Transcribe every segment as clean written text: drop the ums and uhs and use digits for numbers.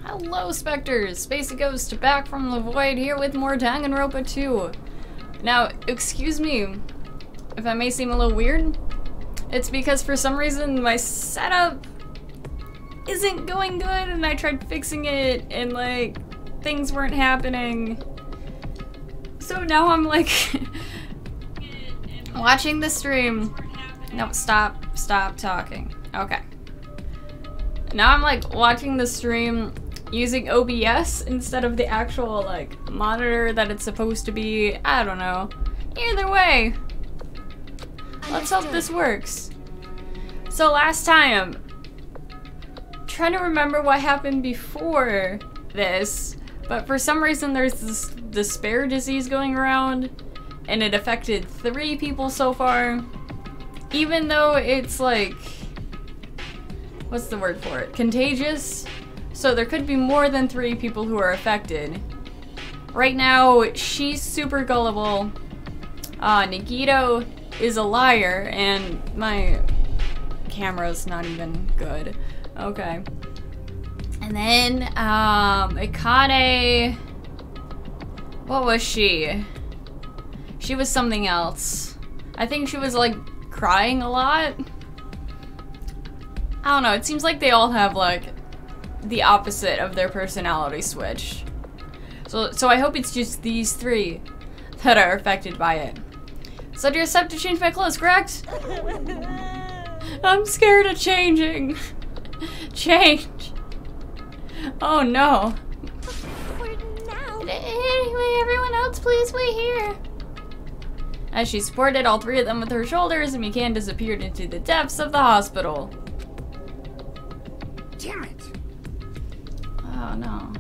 Hello, specters! Spacey Ghost back from the void here with more Danganronpa 2. Now, excuse me if I may seem a little weird. It's because for some reason my setup isn't going good and I tried fixing it and like things weren't happening. So now I'm like watching the stream. No, stop talking. Okay. Now I'm like watching the stream using OBS instead of the actual like monitor that it's supposed to be. I don't know. Either way, let's hope this works. So last time, trying to remember what happened before this, but for some reason there's this despair disease going around and it affected 3 people so far. Even though it's like, what's the word for it? Contagious? So there could be more than 3 people who are affected. Right now, she's super gullible. Nagito is a liar, and my camera's not even good. Okay. And then, Akane, what was she? She was something else. I think she was like crying a lot. I don't know, it seems like they all have like the opposite of their personality switch. So I hope it's just these 3 that are affected by it. So do you have to change my clothes, correct? I'm scared of changing. Change. Oh no. Anyway, everyone else, please wait here. As she supported all 3 of them with her shoulders, Mikan disappeared into the depths of the hospital. Damn it! Oh no.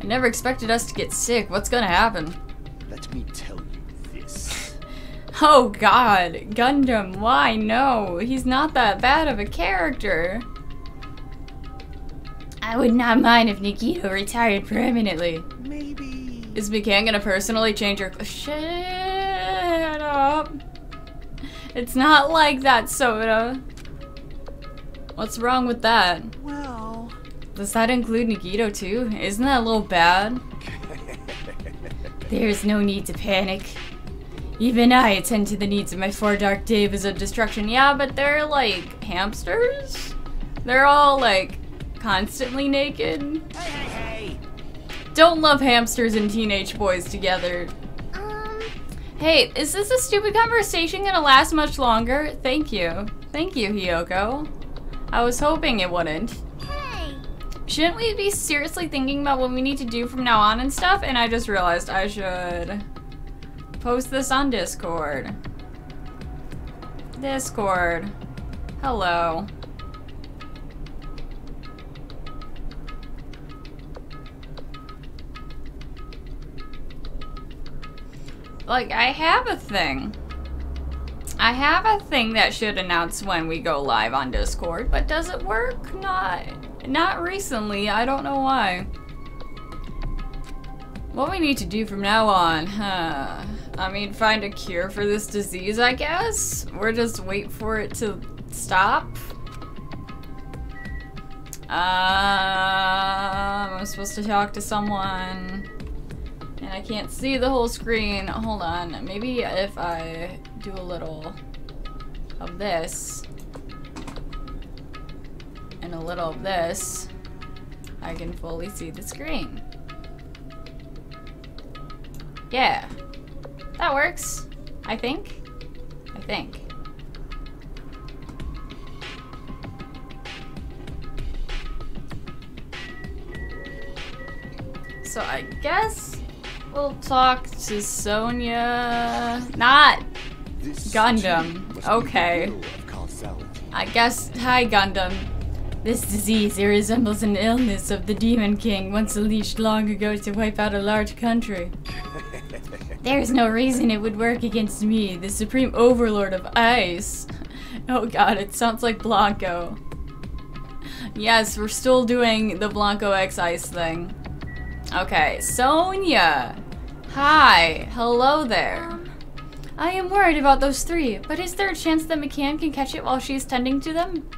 I never expected us to get sick. What's gonna happen? Let me tell you this. Oh god, Gundam, why? No, he's not that bad of a character. I would not mind if Nagito retired permanently. Maybe. Is Mikan gonna personally change her? Shut up. It's not like that, Soda. What's wrong with that? Well, does that include Nagito too? Isn't that a little bad? There's no need to panic. Even I attend to the needs of my 4 dark days of destruction. Yeah, but they're like hamsters? They're all like constantly naked. Hey. Don't love hamsters and teenage boys together. Hey, is this a stupid conversation gonna last much longer? Thank you. Thank you, Hiyoko. I was hoping it wouldn't. Hey. Shouldn't we be seriously thinking about what we need to do from now on and stuff? And I just realized I should post this on Discord. Discord. Hello. Like, I have a thing. I have a thing that should announce when we go live on Discord, but does it work? Not recently. I don't know why. What we need to do from now on, I mean, find a cure for this disease, I guess? Or just wait for it to stop? I'm supposed to talk to someone. And I can't see the whole screen. Hold on. Maybe if I do a little of this and a little of this, I can fully see the screen. Yeah. That works. I think. So I guess we'll talk to Sonia. Not Gundam. Okay. I guess. Hi, Gundam. This disease, it resembles an illness of the Demon King, once unleashed long ago to wipe out a large country. There's no reason it would work against me, the supreme overlord of ice. Oh god, it sounds like Blanco. Yes, we're still doing the Blanco X Ice thing. Okay, Sonia! Hi, hello there. I am worried about those 3, but is there a chance that McCann can catch it while she's tending to them?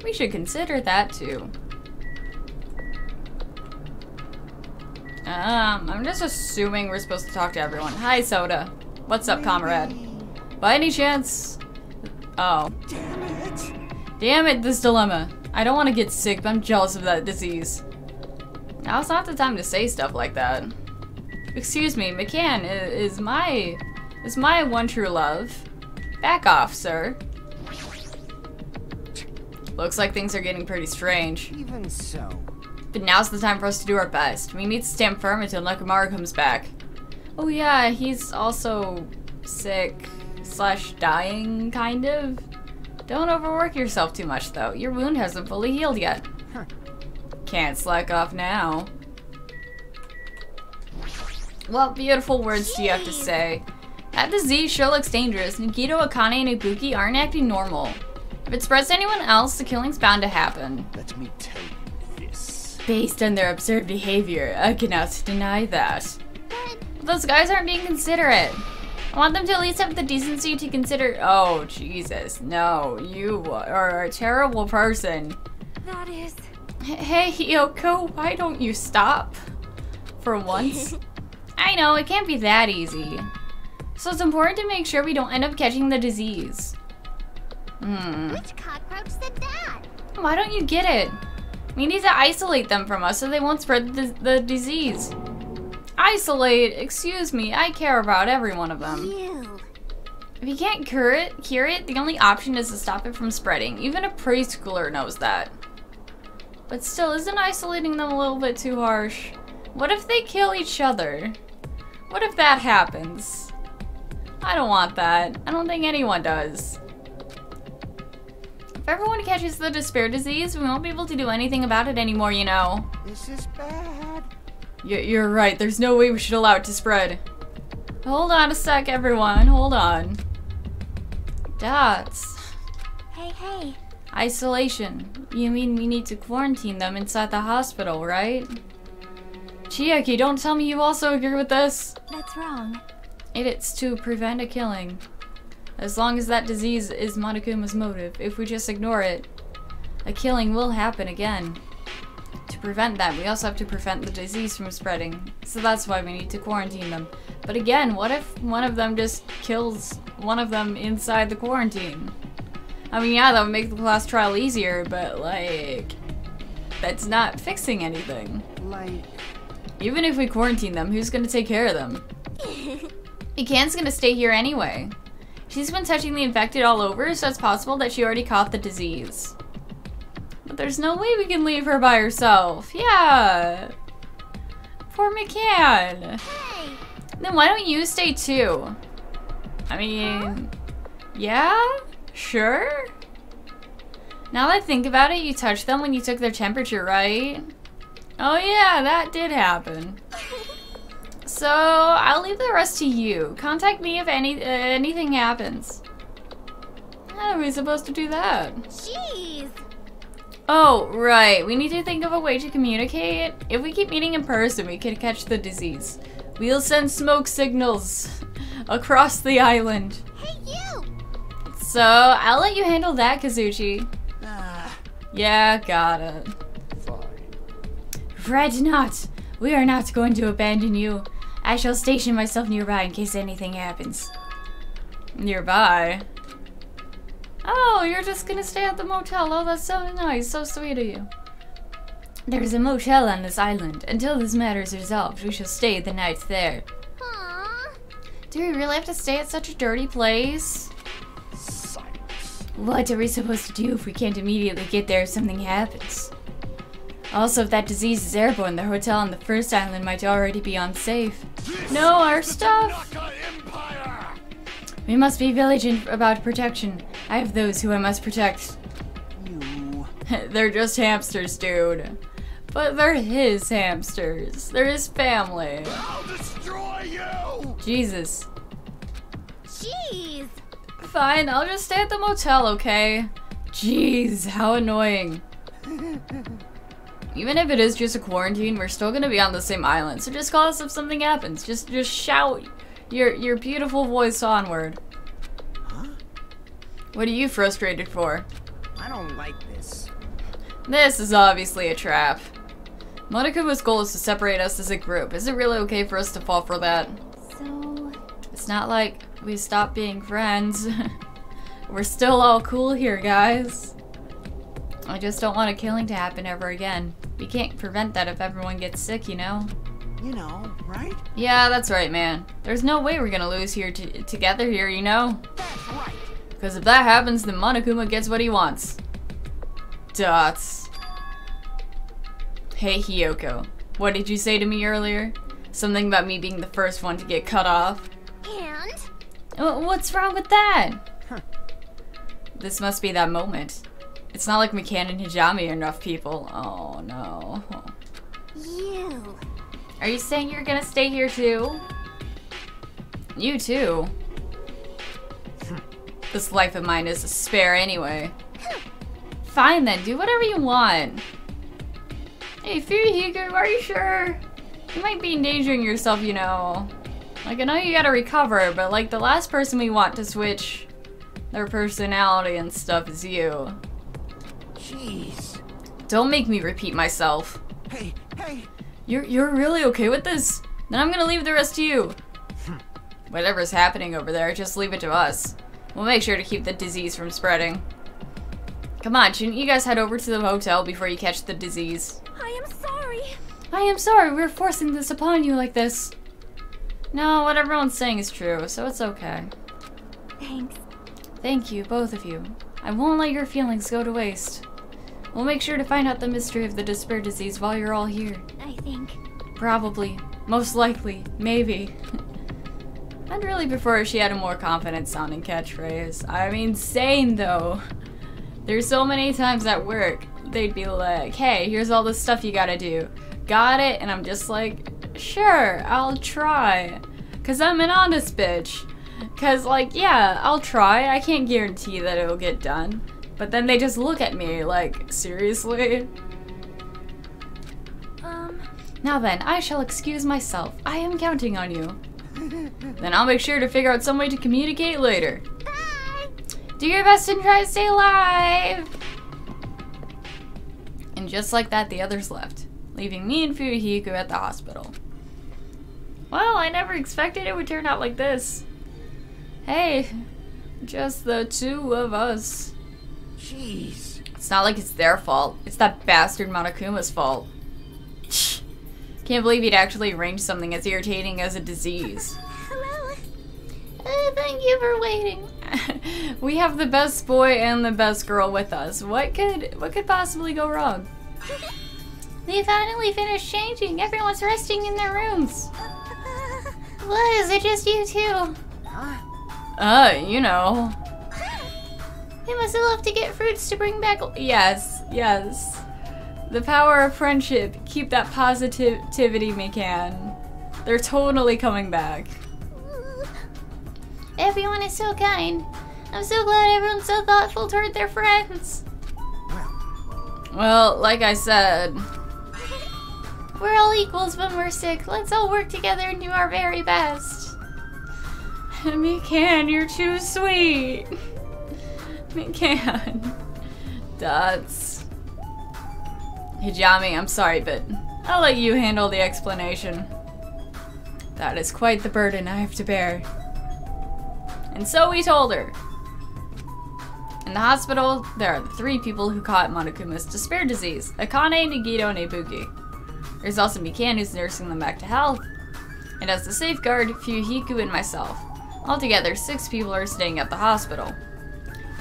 We should consider that too. I'm just assuming we're supposed to talk to everyone. Hi, Soda. What's up, comrade? By any chance... Oh. Damn it! Damn it, this dilemma. I don't want to get sick, but I'm jealous of that disease. Now's not the time to say stuff like that. Excuse me, McCann is my one true love. Back off, sir. Looks like things are getting pretty strange. Even so. But now's the time for us to do our best. We need to stand firm until Nakamura comes back. Oh yeah, he's also sick / dying, kind of. Don't overwork yourself too much, though. Your wound hasn't fully healed yet. Huh. Can't slack off now. What beautiful words do you have to say? That disease sure looks dangerous. Nikito, Akane, and Ibuki aren't acting normal. If it spreads to anyone else, the killing's bound to happen. Let me tell you this. Based on their absurd behavior, I cannot deny that. But those guys aren't being considerate. I want them to at least have the decency to consider— Oh, Jesus. No, you are a terrible person. That is... Hey, Yoko, why don't you stop? For once. I know, it can't be that easy. So it's important to make sure we don't end up catching the disease. Which cockroach said that? Why don't you get it? We need to isolate them from us so they won't spread the disease. Isolate? Excuse me, I care about every one of them. You. If you can't cure it, the only option is to stop it from spreading. Even a preschooler knows that. But still, isn't isolating them a little bit too harsh? What if they kill each other? What if that happens? I don't want that. I don't think anyone does. If everyone catches the despair disease, we won't be able to do anything about it anymore, you know. This is bad. You're right. There's no way we should allow it to spread. Hold on a sec, everyone. Hold on. Dots. Hey. Isolation. You mean we need to quarantine them inside the hospital, right? Chiaki, don't tell me you also agree with this. That's wrong. It's to prevent a killing. As long as that disease is Monokuma's motive, if we just ignore it, a killing will happen again. To prevent that, we also have to prevent the disease from spreading. So that's why we need to quarantine them. But again, what if one of them just kills one of them inside the quarantine? I mean, yeah, that would make the last trial easier, but like, that's not fixing anything. Like... Even if we quarantine them, who's gonna take care of them? Ikan's gonna stay here anyway. She's been touching the infected all over, so it's possible that she already caught the disease. But there's no way we can leave her by herself. Yeah. Poor McCann. Hey. Then why don't you stay too? I mean, yeah, sure. Now that I think about it, you touched them when you took their temperature, right? Oh yeah, that did happen. So, I'll leave the rest to you. Contact me if anything happens. How are we supposed to do that? Jeez. Oh, right. We need to think of a way to communicate. If we keep meeting in person, we can catch the disease. We'll send smoke signals across the island. Hey, you. So, I'll let you handle that, Kazuchi. Yeah, got it. Fine. Fret not. We are not going to abandon you. I shall station myself nearby in case anything happens. Nearby? Oh, you're just gonna stay at the motel. Oh, that's so nice. So sweet of you. There's a motel on this island. Until this matter is resolved, we shall stay the night there. Aww. Do we really have to stay at such a dirty place? Silence. What are we supposed to do if we can't immediately get there if something happens? Also, if that disease is airborne, the hotel on the first island might already be unsafe. No, our stuff! We must be vigilant about protection. I have those who I must protect. You... They're just hamsters, dude. But they're his hamsters. They're his family. I'll destroy you! Jesus. Jeez. Fine, I'll just stay at the motel, okay? Jeez, how annoying. Even if it is just a quarantine, we're still gonna be on the same island, so just call us if something happens. Just shout your beautiful voice onward. Huh? What are you frustrated for? I don't like this. This is obviously a trap. Monokuma's goal is to separate us as a group. Is it really okay for us to fall for that? So... It's not like we stopped being friends. We're still all cool here, guys. I just don't want a killing to happen ever again. We can't prevent that if everyone gets sick, you know? You know, right? Yeah, that's right, man. There's no way we're gonna lose here together here, you know? That's right. Because if that happens, then Monokuma gets what he wants. Dots. Hey, Hiyoko. What did you say to me earlier? Something about me being the first one to get cut off? And? What's wrong with that? Huh. This must be that moment. It's not like McCann and Hijami are enough people. Oh, no. You. Are you saying you're gonna stay here too? You too. This life of mine is a spare anyway. Fine then, do whatever you want. Hey, Furihiko, are you sure? You might be endangering yourself, you know. Like, I know you gotta recover, but like the last person we want to switch their personality and stuff is you. Jeez. Don't make me repeat myself. Hey. You're really okay with this? Then I'm gonna leave the rest to you. Whatever's happening over there, just leave it to us. We'll make sure to keep the disease from spreading. Come on, shouldn't you guys head over to the hotel before you catch the disease? I am sorry. I am sorry we're forcing this upon you like this. No, what everyone's saying is true, so it's okay. Thanks. Thank you, both of you. I won't let your feelings go to waste. We'll make sure to find out the mystery of the despair disease while you're all here. I think. Probably. Most likely. Maybe. I'd really prefer if she had a more confident sounding catchphrase. I'm insane though. There's so many times at work, they'd be like, hey, here's all the stuff you gotta do. Got it? And I'm just like, sure, I'll try. Cause I'm an honest bitch. Cause like, yeah, I'll try. I can't guarantee that it'll get done. But then they just look at me like, seriously? Now then, I shall excuse myself. I am counting on you. Then I'll make sure to figure out some way to communicate later. Bye. Do your best and try to stay alive! And just like that, the others left, leaving me and Furihiko at the hospital. Well, I never expected it would turn out like this. Hey, just the two of us. Jeez. It's not like it's their fault. It's that bastard Monokuma's fault. Can't believe he'd actually arrange something as irritating as a disease. Hello. Thank you for waiting. We have the best boy and the best girl with us. What could possibly go wrong? They finally finished changing. Everyone's resting in their rooms. What, is it just you two? Huh? You know. They must have left to get fruits to bring back. Yes. The power of friendship. Keep that positivity, McCann. They're totally coming back. Everyone is so kind. I'm so glad everyone's so thoughtful toward their friends. Well, like I said, We're all equals when we're sick. Let's all work together and do our very best. McCann, you're too sweet. McCann. That's... Hijami, I'm sorry, but I'll let you handle the explanation. That is quite the burden I have to bear. And so we told her. In the hospital, there are the three people who caught Monokuma's despair disease: Akane, Nagito, and Ibuki. There's also Mikan, who's nursing them back to health. And as the safeguard, Furihiko and myself. Altogether, 6 people are staying at the hospital.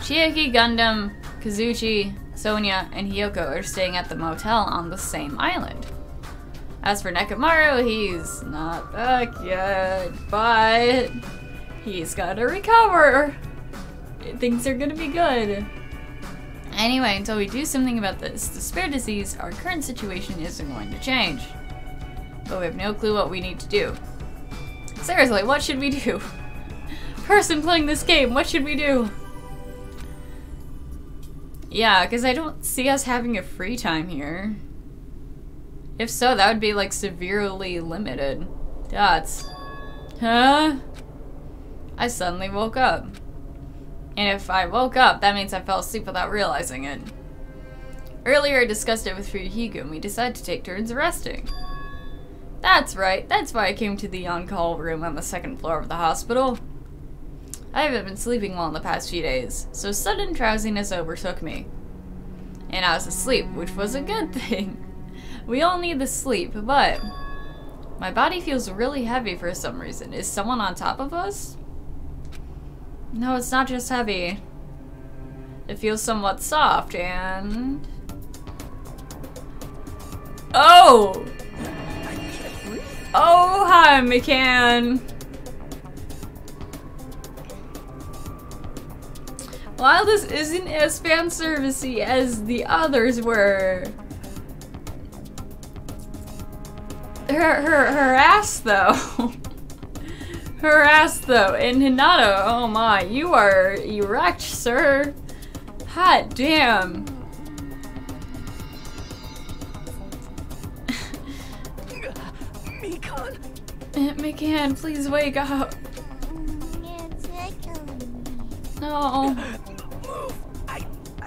Chiaki, Gundam, Kazuchi, Sonia, and Hiyoko are staying at the motel on the same island. As for Nekomaru, he's not back yet, but he's gotta recover. Things are gonna be good. Anyway, until we do something about this despair disease, our current situation isn't going to change. But we have no clue what we need to do. Seriously, what should we do? Person playing this game, what should we do? Yeah, because I don't see us having a free time here. If so, that would be like severely limited. Dots. Huh? I suddenly woke up. And if I woke up, that means I fell asleep without realizing it. Earlier I discussed it with Fuyuhiko and we decided to take turns resting. That's right, that's why I came to the on-call room on the second floor of the hospital. I haven't been sleeping well in the past few days, so sudden drowsiness overtook me. And I was asleep, which was a good thing. We all need the sleep, but my body feels really heavy for some reason. Is someone on top of us? No, it's not just heavy. It feels somewhat soft and... Oh! Oh, hi, McCann. While this isn't as fan servicey as the others were, her ass though, her ass though, and Hinata, oh my, you are erect, sir. Hot damn. McCann, please wake up. No. Move! I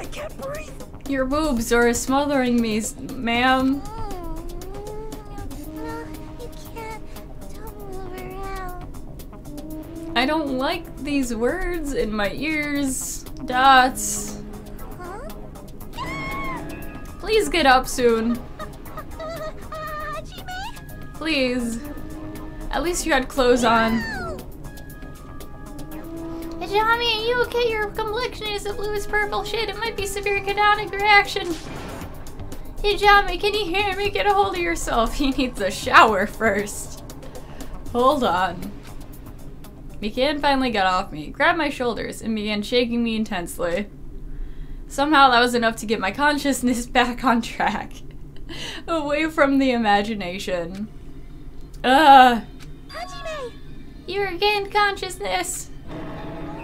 can't breathe. Your boobs are smothering me, ma'am. No, you can't. Don't move around. I don't like these words in my ears. Dots. Huh? Please get up soon. Hajime? Please. At least you had clothes on. Hajime, are you okay? Your complexion is a bluish purple shade. It might be severe canonic reaction. Hijami, can you hear me? Get a hold of yourself. He needs a shower first. Hold on. McCann finally got off me, grabbed my shoulders, and began shaking me intensely. Somehow that was enough to get my consciousness back on track. Away from the imagination. Hajime! You regained consciousness.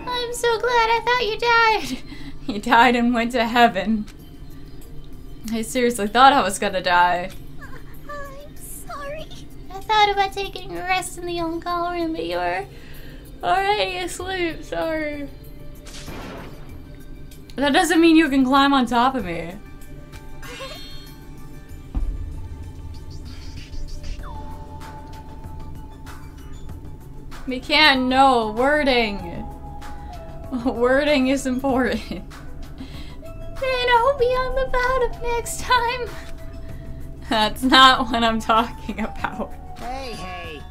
I'm so glad. I thought you died. He died and went to heaven. I seriously thought I was gonna die. I'm sorry. I thought about taking a rest in the on-call room, but you were already asleep. Sorry. That doesn't mean you can climb on top of me. McCann, no. Wording. Wording is important. Then I'll be on the bottom next time. That's not what I'm talking about. Hey.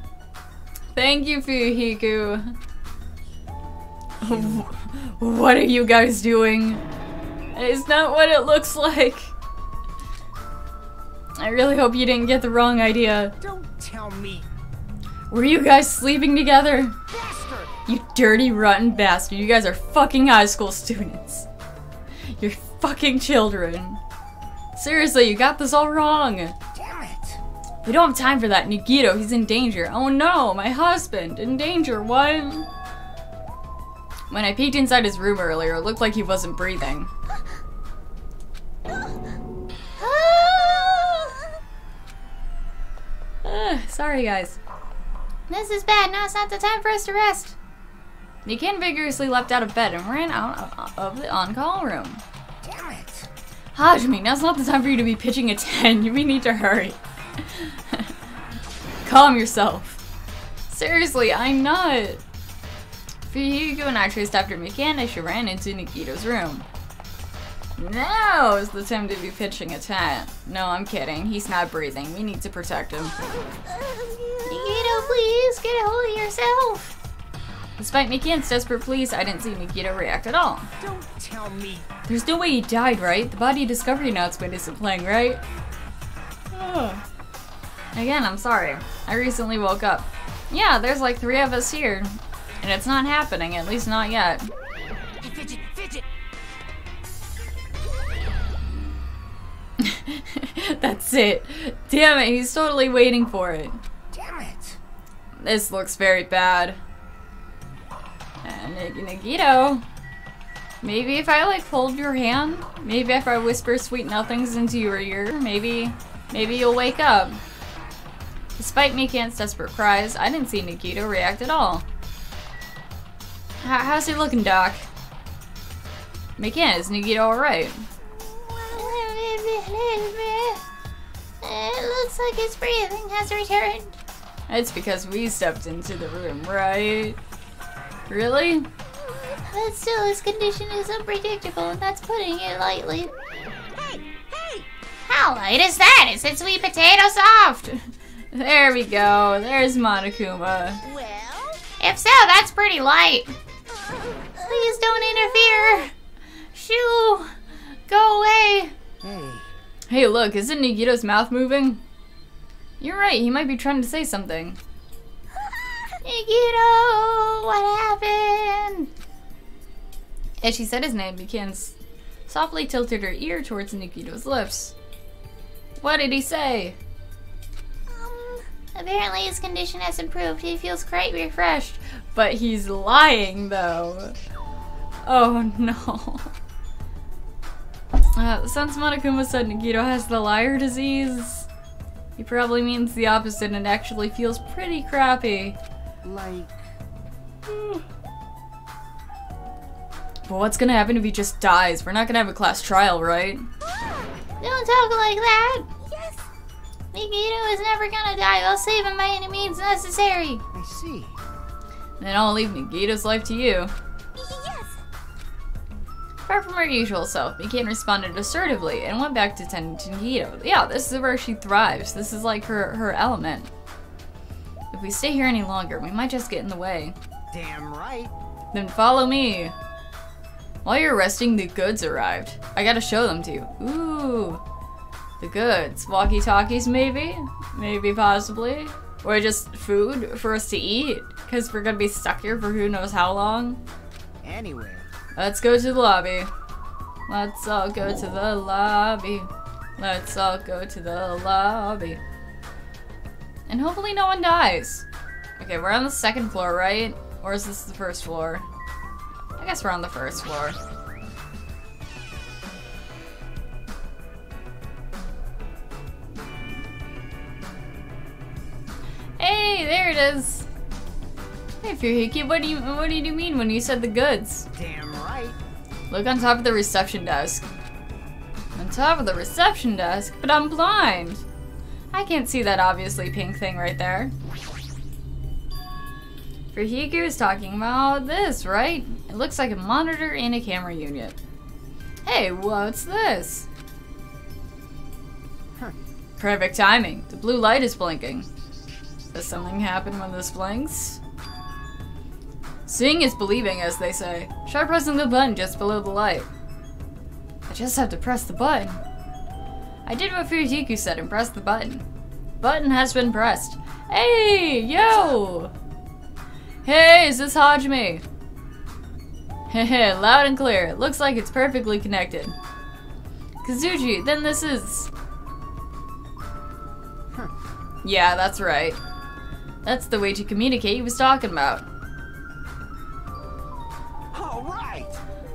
Thank you, Fuyuhiko. What are you guys doing? It's not what it looks like. I really hope you didn't get the wrong idea. Don't tell me. Were you guys sleeping together? Bastard! You dirty, rotten bastard. You guys are fucking high school students. You're fucking children. Seriously, you got this all wrong. Damn it! We don't have time for that. Nagito, he's in danger. Oh no, my husband. In danger, what? When I peeked inside his room earlier, it looked like he wasn't breathing. Sorry, guys. This is bad. Now it's not the time for us to rest. McCann vigorously leapt out of bed and ran out of the on-call room. Damn it! Hajime, now's not the time for you to be pitching a 10. You need to hurry. Calm yourself. Seriously, I'm not. Fuyuhiko and I traced after McCann as she ran into Nikito's room. Now is the time to be pitching a tent. No, I'm kidding. He's not breathing. We need to protect him. Nikito, please get a hold of yourself. Despite McCann's desperate pleas, I didn't see Nikito react at all. Don't tell me. There's no way he died, right? The body discovery announcement isn't playing, right? Again, I'm sorry. I recently woke up. Yeah, there's like 3 of us here. And it's not happening, at least not yet. Hey, fidget! That's it. Damn it, he's totally waiting for it. Damn it! This looks very bad. And Nagito. Maybe if I like hold your hand, maybe if I whisper sweet nothings into your ear, maybe you'll wake up. Despite McCann's desperate cries, I didn't see Nagito react at all. How's he looking, Doc? McCann, is Nagito alright? It looks like his breathing has returned. It's because we stepped into the room, right? Really? But still, his condition is unpredictable, and that's putting it lightly. Hey! Hey! How light is that? Is it sweet potato soft? There we go. There's Monokuma. Well? If so, that's pretty light. Please don't interfere. Shoo! Go away. Hey. Hey, look, isn't Nagito's mouth moving? You're right, he might be trying to say something. Nagito, what happened? As she said his name, Mikan softly tilted her ear towards Nagito's lips. What did he say? Apparently his condition has improved. He feels quite refreshed. But he's lying, though. Oh, no. Since Monokuma said Nagito has the liar disease, he probably means the opposite and actually feels pretty crappy. Like... But what's gonna happen if he just dies? We're not gonna have a class trial, right? Don't talk like that. Yes. Nagito is never gonna die. I'll save him by any means necessary. I see. Then I'll leave Nagito's life to you. Yes. Far from her usual self, Mikan responded assertively and went back to tending to Nagito. Yeah, this is where she thrives. This is like her element. If we stay here any longer, we might just get in the way. Damn right. Then follow me. While you're resting, the goods arrived. I gotta show them to you. Ooh. The goods. Walkie-talkies, maybe? Maybe, possibly. Or just food for us to eat. Because we're gonna be stuck here for who knows how long. Anyway. Let's go to the lobby. Let's all go to the lobby. Let's all go to the lobby. And hopefully no one dies. Okay, we're on the second floor, right? Or is this the first floor? I guess we're on the first floor. Hey, there it is. Hey, Fuhiki, what do you mean when you said the goods? Damn right. Look on top of the reception desk. On top of the reception desk? But I'm blind. I can't see that obviously pink thing right there. Fuhiki is talking about this, right? It looks like a monitor and a camera unit. Hey, what's this? Huh. Perfect timing. The blue light is blinking. Does something happen when this blinks? Seeing is believing, as they say. Try pressing the button just below the light. I just have to press the button. I did what Furitiku said and pressed the button. Button has been pressed. Hey, yo! Hey, is this Hajime? Hehe, loud and clear. Looks like it's perfectly connected. Kazuchi, then this is... Huh. Yeah, that's right. That's the way to communicate he was talking about. All right.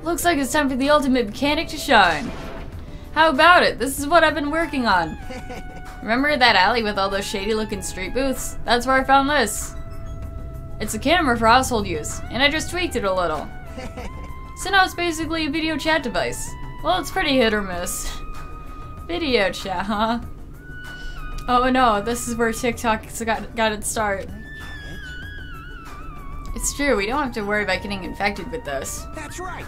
Looks like it's time for the ultimate mechanic to shine. How about it? This is what I've been working on. Remember that alley with all those shady looking street booths? That's where I found this. It's a camera for household use, and I just tweaked it a little. So now it's basically a video chat device. Well, it's pretty hit or miss. Video chat, huh? Oh no, this is where TikTok's got its start. It's true, we don't have to worry about getting infected with this. That's right.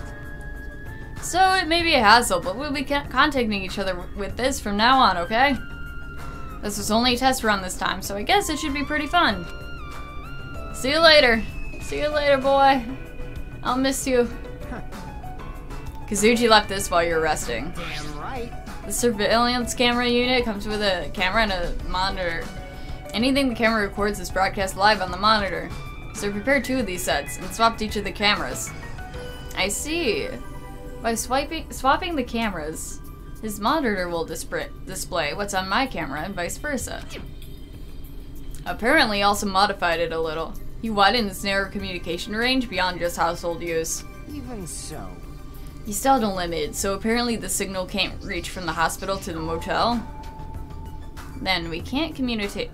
So it may be a hassle, but we'll be contacting each other with this from now on, okay? This was only a test run this time, so I guess it should be pretty fun. See you later. See you later, boy. I'll miss you. Kazuchi left this while you're resting. Damn right. The surveillance camera unit comes with a camera and a monitor. Anything the camera records is broadcast live on the monitor. So prepare 2 of these sets and swap each of the cameras. I see. By swapping the cameras, his monitor will display what's on my camera and vice versa. Apparently he also modified it a little. He widened its narrow communication range beyond just household use. Even so. He still had unlimited, so apparently the signal can't reach from the hospital to the motel. Then we can't communicate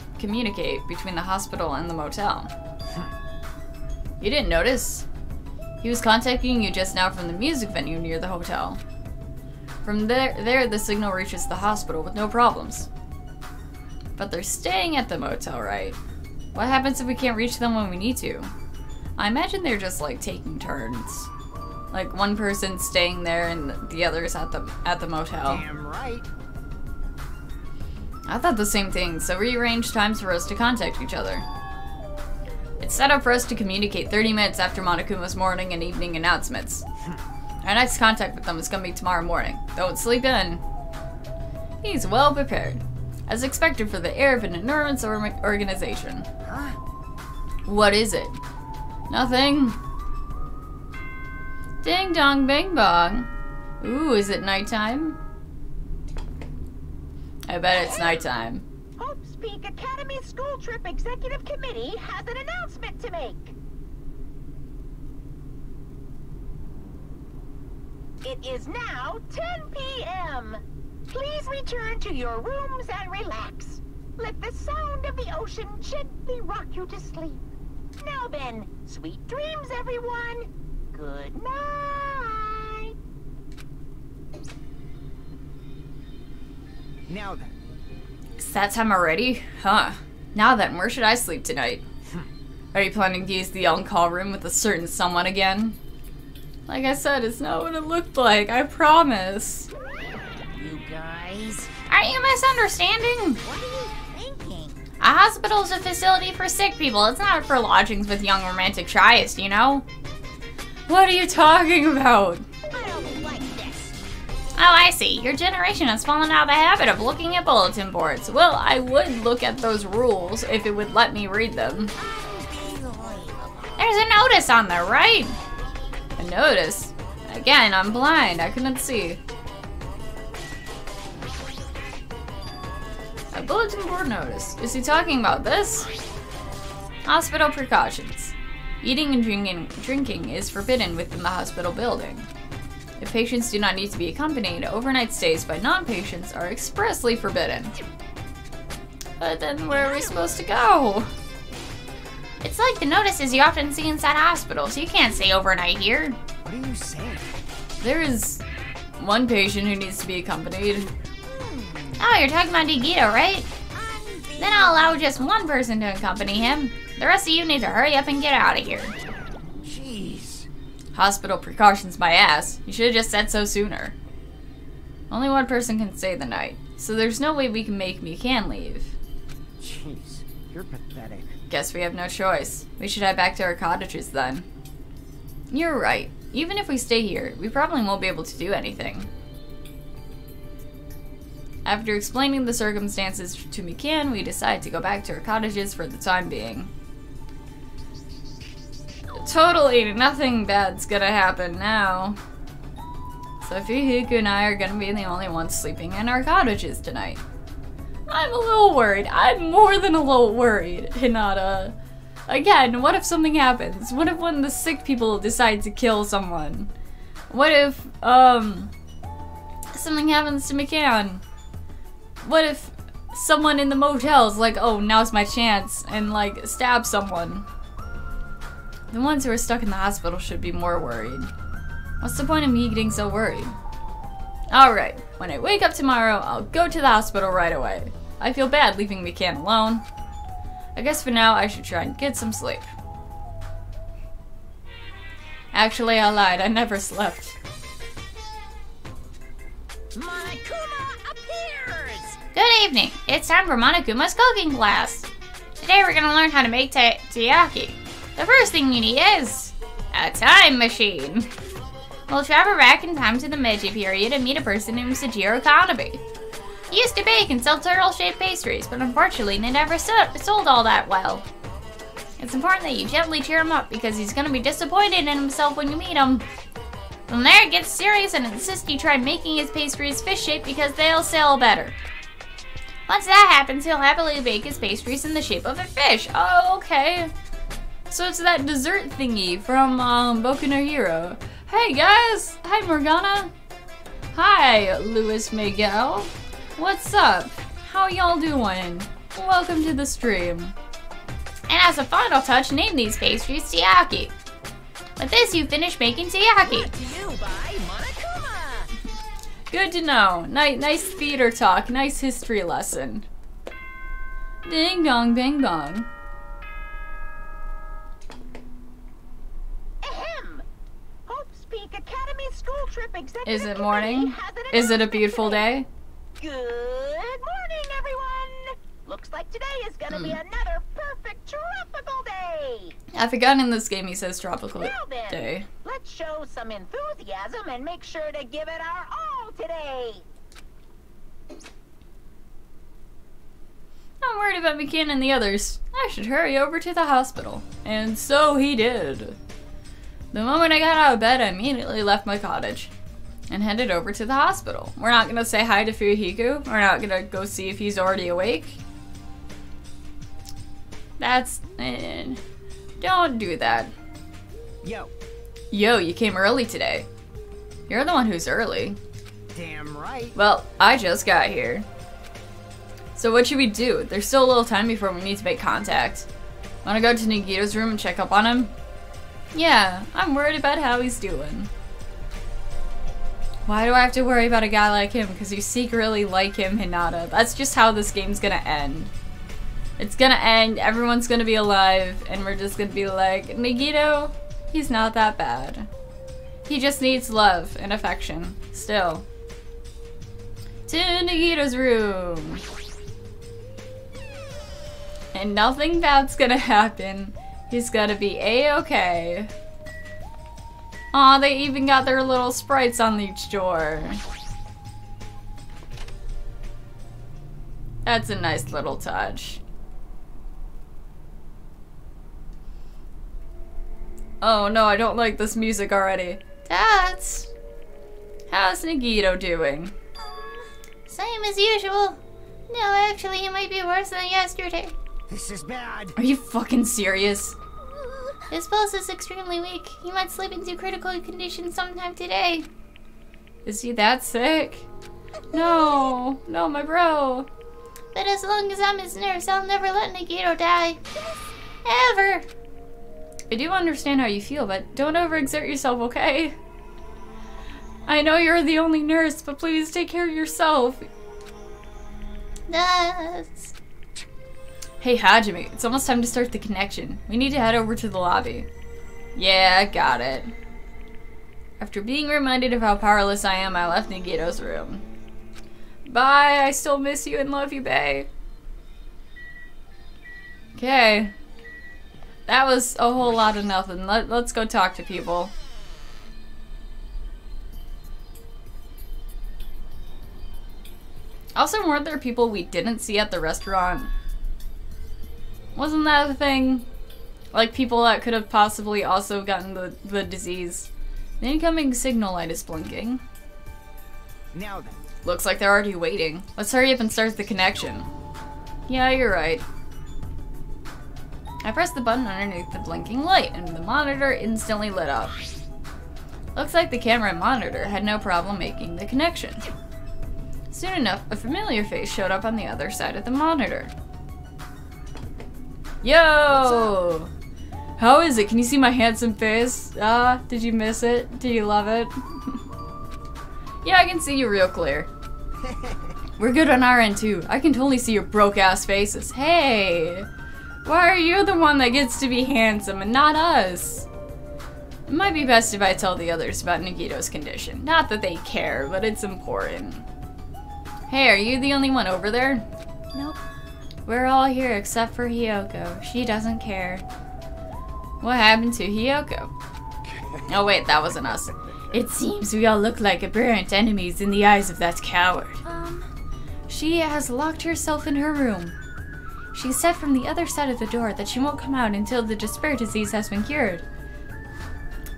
between the hospital and the motel. You didn't notice? He was contacting you just now from the music venue near the hotel. From there, the signal reaches the hospital with no problems. But they're staying at the motel, right? What happens if we can't reach them when we need to? I imagine they're just like taking turns. Like one person staying there and the others at the motel. Damn right. I thought the same thing, so rearrange times for us to contact each other. It's set up for us to communicate 30 minutes after Monokuma's morning and evening announcements. Our next contact with them is gonna be tomorrow morning. Don't sleep in. He's well prepared, as expected for the heir of an enormous organization. Huh? What is it? Nothing. Ding dong bing bong. Ooh, is it nighttime? I bet it's nighttime. Hope's Peak Academy School Trip Executive Committee has an announcement to make. It is now 10 p.m. Please return to your rooms and relax. Let the sound of the ocean gently rock you to sleep. Now then, sweet dreams, everyone. Good night. Now then. It's that time already? Huh. Now then, where should I sleep tonight? Are you planning to use the on-call room with a certain someone again? Like I said, it's not what it looked like, I promise. You guys. Are you misunderstanding? What are you thinking? A hospital is a facility for sick people. It's not for lodgings with young romantic tries, you know? What are you talking about? I don't like this. Oh, I see. Your generation has fallen out of the habit of looking at bulletin boards. Well, I would look at those rules if it would let me read them. There's a notice on there, right? A notice? Again, I'm blind. I couldn't see. A bulletin board notice. Is he talking about this? Hospital precautions. Eating and drinking is forbidden within the hospital building. If patients do not need to be accompanied, overnight stays by non-patients are expressly forbidden. But then where are we supposed to go? It's like the notices you often see inside hospitals. You can't stay overnight here. What are you saying? There is one patient who needs to be accompanied. Oh, you're talking about Digito, right? Then I'll allow just one person to accompany him. The rest of you need to hurry up and get out of here. Jeez. Hospital precautions my ass. You should have just said so sooner. Only one person can stay the night, so there's no way we can make Mikan leave. Jeez. You're pathetic. Guess we have no choice. We should head back to our cottages then. You're right. Even if we stay here, we probably won't be able to do anything. After explaining the circumstances to Mikan, we decide to go back to our cottages for the time being. Totally nothing bad's gonna happen now. Sophie, Hiku, and I are gonna be the only ones sleeping in our cottages tonight. I'm a little worried. I'm more than a little worried, Hinata. Again, what if something happens? What if one of the sick people decides to kill someone? What if, something happens to Mikan? What if someone in the motel's like, oh, now's my chance, and like, stab someone? The ones who are stuck in the hospital should be more worried. What's the point of me getting so worried? Alright, when I wake up tomorrow, I'll go to the hospital right away. I feel bad leaving Mikan alone. I guess for now, I should try and get some sleep. Actually, I lied. I never slept. Monokuma appears! Good evening. It's time for Monokuma's cooking class. Today we're gonna learn how to make taiyaki. The first thing you need is a time machine. We'll travel back in time to the Meiji period and meet a person named Sejiro Kanebe. He used to bake and sell turtle-shaped pastries, but unfortunately they never sold all that well. It's important that you gently cheer him up because he's gonna be disappointed in himself when you meet him. From there it gets serious and insists you try making his pastries fish-shaped because they'll sell better. Once that happens, he'll happily bake his pastries in the shape of a fish. Oh, okay. So it's that dessert thingy from Boku no Hero. Hey guys! Hi Morgana! Hi Luis Miguel! What's up? How y'all doing? Welcome to the stream. And as a final touch, name these pastries taiyaki. With this, you finish making taiyaki. Brought to you by Monokuma! Good to know. Nice theater talk. Nice history lesson. Ding dong, bing bong. Ahem. Hope's Peak Academy school trip executive Is it committee morning? has an Is it a announcement beautiful today. day? Good morning, everyone. Looks like today is gonna be another perfect tropical day. I forgot in this game he says tropical Now then, day. let's show some enthusiasm and make sure to give it our all today. I'm worried about McKean and the others. I should hurry over to the hospital. And so he did. The moment I got out of bed, I immediately left my cottage and headed over to the hospital. We're not gonna say hi to Fuhiku. We're not gonna go see if he's already awake. That's... don't do that. Yo, Yo, you came early today. You're the one who's early. damn right. Well, I just got here. So what should we do? There's still a little time before we need to make contact. Wanna go to Nagito's room and check up on him? Yeah, I'm worried about how he's doing. Why do I have to worry about a guy like him? Because you secretly like him, Hinata. That's just how this game's gonna end. It's gonna end, everyone's gonna be alive, and we're just gonna be like, Nagito, he's not that bad. He just needs love and affection. Still. To Nagito's room. And nothing bad's gonna happen. He's gonna be a-okay. Aw, they even got their little sprites on each door. That's a nice little touch. Oh no, I don't like this music already. How's Nagito doing? Same as usual. No, actually, he might be worse than yesterday. This is bad. Are you fucking serious? His pulse is extremely weak. He might slip into critical condition sometime today. Is he that sick? No, my bro. But as long as I'm his nurse, I'll never let Nagito die. Ever. I do understand how you feel, but don't overexert yourself, okay? I know you're the only nurse, but please take care of yourself. That's... Hey Hajime, it's almost time to start the connection. We need to head over to the lobby. Yeah, I got it. After being reminded of how powerless I am, I left Nagito's room. Bye, I still miss you and love you, bae. Okay. That was a whole lot of nothing. Let's go talk to people. Also, weren't there people we didn't see at the restaurant? Wasn't that a thing? Like people that could have possibly also gotten the disease. The incoming signal light is blinking. Now then. Looks like they're already waiting. Let's hurry up and start the connection. Yeah, you're right. I pressed the button underneath the blinking light and the monitor instantly lit up. Looks like the camera and monitor had no problem making the connection. Soon enough, a familiar face showed up on the other side of the monitor. Yo! How is it? Can you see my handsome face? Did you miss it? Do you love it? Yeah, I can see you real clear. We're good on our end too. I can totally see your broke ass faces. Hey! Why are you the one that gets to be handsome and not us? It might be best if I tell the others about Nagito's condition. Not that they care, but it's important. Hey, are you the only one over there? Nope. We're all here except for Hiyoko. She doesn't care. What happened to Hiyoko? Oh wait, that wasn't us. It seems we all look like apparent enemies in the eyes of that coward. She has locked herself in her room. She said from the other side of the door that she won't come out until the despair disease has been cured.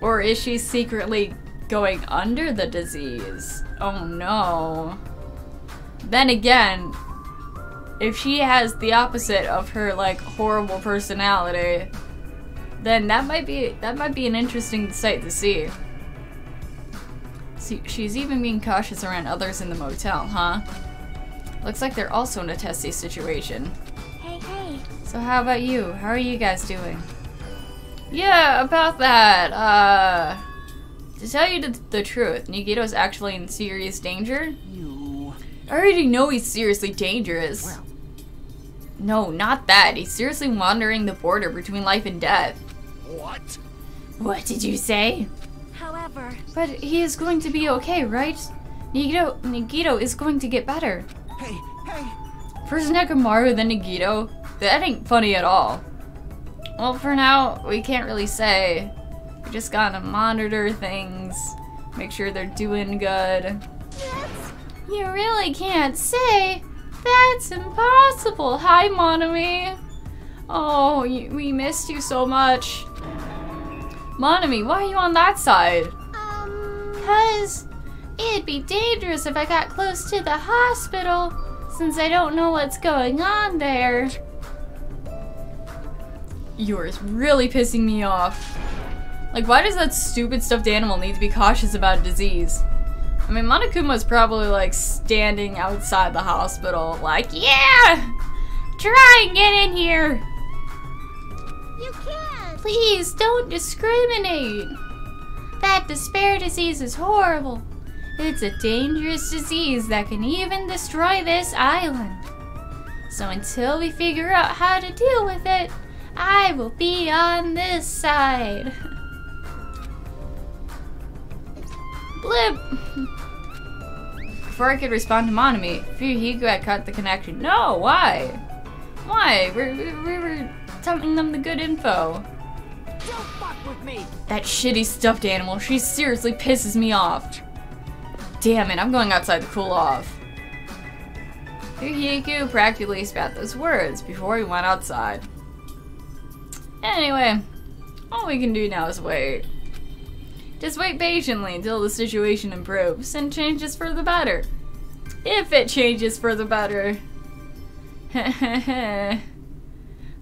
Or is she secretly going under the disease? Oh no. Then again, if she has the opposite of her like horrible personality, then that might be an interesting sight to see. See, she's even being cautious around others in the motel, huh? Looks like they're also in a testy situation. Hey. So how about you? How are you guys doing? Yeah, about that, To tell you the truth, Nagito's actually in serious danger. You... I already know he's seriously dangerous. Well. No, not that. He's seriously wandering the border between life and death. What? What did you say? However, But he is going to be okay, right? Nagito is going to get better. Hey, hey! First Nekomaru, then Nagito. That ain't funny at all. Well, for now, we can't really say. We just gotta monitor things, make sure they're doing good. You really can't say. That's impossible. Hi, MONOMI. Oh, we missed you so much. MONOMI, why are you on that side? 'Cause it'd be dangerous if I got close to the hospital, since I don't know what's going on there. You're really pissing me off. Like, why does that stupid stuffed animal need to be cautious about a disease? I mean, Monokuma's probably, like, standing outside the hospital, like, Yeah! Try and get in here. you can't. Please don't discriminate. That despair disease is horrible. It's a dangerous disease that can even destroy this island. So until we figure out how to deal with it, I will be on this side. blip! Before I could respond to MONOMI, Fuyuhiko had cut the connection. No, why? Why? We were telling them the good info. Don't fuck with me! That shitty stuffed animal, she seriously pisses me off. Damn it, I'm going outside to cool off. Fuyuhiko practically spat those words before we went outside. Anyway, all we can do now is wait. Just wait patiently until the situation improves and changes for the better. If it changes for the better.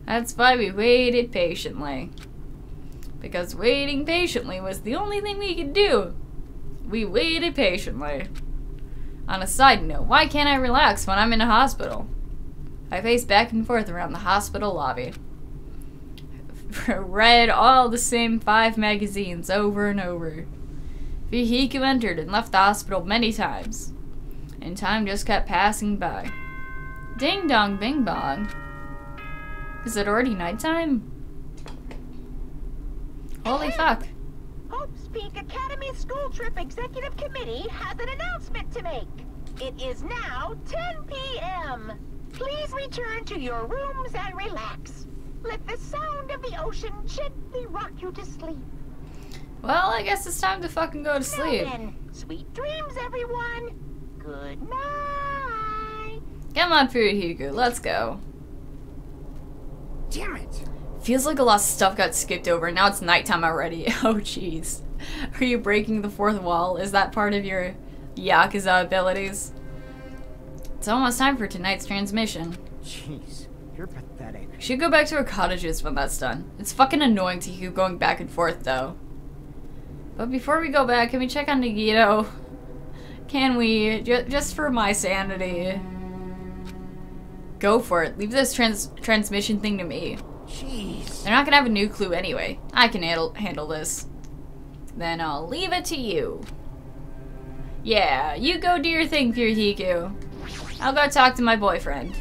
That's why we waited patiently. Because waiting patiently was the only thing we could do. We waited patiently. On a side note, why can't I relax when I'm in a hospital? I paced back and forth around the hospital lobby. Read all the same 5 magazines over and over. Fuyuhiko entered and left the hospital many times. And time just kept passing by. Ding dong bing bong. Is it already nighttime? Holy fuck. Hope's Peak Academy School Trip Executive Committee has an announcement to make. It is now 10 p.m. Please return to your rooms and relax. Let the sound of the ocean gently rock you to sleep. Well, I guess it's time to fucking go to sleep. Now then, sweet dreams, everyone. Good night. Come on, Fuyuhiko, let's go. Damn it! Feels like a lot of stuff got skipped over and now it's nighttime already. Oh jeez. Are you breaking the fourth wall? Is that part of your Yakuza abilities? It's almost time for tonight's transmission. Jeez, you're pathetic. We should go back to our cottages when that's done. It's fucking annoying to keep going back and forth though. But before we go back, can we check on Nagito? Can we? Just for my sanity. Go for it. Leave this transmission thing to me. Jeez. They're not gonna have a new clue anyway. I can handle this. Then I'll leave it to you. Yeah, you go do your thing, Fuyuhiko. I'll go talk to my boyfriend.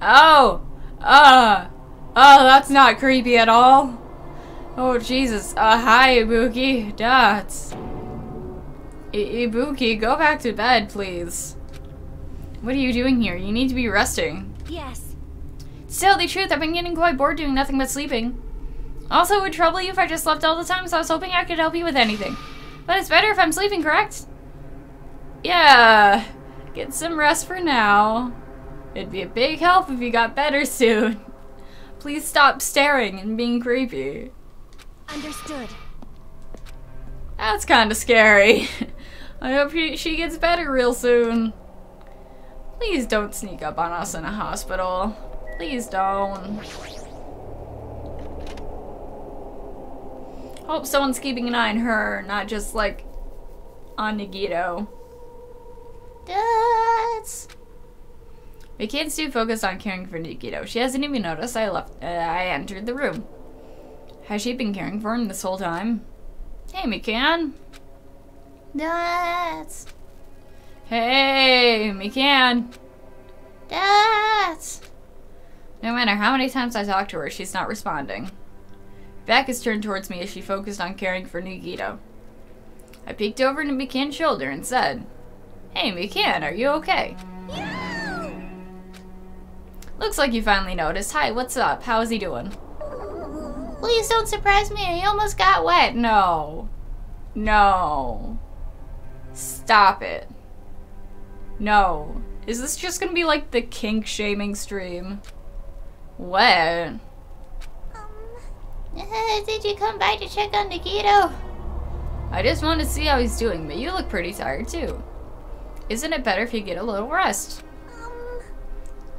Oh! That's not creepy at all. Oh, Jesus. Hi, Ibuki. Dots. Ibuki, go back to bed, please. What are you doing here? You need to be resting. Yes. To tell the truth, I've been getting quite bored doing nothing but sleeping. Also, it would trouble you if I just slept all the time, so I was hoping I could help you with anything. But it's better if I'm sleeping, correct? Yeah. Get some rest for now. It'd be a big help if you got better soon. Please stop staring and being creepy. Understood. That's kind of scary. I hope she gets better real soon. Please don't sneak up on us in a hospital. Please don't. Hope someone's keeping an eye on her, not just like on Nagito. Dots. We can't stay focused on caring for Nagito. She hasn't even noticed I entered the room. Has she been caring for him this whole time? Hey, McCann. Donuts. Hey, McCann. Donuts. No matter how many times I talk to her, she's not responding. Back is turned towards me as she focused on caring for Nagito. I peeked over to McCann's shoulder and said, Hey, McCann, are you okay? Yeah! Looks like you finally noticed. Hi, what's up? How is he doing? Please don't surprise me. He almost got wet. No. No. Stop it. No. Is this just gonna be like the kink shaming stream? What? Did you come by to check on Nagito? I just wanted to see how he's doing, but you look pretty tired too. Isn't it better if you get a little rest?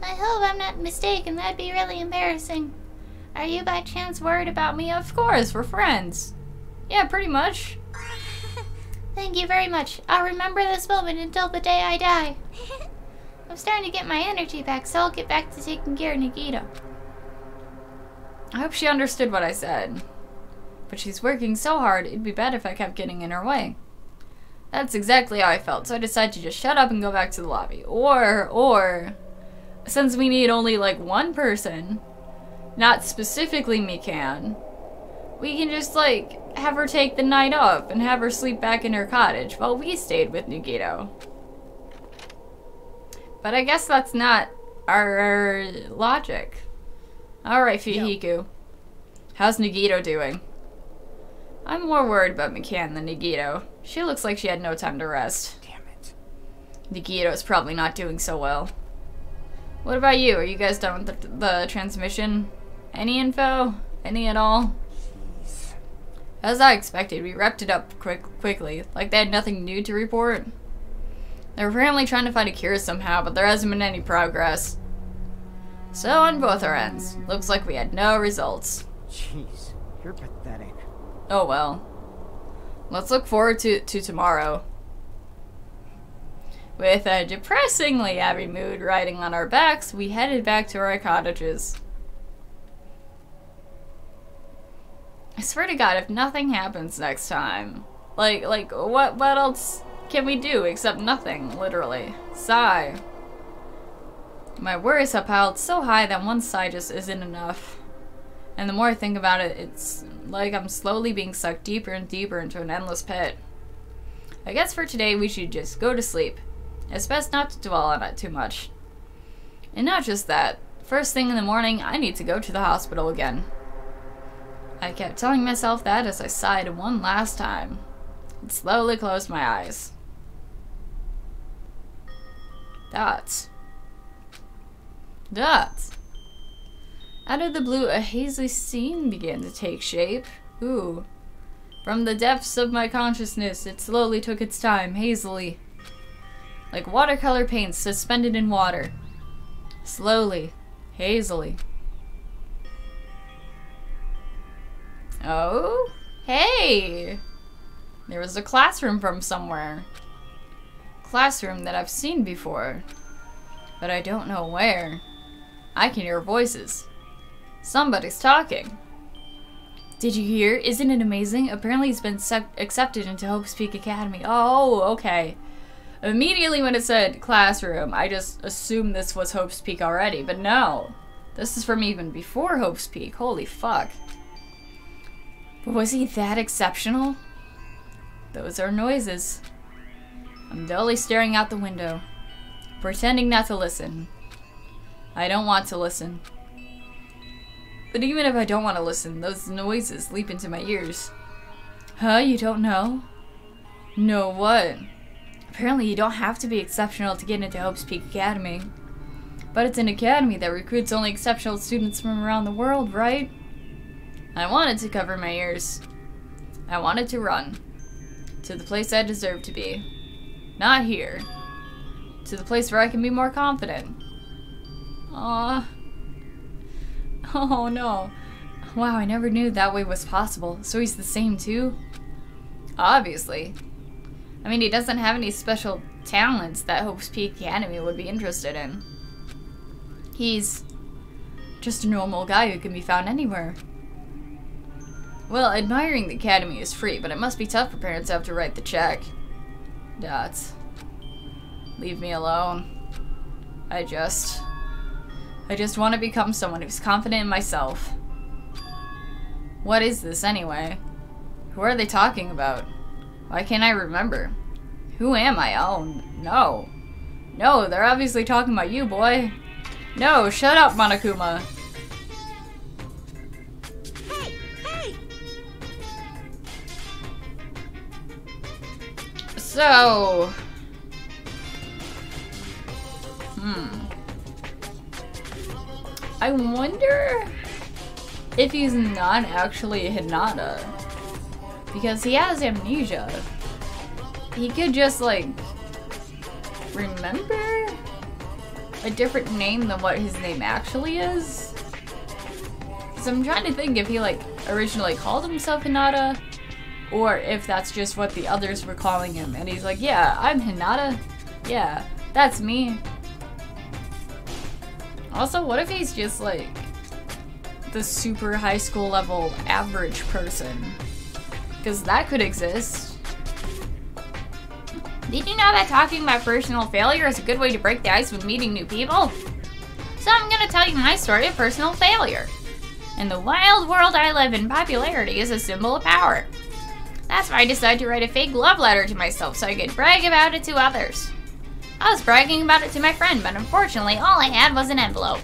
I hope I'm not mistaken. That'd be really embarrassing. Are you by chance worried about me? Of course, we're friends. Yeah, pretty much. Thank you very much. I'll remember this moment until the day I die. I'm starting to get my energy back, so I'll get back to taking care of Nagito. I hope she understood what I said. But she's working so hard, it'd be bad if I kept getting in her way. That's exactly how I felt, so I decided to just shut up and go back to the lobby. Or, since we need only like one person, not specifically McCann, we can just like have her take the night off and have her sleep back in her cottage while we stayed with Nagito. But I guess that's not our logic. Alright, Fihiko. How's Nagito doing? I'm more worried about McCann than Nagito. She looks like she had no time to rest. Damn it. Nagito's probably not doing so well. What about you? Are you guys done with the transmission? Any info? Any at all? Jeez. As I expected, we wrapped it up quickly, like they had nothing new to report. They were apparently trying to find a cure somehow, but there hasn't been any progress. So on both our ends, looks like we had no results. Jeez, you're pathetic. Oh well. Let's look forward to tomorrow. With a depressingly happy mood riding on our backs, we headed back to our cottages. I swear to God, if nothing happens next time, like what else can we do except nothing, literally? Sigh. My worries have piled so high that one sigh just isn't enough. And the more I think about it, it's like I'm slowly being sucked deeper and deeper into an endless pit. I guess for today we should just go to sleep. It's best not to dwell on it too much. And not just that, first thing in the morning I need to go to the hospital again. I kept telling myself that as I sighed one last time, and slowly closed my eyes. Dots. Dots. Out of the blue, a hazy scene began to take shape. Ooh. From the depths of my consciousness, it slowly took its time, hazily. Like watercolor paint suspended in water. Slowly, hazily. Oh? Hey! There was a classroom from somewhere. Classroom that I've seen before. But I don't know where. I can hear voices. Somebody's talking. Did you hear? Isn't it amazing? Apparently he's been accepted into Hope's Peak Academy. Oh, okay. Immediately when it said classroom, I just assumed this was Hope's Peak already, but no. This is from even before Hope's Peak. Holy fuck. But was he that exceptional? Those are noises. I'm dully staring out the window, pretending not to listen. I don't want to listen. But even if I don't want to listen, those noises leap into my ears. Huh? You don't know? Know what? Apparently you don't have to be exceptional to get into Hope's Peak Academy. But it's an academy that recruits only exceptional students from around the world, right? I wanted to cover my ears. I wanted to run. To the place I deserve to be. Not here. To the place where I can be more confident. Aww. Oh no. Wow, I never knew that way was possible. So he's the same too? Obviously. I mean, he doesn't have any special talents that Hope's Peak Academy would be interested in. He's just a normal guy who can be found anywhere. Well, admiring the academy is free, but it must be tough for parents to have to write the check. Dots. Leave me alone. I just want to become someone who's confident in myself. What is this anyway? Who are they talking about? Why can't I remember? Who am I? Oh, no. No, they're obviously talking about you, boy. No, shut up, Monokuma. Hey! Hey! So... I wonder if he's not actually Hinata. Because he has amnesia. He could just, like, remember a different name than what his name actually is. So I'm trying to think if he, like, originally called himself Hinata, or if that's just what the others were calling him. And he's like, yeah, I'm Hinata. Yeah, that's me. Also, what if he's just, like, the super high school level average person? Because that could exist. Did you know that talking about personal failure is a good way to break the ice when meeting new people? So I'm gonna tell you my story of personal failure. In the wild world I live in, popularity is a symbol of power. That's why I decided to write a fake love letter to myself so I could brag about it to others. I was bragging about it to my friend, but unfortunately all I had was an envelope.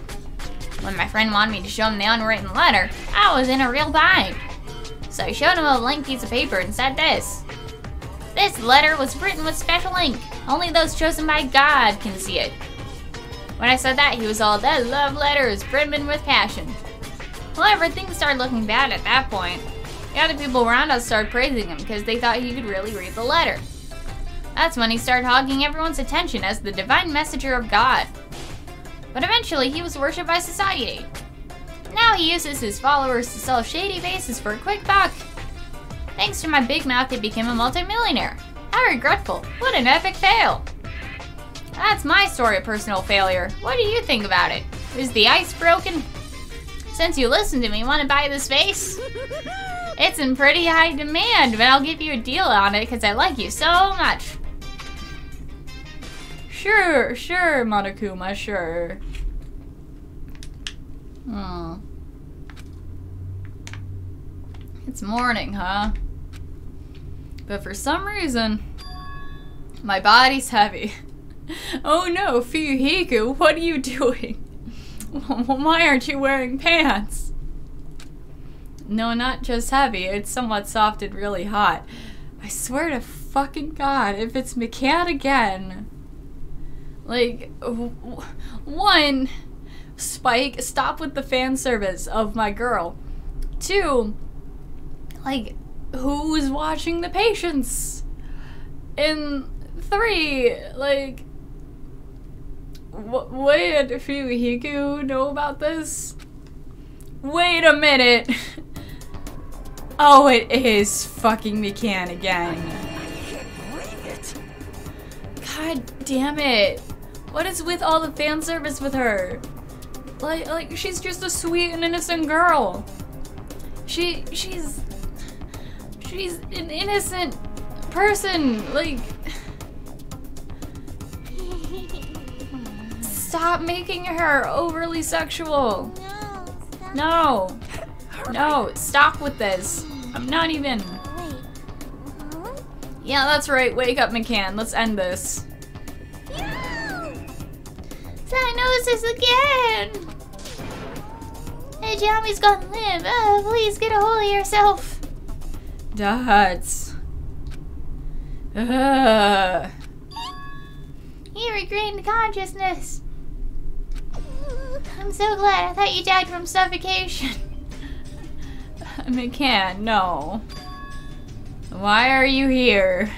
When my friend wanted me to show him the unwritten letter, I was in a real bind. So I showed him a blank piece of paper and said this. This letter was written with special ink. Only those chosen by God can see it. When I said that, he was all, that love letter is brimming with passion. However, things started looking bad at that point. The other people around us started praising him because they thought he could really read the letter. That's when he started hogging everyone's attention as the divine messenger of God. But eventually, he was worshipped by society. Now he uses his followers to sell shady faces for a quick buck. Thanks to my big mouth, he became a multimillionaire. How regretful. What an epic fail. That's my story of personal failure. What do you think about it? Is the ice broken? Since you listened to me, want to buy this face? It's in pretty high demand, but I'll give you a deal on it because I like you so much. Sure, Monokuma, sure. It's morning, huh? But for some reason, my body's heavy. Oh no, Fuyuhiku, what are you doing? Why aren't you wearing pants? No, not just heavy, it's somewhat soft and really hot. I swear to fucking God, if it's McCann again. Like, one, Spike, stop with the fan service of my girl. Two, like, who's watching the patients? And three, like, wait, Fuyuhiku know about this? Wait a minute. Oh, it is fucking McCann again. I can't believe it. God damn it. What is with all the fan service with her? Like she's just a sweet and innocent girl. She's an innocent person. Like, stop making her overly sexual. No. No, stop with this. I'm not even. Wait. Huh? Yeah, that's right. Wake up, McCann. Let's end this. Diagnosis again! Hey, Jami's gone limp. Please get a hold of yourself. Dots. He regained consciousness. I'm so glad. I thought you died from suffocation. McCann, no. Why are you here?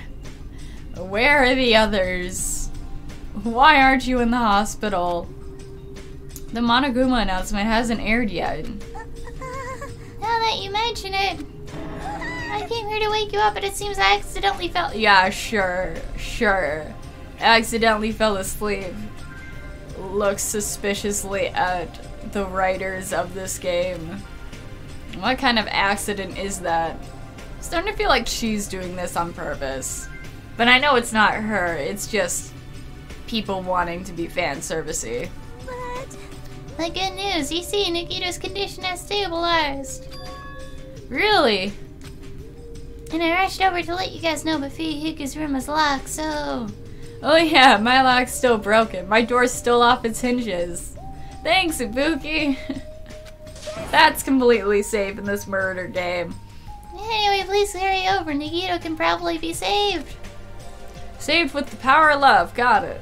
Where are the others? Why aren't you in the hospital? The Monoguma announcement hasn't aired yet. Now that you mention it, I came here to wake you up, but it seems I accidentally fell. Yeah, sure. Accidentally fell asleep. Looks suspiciously at the writers of this game. What kind of accident is that? I'm starting to feel like she's doing this on purpose. But I know it's not her, it's just people wanting to be fan servicey. But The good news, you see, Nikita's condition has stabilized. Really? And I rushed over to let you guys know, but Fuyuhiko's room is locked, so... Oh yeah, my lock's still broken. My door's still off its hinges. Thanks, Ibuki. That's completely safe in this murder game. Anyway, please hurry over. Nikita can probably be saved. Saved with the power of love. Got it.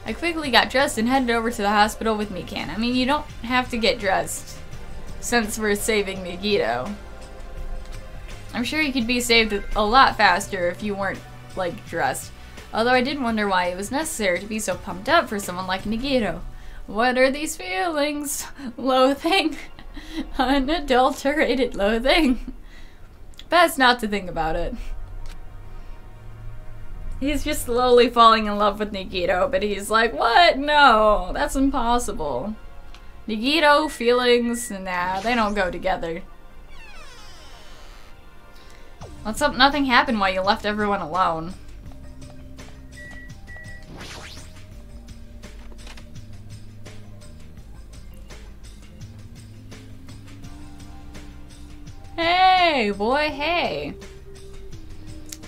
I quickly got dressed and headed over to the hospital with Mikan. I mean, you don't have to get dressed since we're saving Megiddo. I'm sure you could be saved a lot faster if you weren't, like, dressed. Although I did wonder why it was necessary to be so pumped up for someone like Megiddo. What are these feelings? Loathing? Unadulterated loathing? Best not to think about it. He's just slowly falling in love with Nagito, but he's like, what? No, that's impossible. Nagito, feelings, nah, they don't go together. Let's hope nothing happened while you left everyone alone. Hey, boy, hey.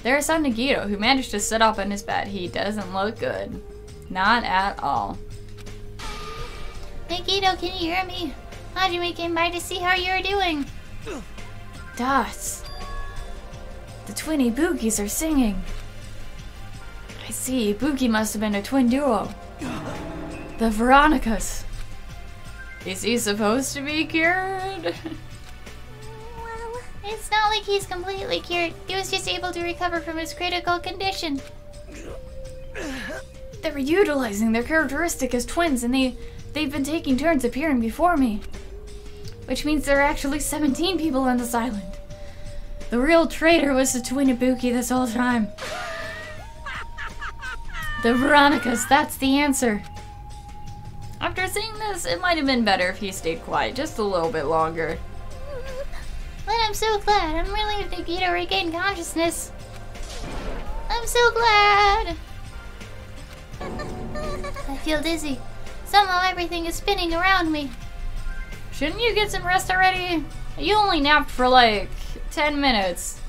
There's some Nagito who managed to sit up in his bed. He doesn't look good. Not at all. Nikito, can you hear me? Hajime came by to see how you're doing. Dots. The twin Ibukis are singing. I see, Ibuki must have been a twin duo. The Veronicas. Is he supposed to be cured? well, It's not like he's completely cured. He was just able to recover from his critical condition. They were utilizing their characteristic as twins, and they've been taking turns appearing before me. Which means there are actually 17 people on this island. The real traitor was the twin Ibuki this whole time. The Veronicas, that's the answer. After seeing this, it might have been better if he stayed quiet just a little bit longer. But I'm so glad. I'm relieved Nikito regained consciousness. I'm so glad. I feel dizzy. Somehow everything is spinning around me. Shouldn't you get some rest already? You only napped for like 10 minutes.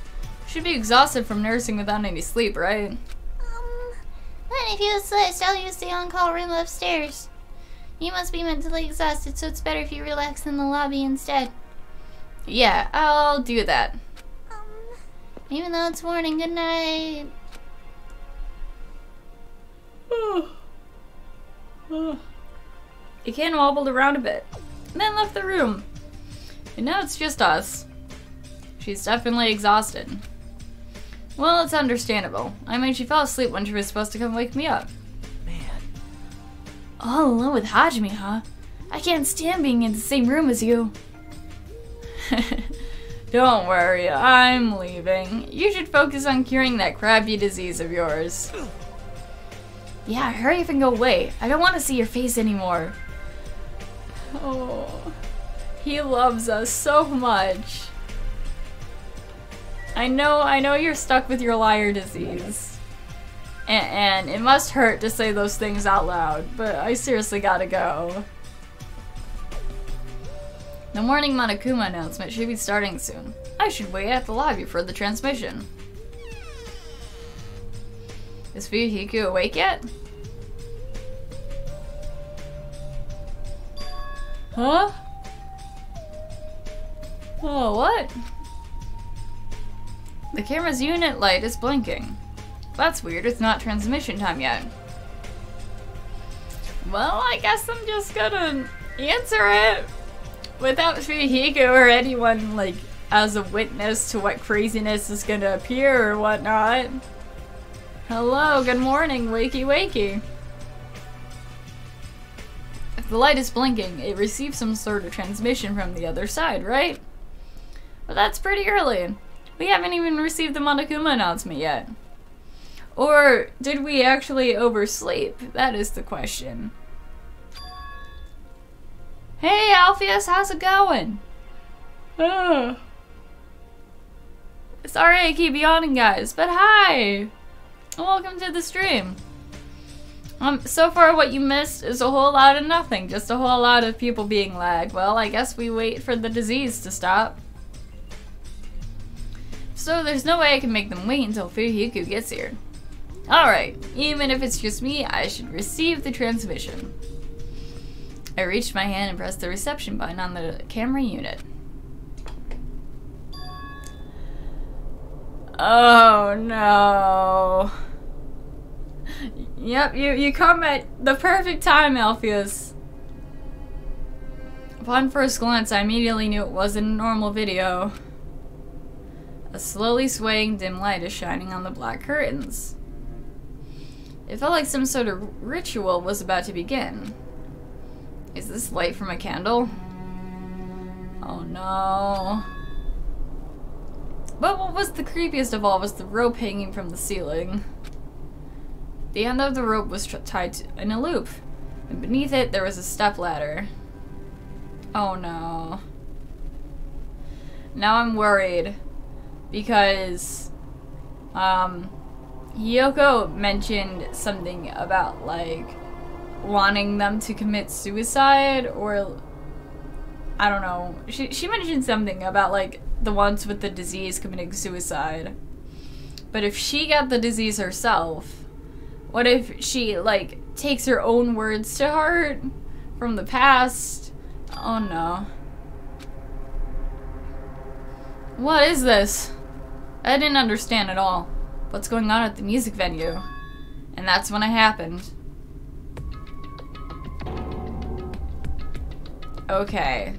Should be exhausted from nursing without any sleep, right? But if you insist, I'll use the on-call room upstairs. You must be mentally exhausted, so it's better if you relax in the lobby instead. Yeah, I'll do that. Even though it's morning, good night. He can wobbled around a bit, and then left the room. And now it's just us. She's definitely exhausted. Well, it's understandable. I mean, she fell asleep when she was supposed to come wake me up. Man, All alone with Hajime, huh? I can't stand being in the same room as you. Don't worry, I'm leaving. You should focus on curing that crappy disease of yours. Yeah, hurry up and go away. I don't want to see your face anymore. Oh, he loves us so much. I know you're stuck with your liar disease. And it must hurt to say those things out loud, but I seriously gotta go. The morning Monokuma announcement should be starting soon. I should wait at the lobby for the transmission. Is Fuyuhiko awake yet? Huh? Oh, what? The camera's unit light is blinking. That's weird, it's not transmission time yet. Well, I guess I'm just gonna answer it. Without Fuyuhiko or anyone, like, as a witness to what craziness is gonna appear or whatnot. Hello, good morning, wakey wakey. If the light is blinking, it receives some sort of transmission from the other side, right? But that's pretty early. We haven't even received the Monokuma announcement yet. Or did we actually oversleep? That is the question. Hey, Alpheus, how's it going? Sorry I keep yawning, guys, but hi! Welcome to the stream. So far what you missed is a whole lot of nothing, just a whole lot of people being lagged. Well, I guess we wait for the disease to stop. So there's no way I can make them wait until Fuyuhiku gets here. Alright, even if it's just me, I should receive the transmission. I reached my hand and pressed the reception button on the camera unit. Oh no. Yep, you come at the perfect time, Alpheus. Upon first glance, I immediately knew it wasn't a normal video. A slowly swaying dim light is shining on the black curtains. It felt like some sort of ritual was about to begin. Is this light from a candle? Oh no. But what was the creepiest of all was the rope hanging from the ceiling. The end of the rope was tied in a loop, and beneath it there was a stepladder. Oh no. Now I'm worried, because Hiyoko mentioned something about like wanting them to commit suicide, or I don't know. She mentioned something about like the ones with the disease committing suicide. But if she got the disease herself, what if she like takes her own words to heart from the past? Oh no. What is this? I didn't understand at all what's going on at the music venue. And that's when it happened. Okay.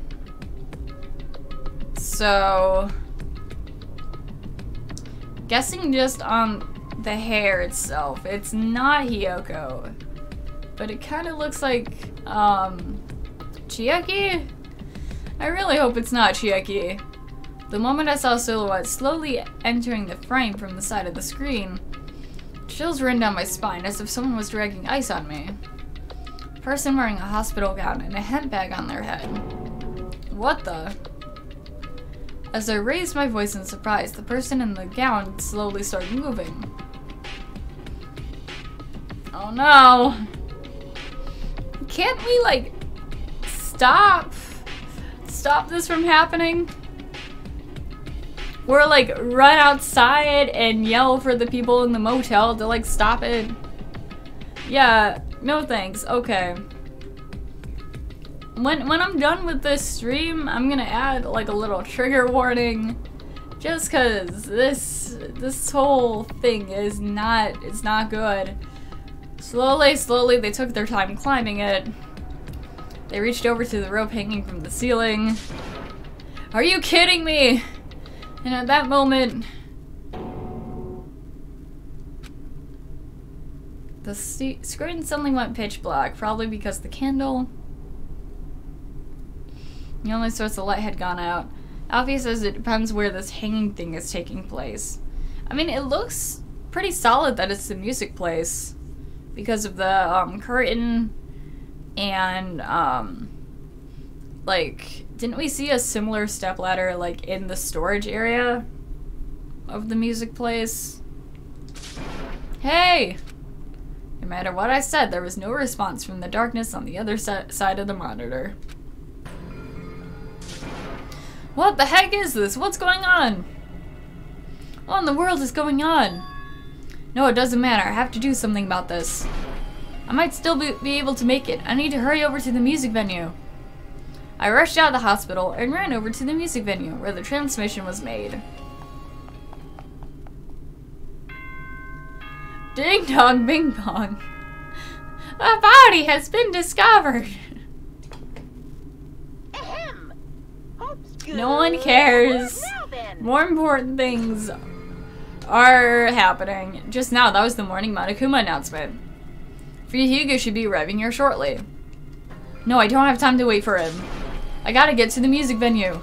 So, guessing just on the hair itself, it's not Hiyoko, but it kind of looks like Chiaki? I really hope it's not Chiaki. The moment I saw a silhouette slowly entering the frame from the side of the screen, chills ran down my spine as if someone was dragging ice on me. A person wearing a hospital gown and a hemp bag on their head. What the? As I raised my voice in surprise, the person in the gown slowly started moving. Oh no! Can't we, like, stop this from happening? Or, like, run outside and yell for the people in the motel to, like, stop it? Yeah, no thanks. Okay. When I'm done with this stream, I'm gonna add, like, a little trigger warning. Just cause this whole thing is it's not good. Slowly, they took their time climbing it. They reached over to the rope hanging from the ceiling. Are you kidding me? And at that moment, the screen suddenly went pitch black, probably because the candle, the only source of light, had gone out. Alfie says it depends where this hanging thing is taking place. I mean, it looks pretty solid that it's the music place because of the curtain and like, didn't we see a similar stepladder like in the storage area of the music place? Hey! No matter what I said, there was no response from the darkness on the other side of the monitor. What the heck is this? What's going on? What in the world is going on? No, it doesn't matter. I have to do something about this. I might still be able to make it. I need to hurry over to the music venue. I rushed out of the hospital and ran over to the music venue where the transmission was made. Ding dong bing bong. A body has been discovered. Ahem. Hope's good. No one cares. Now then. More important things are happening. Just now, that was the morning Monokuma announcement. Fuyuhiku should be arriving here shortly. No, I don't have time to wait for him. I gotta get to the music venue.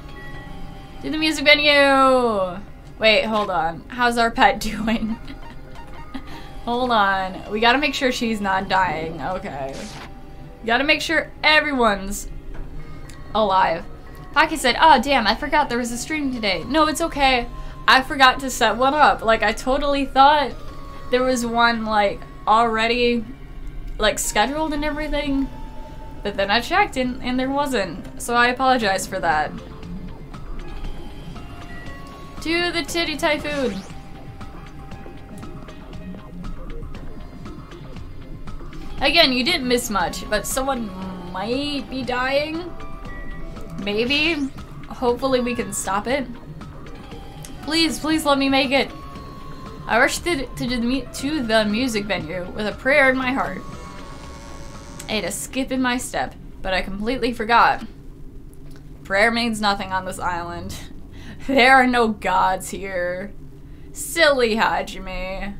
To the music venue! Wait, hold on. How's our pet doing? Hold on. We gotta make sure she's not dying. Okay. Gotta make sure everyone's alive. Pocky said, "Oh damn, I forgot there was a stream today." No, it's okay. I forgot to set one up. Like, I totally thought there was one, like, already, like, scheduled and everything. But then I checked and there wasn't. So I apologize for that. To the titty typhoon. Again, you didn't miss much, but someone might be dying. Maybe. Hopefully we can stop it. Please, please let me make it. I rushed to the music venue with a prayer in my heart. I had a skip in my step, but I completely forgot. Prayer means nothing on this island. There are no gods here. Silly Hajime.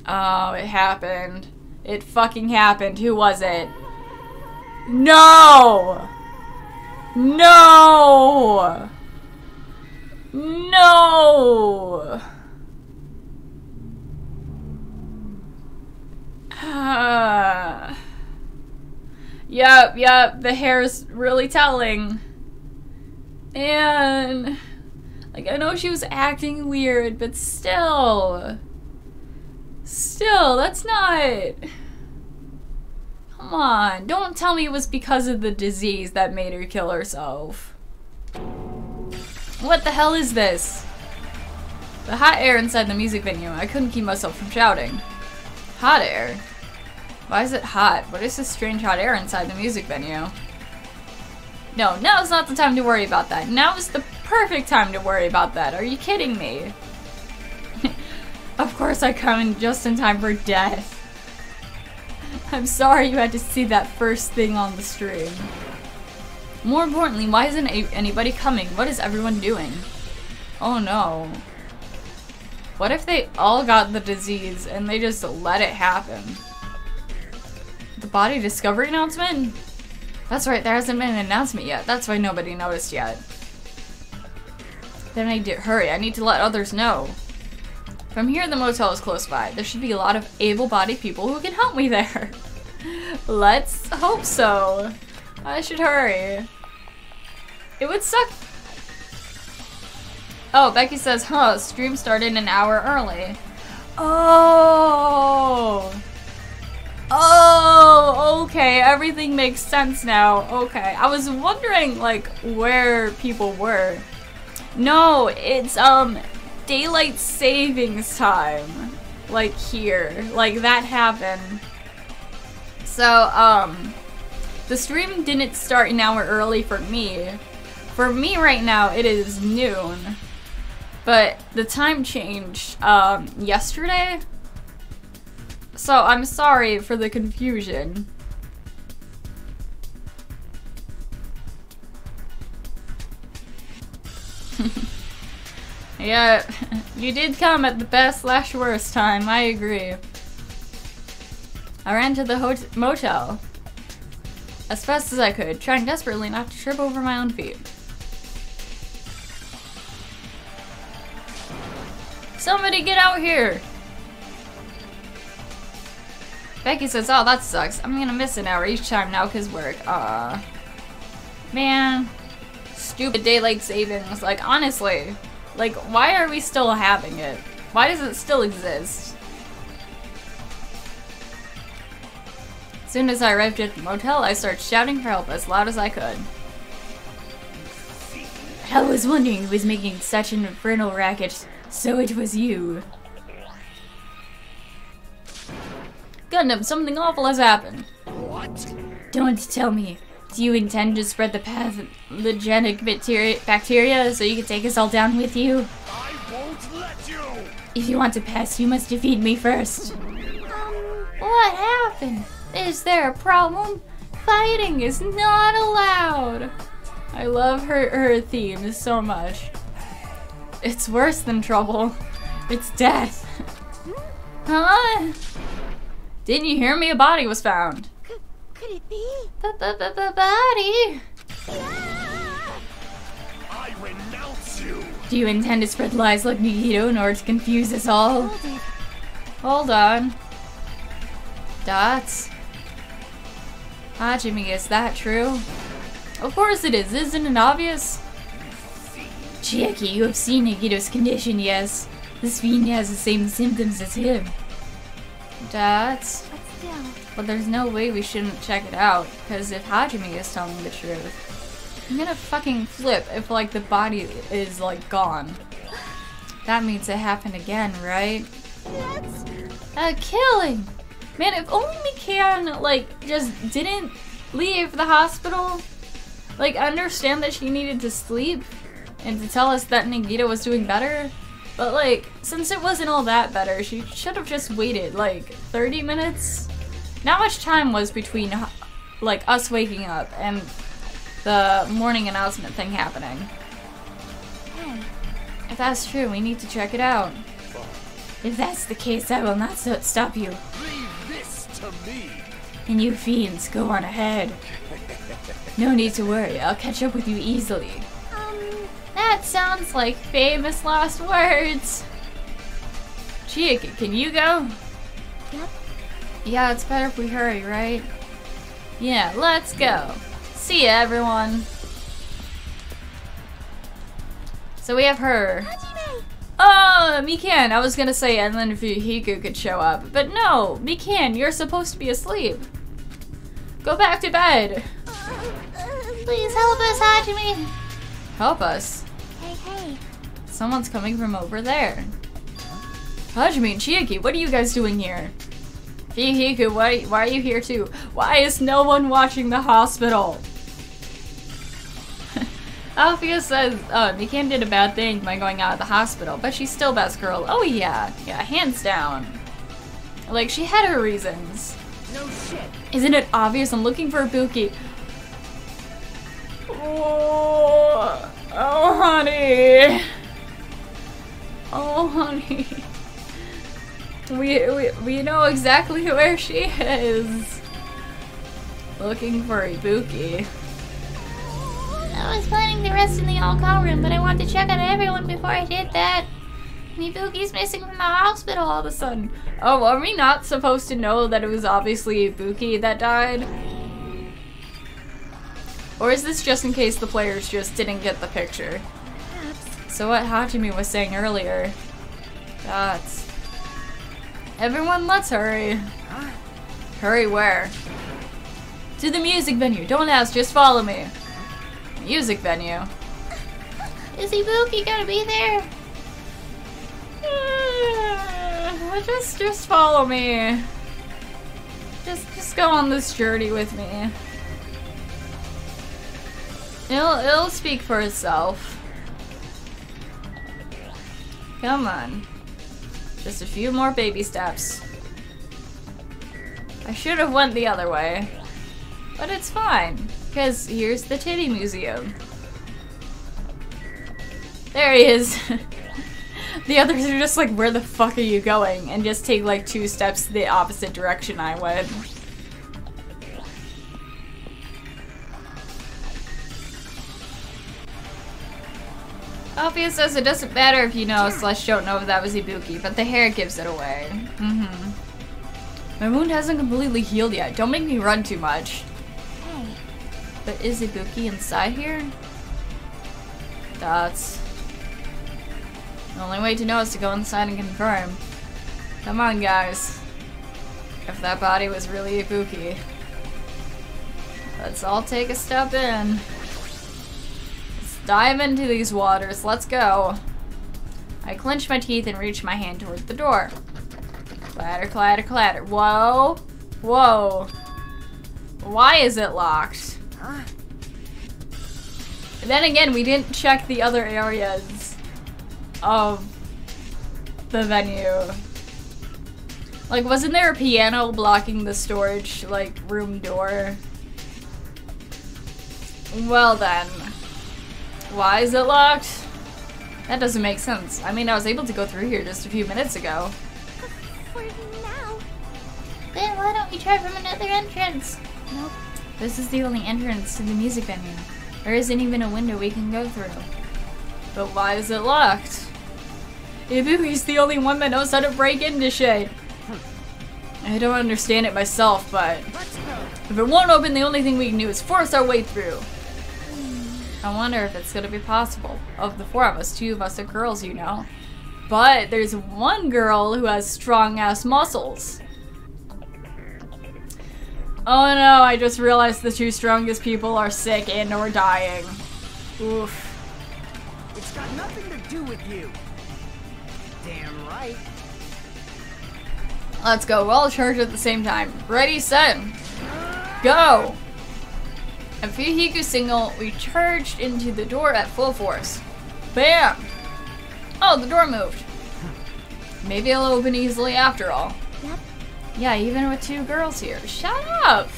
Oh, it happened. It fucking happened. Who was it? No! No! No! Yep, the hair's really telling. And, like, I know she was acting weird, but still, that's not... Come on, don't tell me it was because of the disease that made her kill herself. What the hell is this? The hot air inside the music venue. I couldn't keep myself from shouting. Hot air? Why is it hot? What is this strange hot air inside the music venue? No, now's not the time to worry about that. Now is the perfect time to worry about that. Are you kidding me? Of course I come in just in time for death. I'm sorry you had to see that first thing on the stream. More importantly, why isn't anybody coming? What is everyone doing? Oh no. What if they all got the disease and they just let it happen? The body discovery announcement? That's right, there hasn't been an announcement yet. That's why nobody noticed yet. Then I need to hurry. I need to let others know. From here, the motel is close by. There should be a lot of able-bodied people who can help me there. Let's hope so. I should hurry. It would suck. Oh, Becky says, huh, stream started an hour early. Oh. Oh, okay. Everything makes sense now. Okay. I was wondering, like, where people were. No, it's, daylight savings time. Like, here. Like, that happened. So, the stream didn't start an hour early for me. For me right now, it is noon. But the time changed, yesterday. So, I'm sorry for the confusion. Yeah, you did come at the best/worst time, I agree. I ran to the motel as fast as I could, trying desperately not to trip over my own feet. Somebody get out here! Becky says, oh, that sucks. I'm gonna miss an hour each time now because work. Man. Stupid daylight savings. Like, honestly. Like, why are we still having it? Why does it still exist? As soon as I arrived at the motel, I started shouting for help as loud as I could. I was wondering who was making such an infernal racket, so it was you. Gundam, something awful has happened. What? Don't tell me. Do you intend to spread the pathogenic bacteria so you can take us all down with you? I won't let you! If you want to pass, you must defeat me first. What happened? Is there a problem? Fighting is not allowed. I love her theme so much. It's worse than trouble. It's death. Huh? Didn't you hear me? A body was found. Could it be? Body? I renounce you! Do you intend to spread lies like Nikito in order to confuse us all? Hold on. Dots. Hajime, is that true? Of course it is, isn't it obvious? Chiaki, you have seen Nagito's condition, yes. This fiend has the same symptoms as him. That's... But still. But there's no way we shouldn't check it out, because if Hajime is telling the truth, I'm gonna fucking flip if, like, the body is, like, gone. That means it happened again, right? That's... A killing! Man, if only Mikan, like, just didn't leave the hospital, like, understand that she needed to sleep, and to tell us that Nagito was doing better, but, like, since it wasn't all that better, she should have just waited, like, 30 minutes? Not much time was between, like, us waking up and the morning announcement thing happening. Hey. If that's true, we need to check it out. If that's the case, I will not stop you. Leave this to me. And you fiends, go on ahead. No need to worry, I'll catch up with you easily. That sounds like famous last words. Chiaki, can you go? Yep. Yeah, it's better if we hurry, right? Yeah, let's go. See ya, everyone. So we have her. Hajime! Oh, Mikan, I was gonna say, and then if Hiku could show up. But no, Mikan, you're supposed to be asleep. Go back to bed. Please help us, Hajime. Help us. Hey. Someone's coming from over there. Hajime and Chiaki, what are you guys doing here? Hiku, why are you here too? Why is no one watching the hospital? Althea says, oh, Mikan did a bad thing by going out of the hospital, but she's still best girl. Oh yeah, hands down. Like, she had her reasons. No shit. Isn't it obvious? I'm looking for Ibuki. Oh, honey. Oh, honey. We know exactly where she is. Looking for Ibuki. I was planning to rest in the all-call room, but I wanted to check on everyone before I did that. And Ibuki's missing from the hospital all of a sudden. Oh, are we not supposed to know that it was obviously Ibuki that died? Or is this just in case the players just didn't get the picture? Perhaps. So what Hajime was saying earlier. That's... Everyone, let's hurry. Hurry where? To the music venue. Don't ask, just follow me. Music venue. Is Ibuki gonna be there? Just follow me. Just go on this journey with me. It'll speak for itself. Come on. Just a few more baby steps. I should have went the other way. But it's fine, because here's the titty museum. There he is. The others are just like, where the fuck are you going? And just take like 2 steps the opposite direction I went. Althea says it doesn't matter if you know / don't know if that was Ibuki, but the hair gives it away. My wound hasn't completely healed yet. Don't make me run too much. Hey. But is Ibuki inside here? That's... The only way to know is to go inside and confirm. Come on, guys. If that body was really Ibuki. Let's all take a step in. Let's dive into these waters. Let's go. I clench my teeth and reach my hand toward the door. Clatter, clatter, clatter. Whoa. Whoa. Why is it locked? And then again, we didn't check the other areas of the venue. Like, wasn't there a piano blocking the storage, like, room door? Well then. Why is it locked? That doesn't make sense. I mean, I was able to go through here just a few minutes ago. For now. Then why don't we try from another entrance? Nope. This is the only entrance to the music venue. There isn't even a window we can go through. But why is it locked? Ibuki's the only one that knows how to break into shit. I don't understand it myself, but If it won't open, the only thing we can do is force our way through. I wonder if it's gonna be possible. Of the 4 of us, 2 of us are girls, you know. But there's one girl who has strong-ass muscles. Oh no, I just realized the 2 strongest people are sick and or dying. Oof. It's got nothing to do with you. Damn right. Let's go. We'll all charge at the same time. Ready, set, go! At Fuyuhiko's signal, we charged into the door at full force. Bam! Oh, the door moved. Maybe it'll open easily after all. Yep. Yeah, even with 2 girls here. Shut up!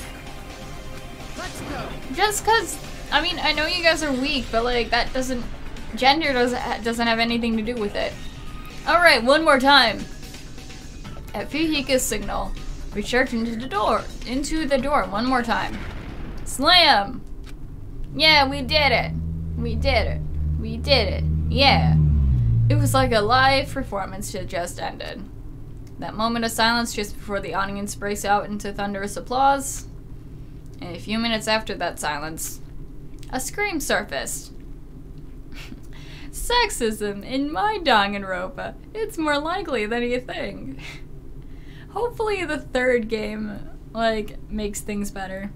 Let's go. Just cause, I mean, I know you guys are weak, but like, that doesn't, gender doesn't have anything to do with it. Alright, one more time. At Fuyuhiko's signal, we charge into the door one more time. Slam! Yeah, we did it. We did it. We did it. Yeah. It was like a live performance that just ended. That moment of silence just before the audience breaks out into thunderous applause. And a few minutes after that silence, a scream surfaced. Sexism in my Danganronpa. It's more likely than you think. Hopefully the 3rd game, like, makes things better.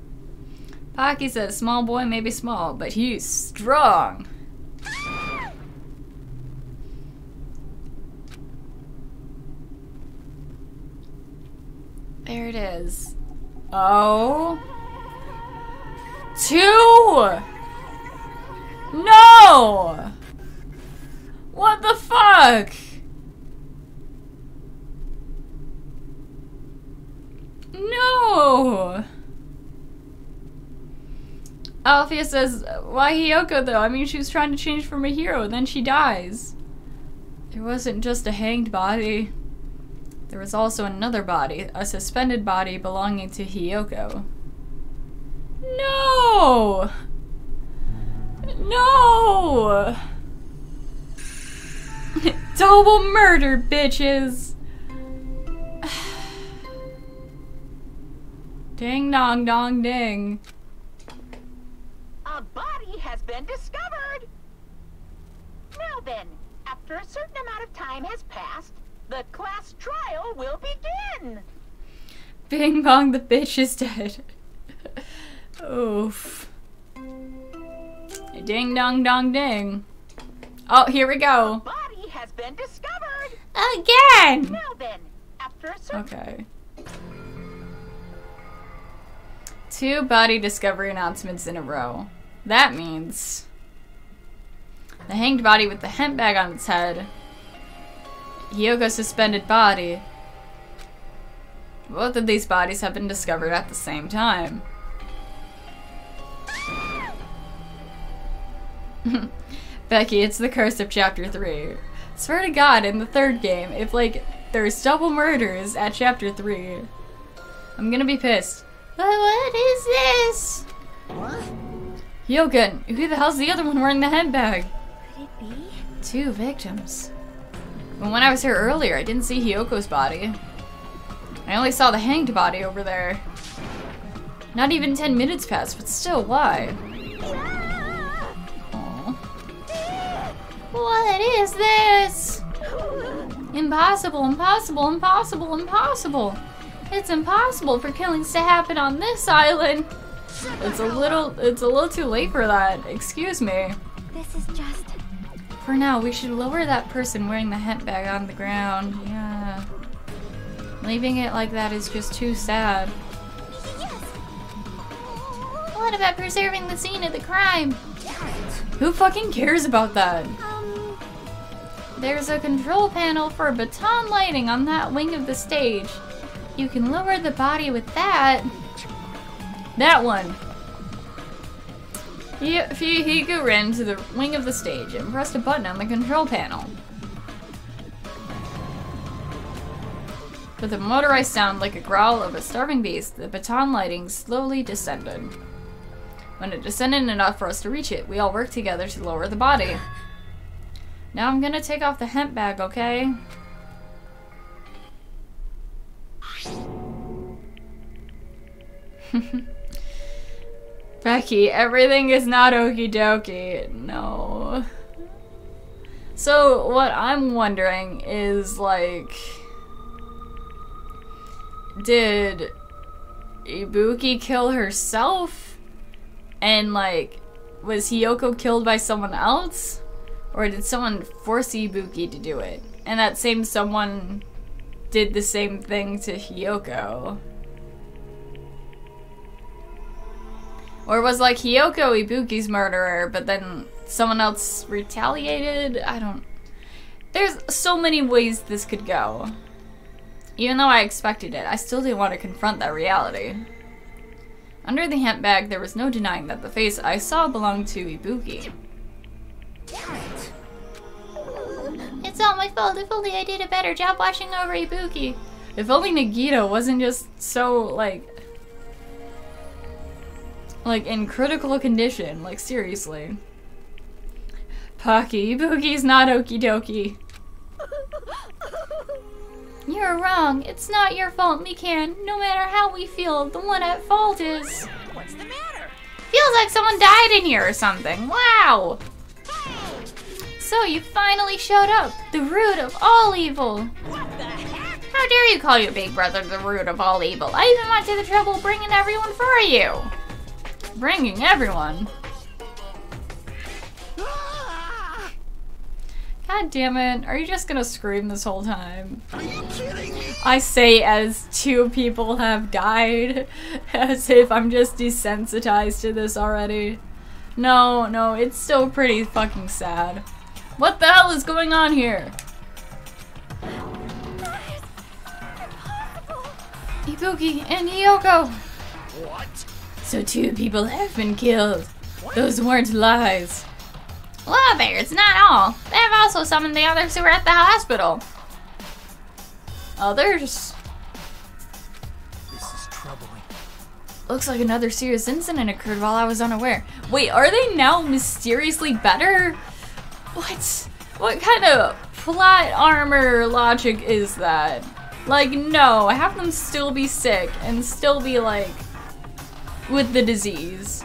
Pocky says, small boy may be small, but he's strong. There it is. Oh. 2! No! What the fuck? No! Althea says, why Hiyoko though? I mean, she was trying to change from a hero, then she dies. There wasn't just a hanged body. There was also another body, a suspended body belonging to Hiyoko. No! No! Double murder, bitches! Ding dong dong ding. A body has been discovered! Now then, after a certain amount of time has passed, the class trial will begin! Bing bong, the bitch is dead. Oof. Ding dong dong ding. Oh, here we A go. body has been discovered! Again! Now then, after a certain... Okay. 2 body discovery announcements in a row. That means the hanged body with the hemp bag on its head, Hiyoko's suspended body. Both of these bodies have been discovered at the same time. Becky, it's the curse of chapter 3. Swear to God, in the 3rd game, if like there's double murders at chapter 3, I'm gonna be pissed. But what is this? What? Hyogen, who the hell's the other one wearing the handbag? Could it be? 2 victims. But when I was here earlier, I didn't see Hyoko's body. I only saw the hanged body over there. Not even 10 minutes passed, but still, why? Aww. What is this? Impossible, impossible, impossible, impossible. It's impossible for killings to happen on this island. It's a little too late for that. Excuse me. This is just... For now, we should lower that person wearing the hemp bag on the ground. Yeah. Leaving it like that is just too sad. Yes! What about preserving the scene of the crime? Who fucking cares about that? There's a control panel for baton lighting on that wing of the stage. You can lower the body with that. That one. Fuyuhiko ran to the wing of the stage and pressed a button on the control panel. With a motorized sound like a growl of a starving beast, the baton lighting slowly descended. When it descended enough for us to reach it, we all worked together to lower the body. Now I'm gonna take off the hemp bag, okay? Becky, everything is not okie dokie. No. So, what I'm wondering is, like... Did Ibuki kill herself? And, like, was Hiyoko killed by someone else? Or did someone force Ibuki to do it? And that same someone did the same thing to Hiyoko? Or was, like, Hiyoko Ibuki's murderer, but then someone else retaliated? I don't... There's so many ways this could go. Even though I expected it, I still didn't want to confront that reality. Under the handbag, there was no denying that the face I saw belonged to Ibuki. It's all my fault. If only I did a better job watching over Ibuki. If only Nagito wasn't just so, like in critical condition. Like, seriously. Pocky, Ibuki's not okie dokie. You're wrong. It's not your fault, Mikan. No matter how we feel, the one at fault is... What's the matter? Feels like someone died in here or something. Wow! So you finally showed up. The root of all evil. What the heck? How dare you call your big brother the root of all evil? I even went to the trouble of bringing everyone for you. Bringing everyone? Ah! God damn it. Are you just gonna scream this whole time? Are you kidding me? I say as 2 people have died. As if I'm just desensitized to this already. No, it's still pretty fucking sad. What the hell is going on here? Ibuki and Hiyoko! What? So 2 people have been killed. Those weren't lies. Well, there, it's not all. They have also summoned the others who were at the hospital. Others? This is troubling. Looks like another serious incident occurred while I was unaware. Wait, are they now mysteriously better? What kind of plot armor logic is that? Like, no, have them still be sick and still be, like, with the disease.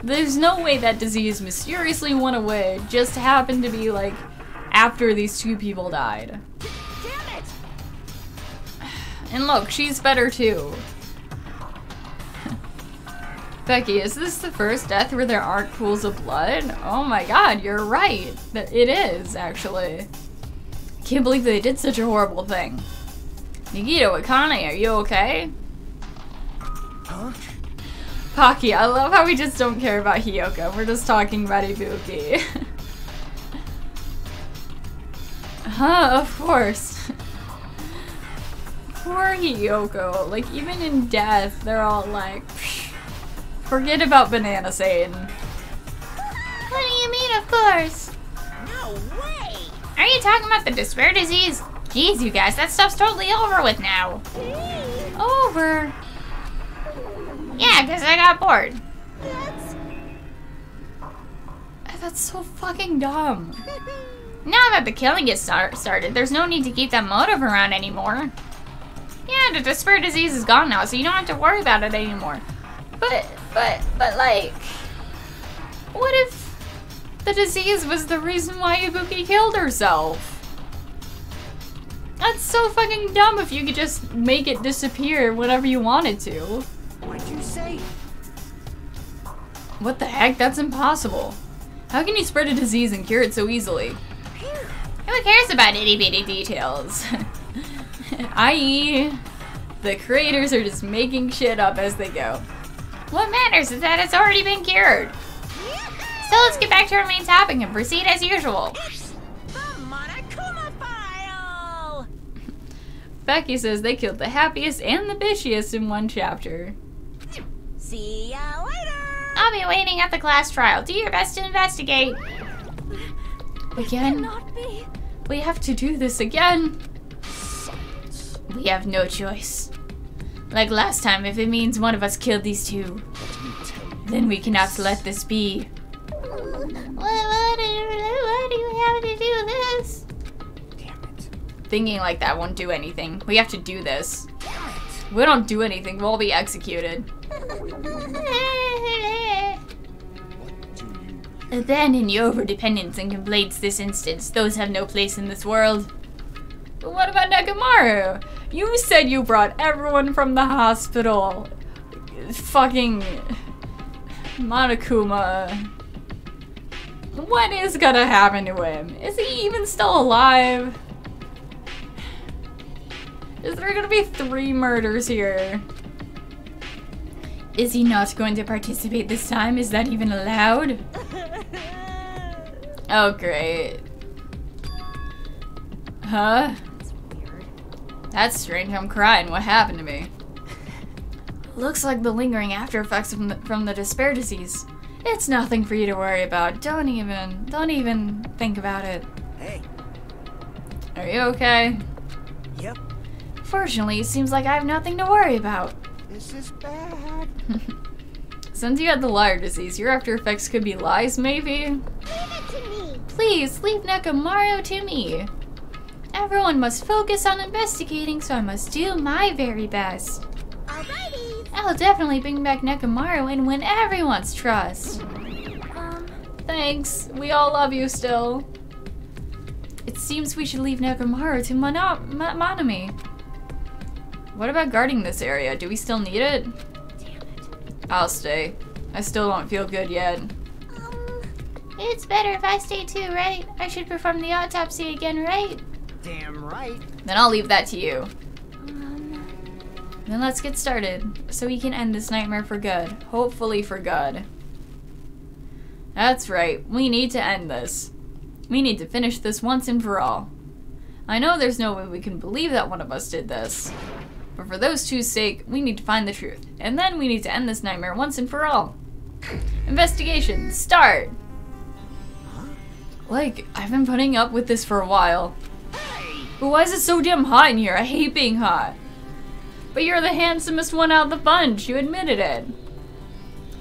There's no way that disease mysteriously went away, just happened to be, like, after these 2 people died. Damn it! And look, she's better too. Becky, is this the first death where there aren't pools of blood? Oh my god, you're right. It is, actually. Can't believe they did such a horrible thing. Nagito, Akane, are you okay? Huh? Pocky, I love how we just don't care about Hiyoko. We're just talking about Ibuki. Huh, of course. Poor Hiyoko. Like, even in death, they're all like, psh, forget about Banana Satan. What do you mean, of course? No way! Are you talking about the despair disease? Jeez, you guys, that stuff's totally over with now. Over. Yeah, because I got bored. That's so fucking dumb. Now that the killing gets started, there's no need to keep that motive around anymore. Yeah, the despair disease is gone now, so you don't have to worry about it anymore. But like, what if the disease was the reason why Ibuki killed herself? That's so fucking dumb if you could just make it disappear whenever you wanted to. What'd you say? What the heck? That's impossible. How can you spread a disease and cure it so easily? Who cares about itty-bitty details? I.e., the creators are just making shit up as they go. What matters is that it's already been cured. So let's get back to our main topic and proceed as usual. The Monokuma file! Becky says they killed the happiest and the bitchiest in one chapter. See ya later! I'll be waiting at the class trial. Do your best to investigate. Again? Cannot be. We have to do this again. We have no choice. Like last time, if it means one of us killed these 2, then we cannot let this be. Why do you have to do this? Damn it. Thinking like that won't do anything. We have to do this. We don't do anything, we'll be executed. Abandon your overdependence and complaints this instance. Those have no place in this world. But what about Nekomaru? You said you brought everyone from the hospital. Fucking Monokuma. What is gonna happen to him? Is he even still alive? Is there gonna be 3 murders here? Is he not going to participate this time? Is that even allowed? Oh, great. Huh? That's strange. I'm crying. What happened to me? Looks like the lingering after effects from the despair disease. It's nothing for you to worry about. Don't even think about it. Hey. Are you okay? Yep. Fortunately, it seems like I have nothing to worry about. This is bad. Since you had the liar disease, your after effects could be lies, maybe? Leave it to me. Please, leave Nekomaru to me. Everyone must focus on investigating, so I must do my very best. Alrighty. I'll definitely bring back Nekomaru and win everyone's trust. Thanks. We all love you still. It seems we should leave Nekomaru to MONOMI. What about guarding this area? Do we still need it? Damn it. I'll stay. I still don't feel good yet. It's better if I stay too, right? I should perform the autopsy again, right? Damn right. Then I'll leave that to you. Then let's get started, so we can end this nightmare for good. Hopefully for good. That's right. We need to end this. We need to finish this once and for all. I know there's no way we can believe that one of us did this. But for those two's sake, we need to find the truth. And then we need to end this nightmare once and for all. Investigation, start! Like, I've been putting up with this for a while. But why is it so damn hot in here? I hate being hot. But you're the handsomest one out of the bunch. You admitted it.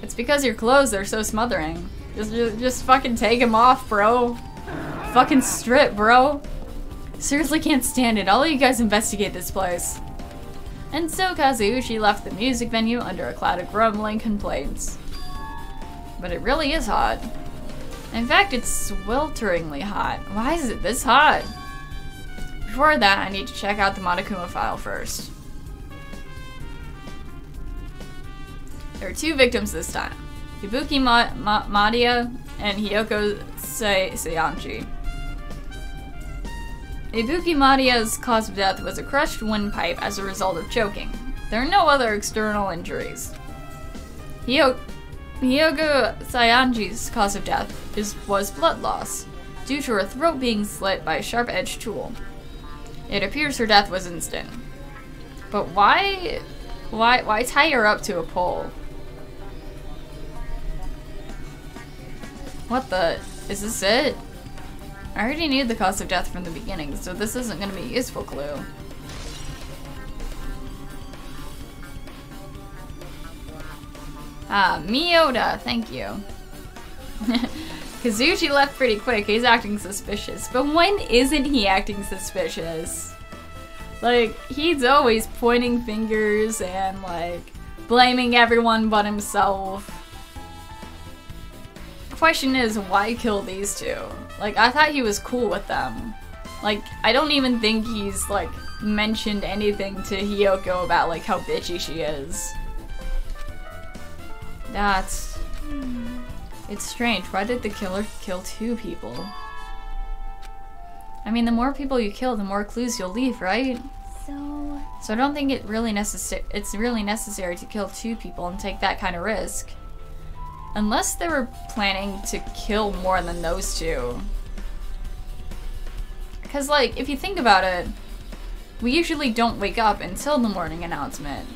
It's because your clothes are so smothering. Just fucking take them off, bro. Fucking strip, bro. Seriously can't stand it. I'll let you guys investigate this place. And so Kazuuchi left the music venue under a cloud of grumbling complaints. But it really is hot. In fact, it's swelteringly hot. Why is it this hot? Before that, I need to check out the Monokuma file first. There are 2 victims this time. Ibuki Madia and Hiyoko Sayanji. Ibuki Madia's cause of death was a crushed windpipe as a result of choking. There are no other external injuries. Hiyoko Sayanji's cause of death was blood loss, due to her throat being slit by a sharp-edged tool. It appears her death was instant. But why tie her up to a pole? What the? Is this it? I already knew the cause of death from the beginning, so this isn't going to be a useful clue. Ah, Miyoda, thank you. Kazuchi left pretty quick, he's acting suspicious. But when isn't he acting suspicious? Like, he's always pointing fingers and, like, blaming everyone but himself. The question is, why kill these 2? Like, I thought he was cool with them. Like, I don't even think he's, like, mentioned anything to Hiyoko about, like, how bitchy she is. That's... It's strange. Why did the killer kill 2 people? I mean, the more people you kill, the more clues you'll leave, right? So I don't think it's really necessary to kill 2 people and take that kind of risk. Unless they were planning to kill more than those 2. Because, like, if you think about it, we usually don't wake up until the morning announcement.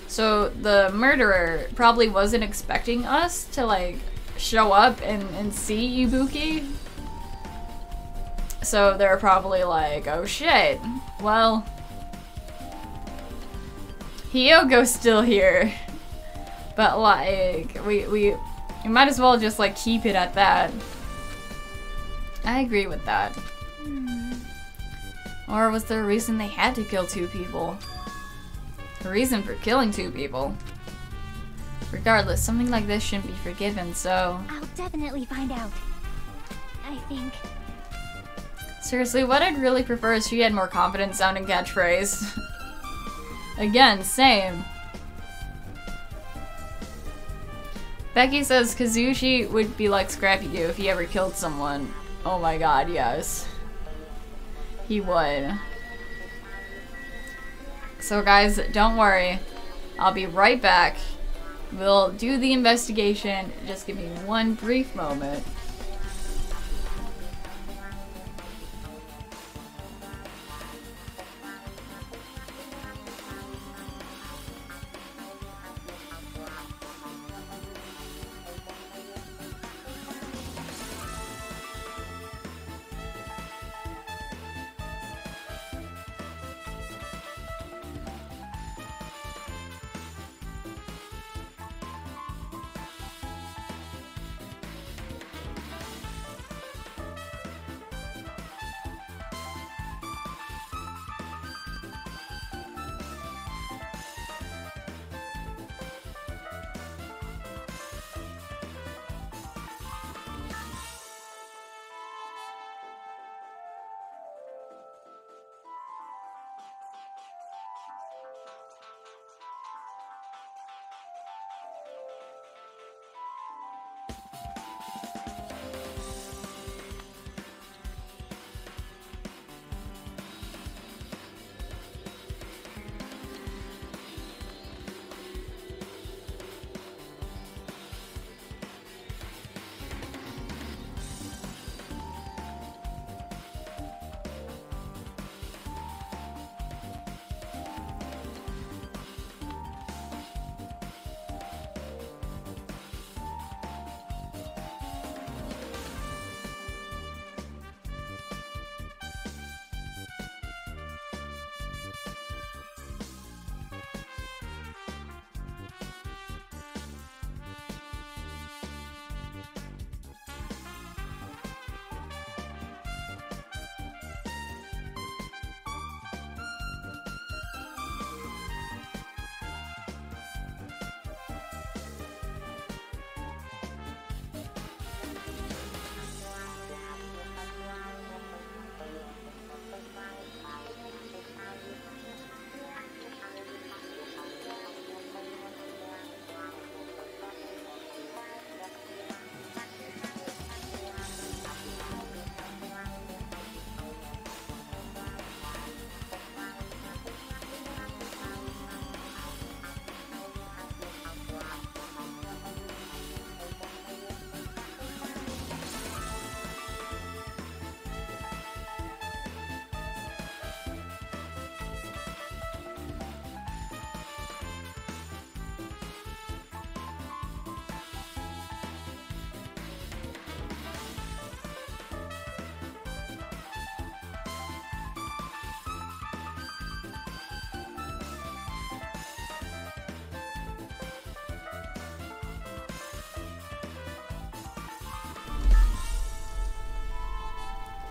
So the murderer probably wasn't expecting us to, like, show up and see Ibuki. So they're probably like, oh shit, well, Hyogo's still here. But, like, we might as well just, like, keep it at that. I agree with that. Or was there a reason they had to kill 2 people? A reason for killing 2 people. Regardless, something like this shouldn't be forgiven, so... I'll definitely find out. I think. Seriously, what I'd really prefer is she had more confident sounding catchphrase. Again, same. Becky says Kazushi would be like Scrappy Doo if he ever killed someone. Oh my god, yes. He would. So guys, don't worry. I'll be right back. We'll do the investigation. Just give me one brief moment.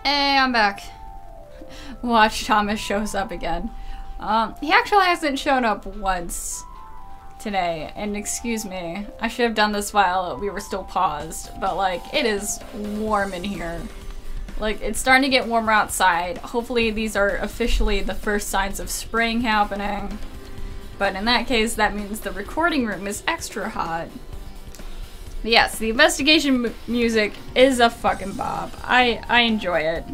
Hey, I'm back. Watch Thomas shows up again. He actually hasn't shown up once today, and excuse me, I should have done this while we were still paused, but like, it is warm in here. Like, it's starting to get warmer outside. Hopefully these are officially the first signs of spring happening. But in that case, that means the recording room is extra hot. But yes, the investigation music is a fucking bop. I enjoy it.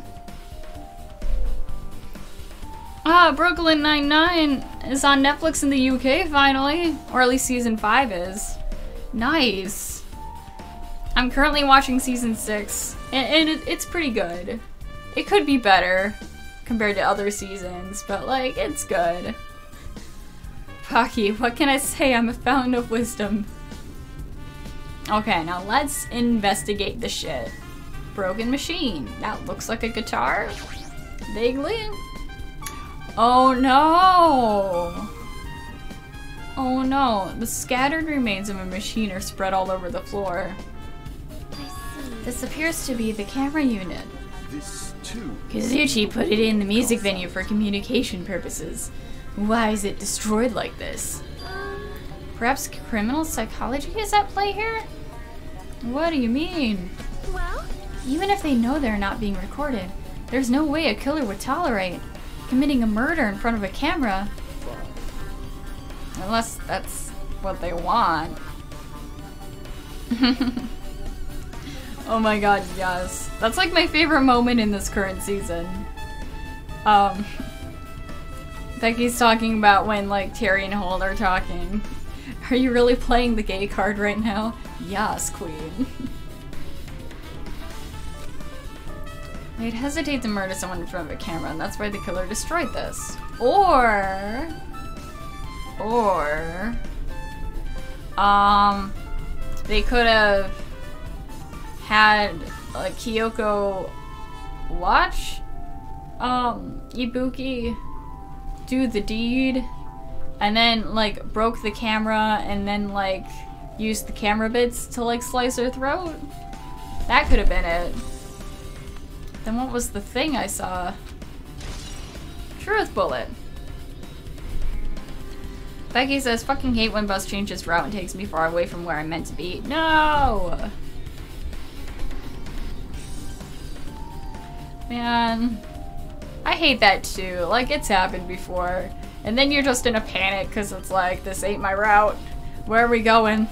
Brooklyn Nine-Nine is on Netflix in the UK finally. Or at least season 5 is. Nice. I'm currently watching season 6, and it's pretty good. It could be better compared to other seasons, but like, it's good. Pocky, what can I say? I'm a fountain of wisdom. Okay, now let's investigate the shit. Broken machine. That looks like a guitar. Vaguely. Oh no! Oh no, the scattered remains of a machine are spread all over the floor. This appears to be the camera unit. This too. Kazuchi put it in the music venue for communication purposes. Why is it destroyed like this? Perhaps criminal psychology is at play here? What do you mean? Well, Even if they know they're not being recorded, there's no way a killer would tolerate committing a murder in front of a camera. Unless that's what they want. Oh my god, yes. That's like my favorite moment in this current season. Becky's talking about when like Terry and Holt are talking. Are you really playing the gay card right now? Yes, queen. They'd hesitate to murder someone in front of a camera, and that's why the killer destroyed this. Or they could have had like Kyoko watch Ibuki do the deed, and then like broke the camera, and then like used the camera bits to like slice her throat. That could have been it. Then what was the thing I saw? Truth bullet. Becky says, fucking hate when bus changes route and takes me far away from where I'm meant to be. No! Man, I hate that too. Like, it's happened before. And then you're just in a panic because it's like, this ain't my route. Where are we going?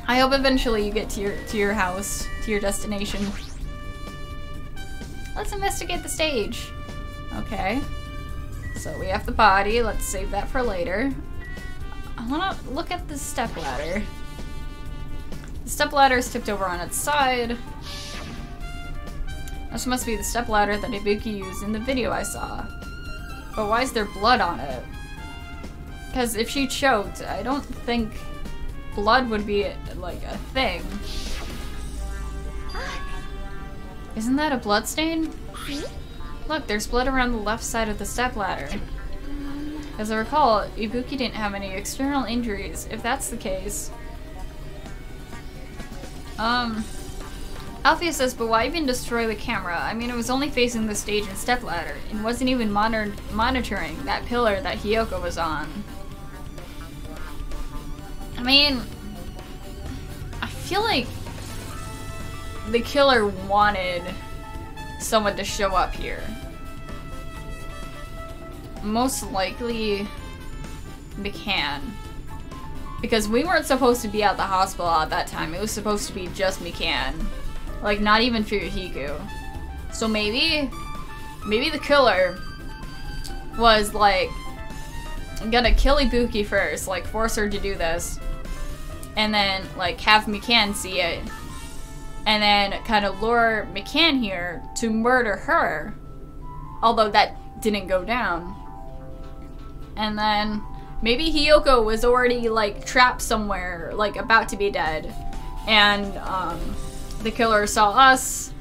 I hope eventually you get to your house, to your destination. Let's investigate the stage. Okay. So we have the body. Let's save that for later. I want to look at the stepladder. The stepladder is tipped over on its side. This must be the stepladder that Ibuki used in the video I saw. But why is there blood on it? Because if she choked, I don't think blood would be like a thing. Isn't that a blood stain? Look, there's blood around the left side of the stepladder. As I recall, Ibuki didn't have any external injuries, if that's the case. Althea says, but why even destroy the camera? I mean, it was only facing the stage and stepladder, and wasn't even monitoring that pillar that Hiyoko was on. I mean, I feel like the killer wanted someone to show up here. Most likely McCann. Because we weren't supposed to be at the hospital at that time. It was supposed to be just McCann. Like, not even Furuhiku. So maybe the killer was like gonna kill Ibuki first, like force her to do this, and then like have McCann see it, and then kind of lure McCann here to murder her, although that didn't go down. And then maybe Hiyoko was already like trapped somewhere, like about to be dead, and the killer saw us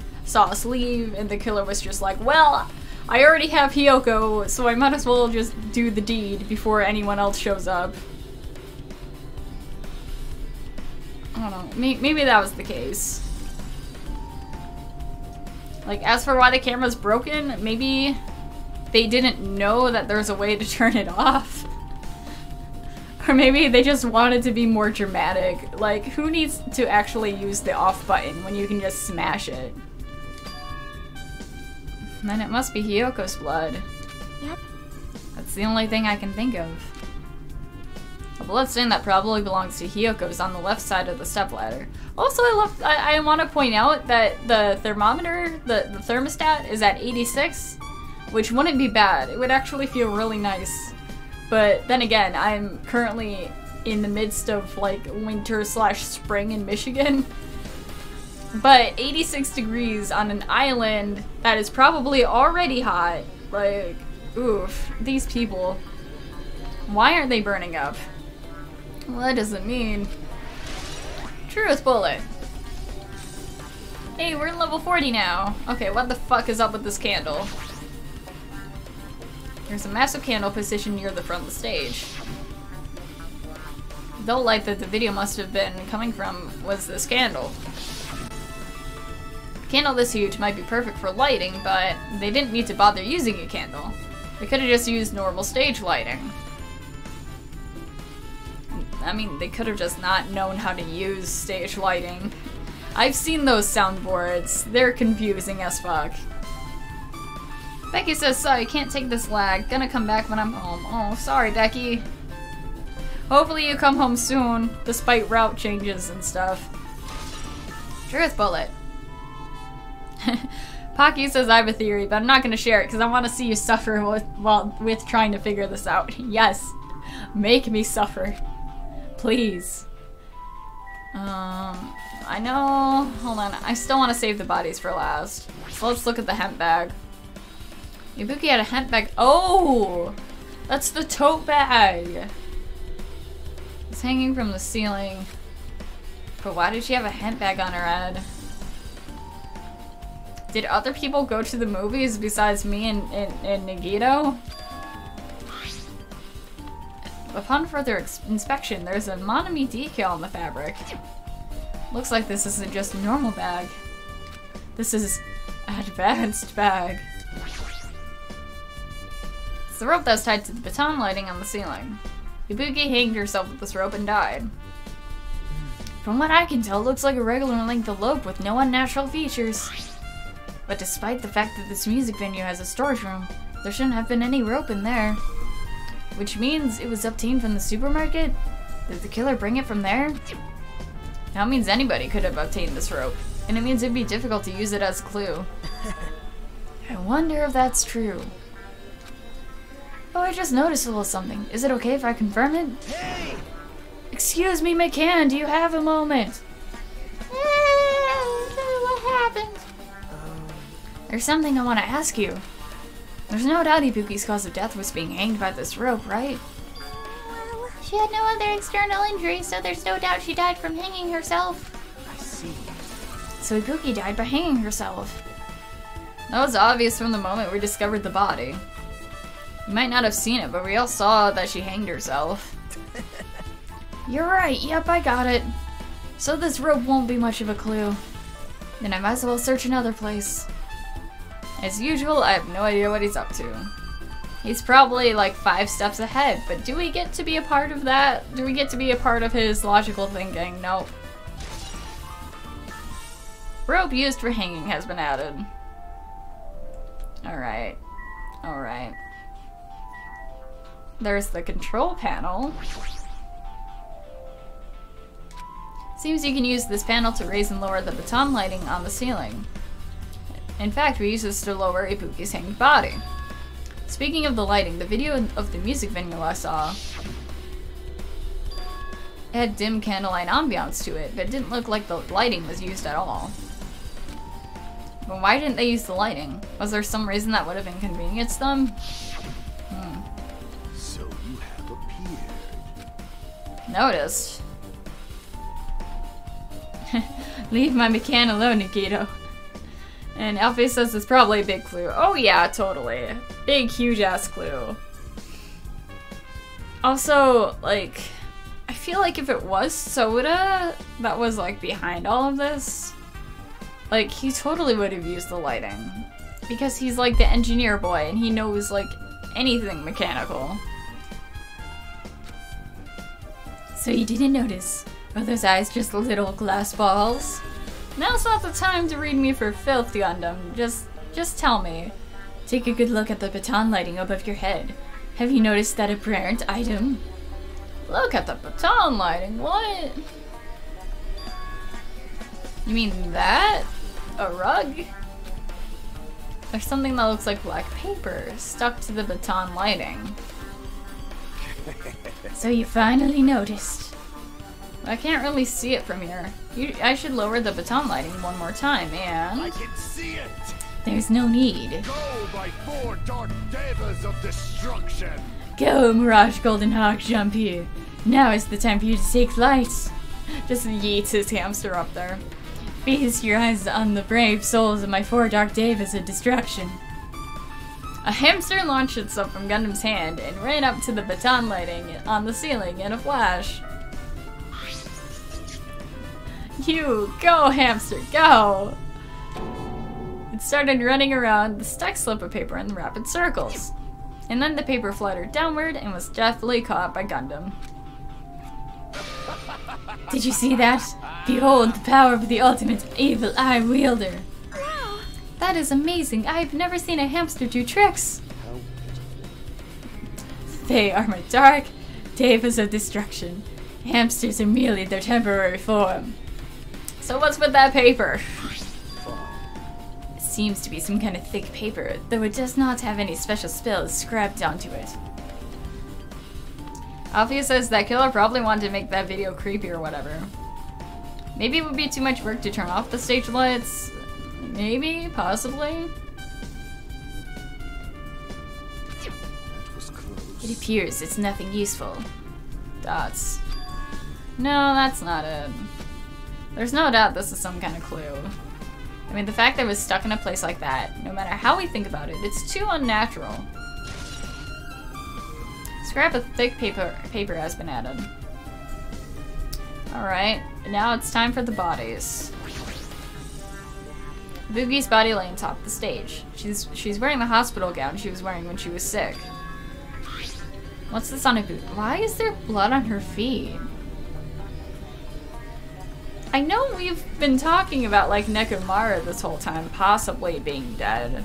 leave, and the killer was just like, well, I already have Hiyoko, so I might as well just do the deed before anyone else shows up. I don't know, maybe that was the case. Like, as for why the camera's broken, maybe they didn't know that there's a way to turn it off. Or maybe they just wanted to be more dramatic. Like, who needs to actually use the off button when you can just smash it? Then it must be Hiyoko's blood. Yep. That's the only thing I can think of. A bloodstain that probably belongs to Hiyoko's on the left side of the stepladder. Also, I want to point out that the thermometer, the thermostat is at 86, which wouldn't be bad. It would actually feel really nice. But then again, I'm currently in the midst of like winter/spring in Michigan. But 86 degrees on an island that is probably already hot. Like, oof, these people. Why aren't they burning up? Well, that doesn't mean. Truth bullet. Hey, we're in level 40 now. Okay, what the fuck is up with this candle? There's a massive candle positioned near the front of the stage. The light that the video must have been coming from was this candle. A candle this huge might be perfect for lighting, but they didn't need to bother using a candle. They could have just used normal stage lighting. I mean, they could have just not known how to use stage lighting. I've seen those soundboards. They're confusing as fuck. Becky says, sorry, can't take this lag. Gonna come back when I'm home. Oh, sorry, Becky. Hopefully you come home soon, despite route changes and stuff. Truth bullet. Pocky says I have a theory, but I'm not gonna share it because I want to see you suffer with trying to figure this out. Yes. Make me suffer. Please. I know. Hold on. I still want to save the bodies for last. So let's look at the hemp bag. Ibuki had a hemp bag. Oh! That's the tote bag! It's hanging from the ceiling. But why did she have a hemp bag on her head? Did other people go to the movies besides me and Nagito? Upon further inspection, there's a MONOMI decal on the fabric. Looks like this isn't just a normal bag. This is advanced bag. It's the rope that's tied to the baton lighting on the ceiling. Ibuki hanged herself with this rope and died. From what I can tell, it looks like a regular length of rope with no unnatural features. But despite the fact that this music venue has a storage room, there shouldn't have been any rope in there. Which means it was obtained from the supermarket? Did the killer bring it from there? That means anybody could have obtained this rope, and it means it'd be difficult to use it as a clue. I wonder if that's true. Oh, I just noticed a little something. Is it okay if I confirm it? Hey! Excuse me, McCann, do you have a moment? What happened? There's something I want to ask you. There's no doubt Ibuki's cause of death was being hanged by this rope, right? Well, She had no other external injuries, so there's no doubt she died from hanging herself. I see. So Ibuki died by hanging herself. That was obvious from the moment we discovered the body. You might not have seen it, but we all saw that she hanged herself. You're right, yep, I got it. So this rope won't be much of a clue. Then I might as well search another place. As usual, I have no idea what he's up to. He's probably like 5 steps ahead, but do we get to be a part of that? Do we get to be a part of his logical thinking? No. Rope used for hanging has been added. Alright. Alright. There's the control panel. Seems you can use this panel to raise and lower the baton lighting on the ceiling. In fact, we use this to lower Ibuki's hanged body. Speaking of the lighting, the video of the music venue I saw had dim candlelight ambiance to it, but it didn't look like the lighting was used at all. But why didn't they use the lighting? Was there some reason that would have inconvenienced them? So you have appeared. Noticed. Leave my McCann alone, Nikito. And Alfie says it's probably a big clue. Oh yeah, totally. Big, huge ass clue. Also, like, I feel like if it was Soda that was like behind all of this, like, he totally would have used the lighting. Because he's like the engineer boy and he knows like anything mechanical. So you didn't notice? Are those eyes just little glass balls? Now's not the time to read me for filth, Gundam. Just tell me. Take a good look at the baton lighting above your head. Have you noticed that apparent item? Look at the baton lighting, what? You mean that? A rug? There's something that looks like black paper stuck to the baton lighting. So you finally noticed. I can't really see it from here. I should lower the baton lighting one more time, and... I can see it! There's no need. Go by 4 dark devas of destruction! Go, Mirage Golden Hawk, jump here. Now is the time for you to take flight. just yeets his hamster up there. Feast your eyes on the brave souls of my 4 dark devas of destruction. A hamster launched itself from Gundam's hand and ran up to the baton lighting on the ceiling in a flash. You go, hamster, go! It started running around the stuck slip of paper in rapid circles. And then the paper fluttered downward and was deftly caught by Gundam. Did you see that? Behold the power of the ultimate evil eye wielder. Wow. That is amazing. I've never seen a hamster do tricks. They are my dark devils of destruction. Hamsters are merely their temporary form. So what's with that paper? It seems to be some kind of thick paper, though it does not have any special spells scribed onto it. Alfia says that killer probably wanted to make that video creepy or whatever. Maybe it would be too much work to turn off the stage lights. Maybe, possibly. It appears it's nothing useful. Dots. No, that's not it. There's no doubt this is some kind of clue. I mean, the fact that it was stuck in a place like that, no matter how we think about it, it's too unnatural. Scrap of thick paper has been added. Alright, now it's time for the bodies. Boogie's body lay on top of the stage. She's wearing the hospital gown she was wearing when she was sick. What's this on her boot? Why is there blood on her feet? I know we've been talking about like Nekomara this whole time possibly being dead.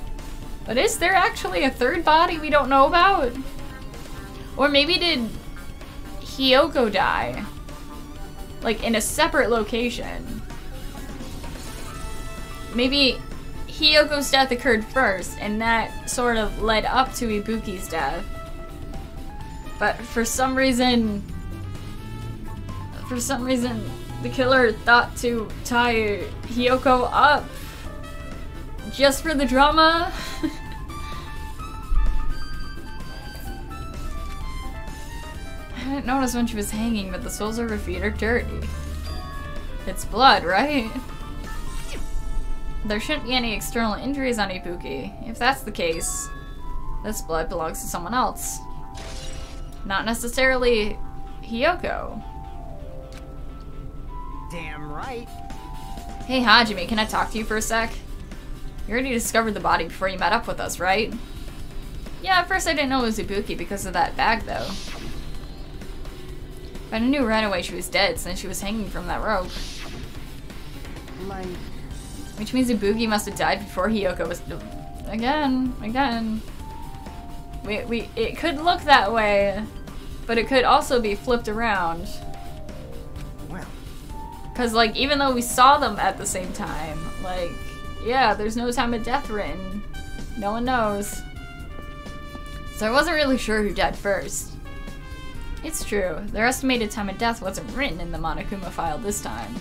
But is there actually a third body we don't know about? Or maybe did Hiyoko die? Like in a separate location? Maybe Hiyoko's death occurred first and that sort of led up to Ibuki's death. But for some reason, the killer thought to tie Hiyoko up just for the drama. I didn't notice when she was hanging, but the soles of her feet are dirty. It's blood, right? There shouldn't be any external injuries on Ibuki. If that's the case, this blood belongs to someone else. Not necessarily Hiyoko. Damn right. Hey Hajime, can I talk to you for a sec? You already discovered the body before you met up with us, right? Yeah, at first I didn't know it was Ibuki because of that bag, though. But I knew right away she was dead since she was hanging from that rope. Like... Which means Ibuki must have died before Hiyoko was... Again. It could look that way, but it could also be flipped around. Well. Cause like, even though we saw them at the same time, like, yeah, there's no time of death written. No one knows. So I wasn't really sure who died first. It's true, their estimated time of death wasn't written in the Monokuma file this time.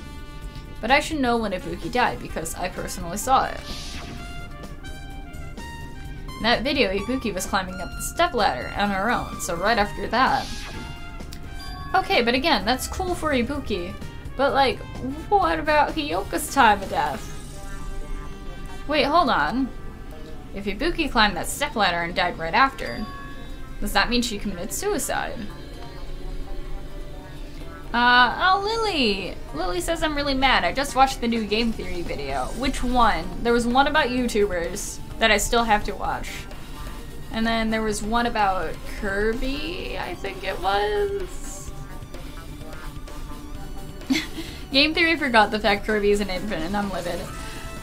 But I should know when Ibuki died because I personally saw it. In that video, Ibuki was climbing up the stepladder on her own, so right after that. Okay, but again, that's cool for Ibuki. But like, what about Hiyoko's time of death? Wait, hold on. If Ibuki climbed that stepladder and died right after, does that mean she committed suicide? Oh, Lily! Lily says I'm really mad. I just watched the new game theory video. Which one? There was one about YouTubers that I still have to watch. And then there was one about Kirby, I think it was. Game theory forgot the fact Kirby is an infant and I'm livid.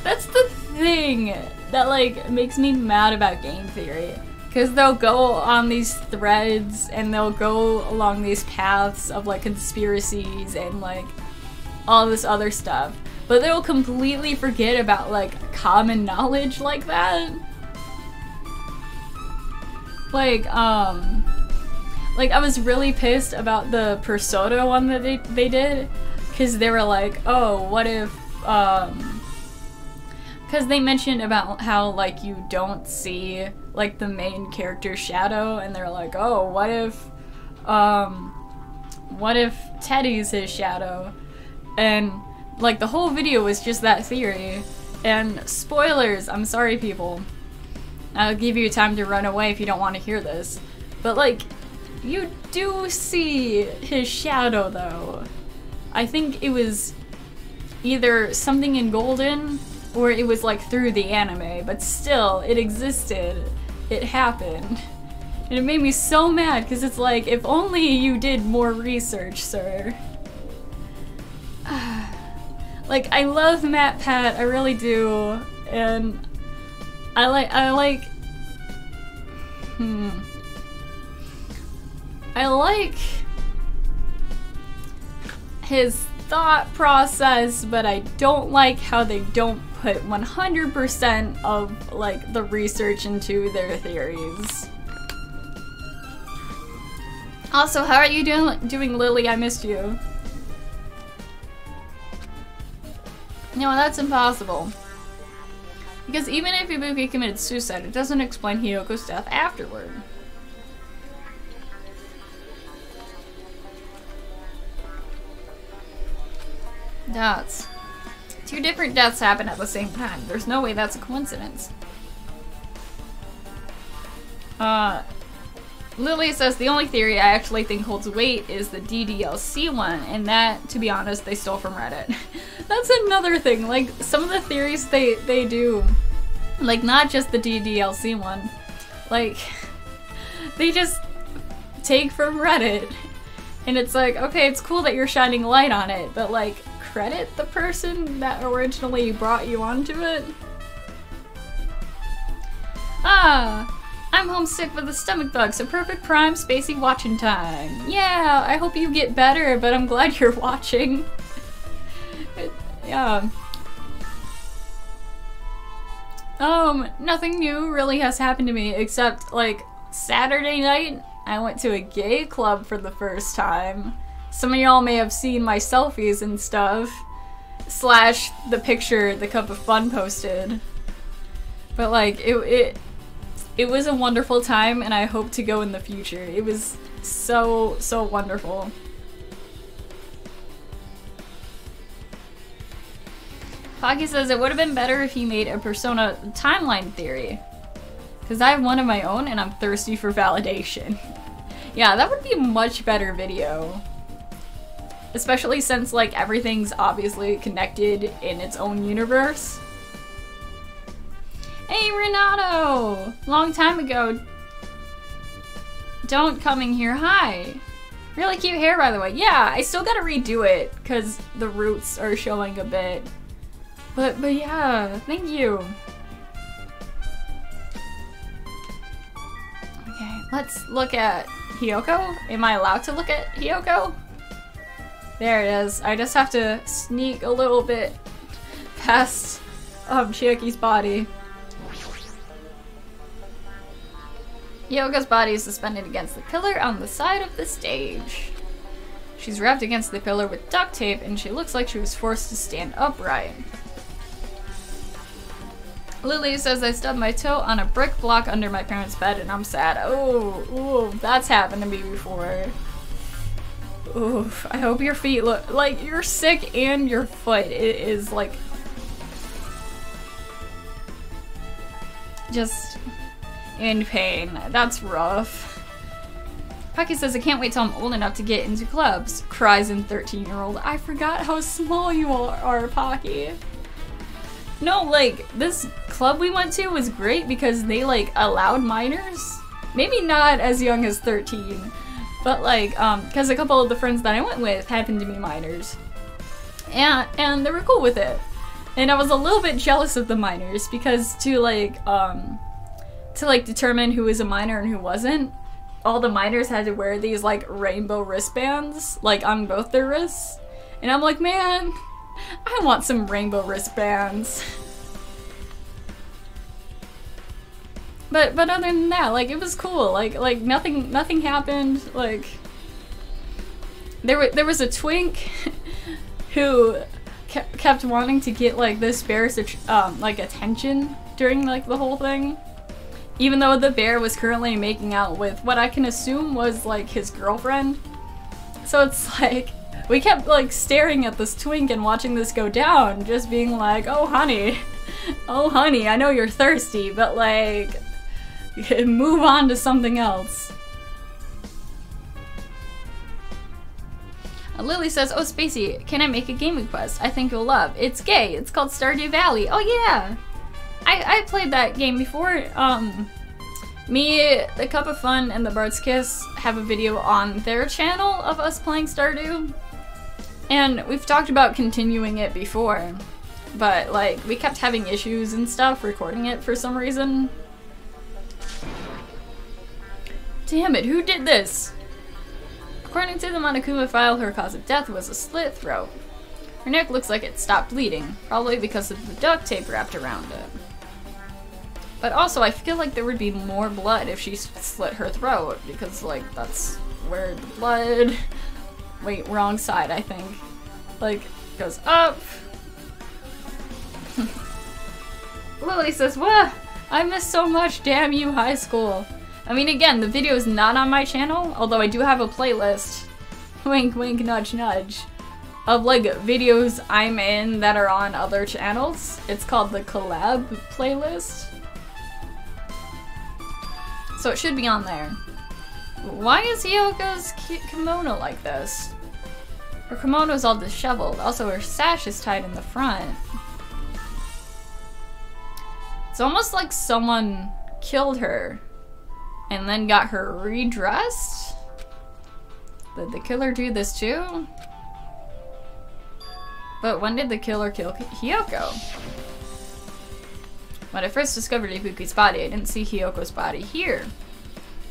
That's the thing that like makes me mad about game theory. Because they'll go on these threads and they'll go along these paths of like conspiracies and like all this other stuff. But they'll completely forget about like common knowledge like that. Like I was really pissed about the Persona one that they did. Because they were like, oh, what if, because they mentioned about how like you don't see like the main character's shadow, and they're like, oh, what if Teddy's his shadow? And like the whole video was just that theory. And spoilers, I'm sorry people. I'll give you time to run away if you don't want to hear this. But like, you do see his shadow though. I think it was either something in Golden or it was like through the anime, but still, it existed. It happened. And it made me so mad because it's like, if only you did more research, sir. Like, I love Matt Pat, I really do, and I like his thought process, but I don't like how they don't put 100% of, like, the research into their theories. Also, how are you doing, Lily? I missed you. No, that's impossible. Because even if Ibuki committed suicide, it doesn't explain Hiyoko's death afterward. That's... 2 different deaths happen at the same time. There's no way that's a coincidence. Lily says the only theory I actually think holds weight is the DDLC one, and that, to be honest, they stole from Reddit. That's another thing, like, some of the theories they do, like, not just the DDLC one, like, they just take from Reddit, and it's like, okay, it's cool that you're shining light on it, but, like, credit the person that originally brought you onto it? I'm homesick with a stomach bug, so perfect prime Spacey watching time. Yeah, I hope you get better, but I'm glad you're watching. Yeah. Nothing new really has happened to me except, like, Saturday night, I went to a gay club for the first time. Some of y'all may have seen my selfies and stuff, slash the picture the Cup of Fun posted. But, like, it was a wonderful time, and I hope to go in the future. It was so, so wonderful. Pocky says it would have been better if he made a Persona timeline theory. Because I have one of my own, and I'm thirsty for validation. Yeah, that would be a much better video. Especially since, like, everything's obviously connected in its own universe. Hey, Renato! Long time ago. Don't coming here. Hi. Really cute hair, by the way. Yeah, I still gotta redo it because the roots are showing a bit. But yeah, thank you. Okay, let's look at Hiyoko. Am I allowed to look at Hiyoko? There it is. I just have to sneak a little bit past Chiyoki's body. Hiyoko's body is suspended against the pillar on the side of the stage. She's wrapped against the pillar with duct tape, and she looks like she was forced to stand upright. Lily says I stubbed my toe on a brick block under my parents' bed, and I'm sad. Oh, that's happened to me before. Oof, I hope your feet look like you're sick and your foot is like just in pain. That's rough. Pocky says I can't wait till I'm old enough to get into clubs. Cries in 13-year-old. I forgot how small you all are, Pocky. No, like, this club we went to was great because they, like, allowed minors. Maybe not as young as 13. But, like, because a couple of the friends that I went with happened to be minors. And they were cool with it. And I was a little bit jealous of the minors because to determine who was a minor and who wasn't, all the minors had to wear these, like, rainbow wristbands, like, on both their wrists. And I'm like, man, I want some rainbow wristbands. But other than that, like, it was cool. Like nothing happened. Like, there was a twink who kept wanting to get, like, this bear's like attention during, like, the whole thing, even though the bear was currently making out with what I can assume was, like, his girlfriend. So it's like we kept, like, staring at this twink and watching this go down, just being like, oh honey, I know you're thirsty, but, like, move on to something else. Lily says, oh, Spacey, can I make a game request? I think you'll love. It's gay. It's called Stardew Valley. Oh, yeah. I played that game before. Me, the Cup of Fun, and the Bard's Kiss have a video on their channel of us playing Stardew. And we've talked about continuing it before, but like we kept having issues and stuff recording it for some reason. Damn it, who did this? According to the Monokuma file, her cause of death was a slit throat. Her neck looks like it stopped bleeding, probably because of the duct tape wrapped around it. But also, I feel like there would be more blood if she slit her throat, because like that's where the blood... Wait, wrong side, I think. Like, goes up. Lily says, "Wah! I miss so much, damn you, high school." I mean, again, the video is not on my channel, although I do have a playlist, wink wink nudge nudge, of like videos I'm in that are on other channels. It's called the collab playlist. So it should be on there. Why is Hyoko's kimono like this? Her kimono's all disheveled, also her sash is tied in the front. It's almost like someone killed her and then got her redressed? Did the killer do this too? But when did the killer kill Hyoko? When I first discovered Ibuki's body, I didn't see Hyoko's body here.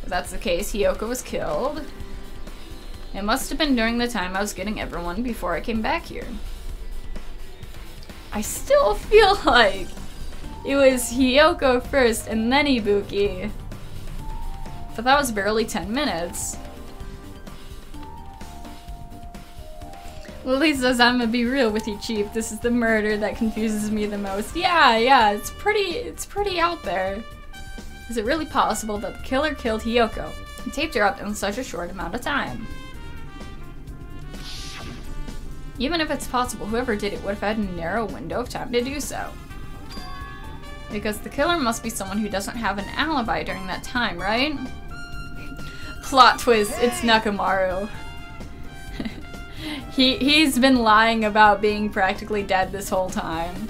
If that's the case, Hyoko was killed. It must have been during the time I was getting everyone before I came back here. I still feel like it was Hyoko first and then Ibuki. But that was barely 10 minutes. Lily says, "I'm gonna be real with you, Chief. This is the murder that confuses me the most." Yeah, it's pretty out there. Is it really possible that the killer killed Hyoko and taped her up in such a short amount of time? Even if it's possible, whoever did it would have had a narrow window of time to do so. Because the killer must be someone who doesn't have an alibi during that time, right? Plot twist, it's Nakamaru. He's been lying about being practically dead this whole time.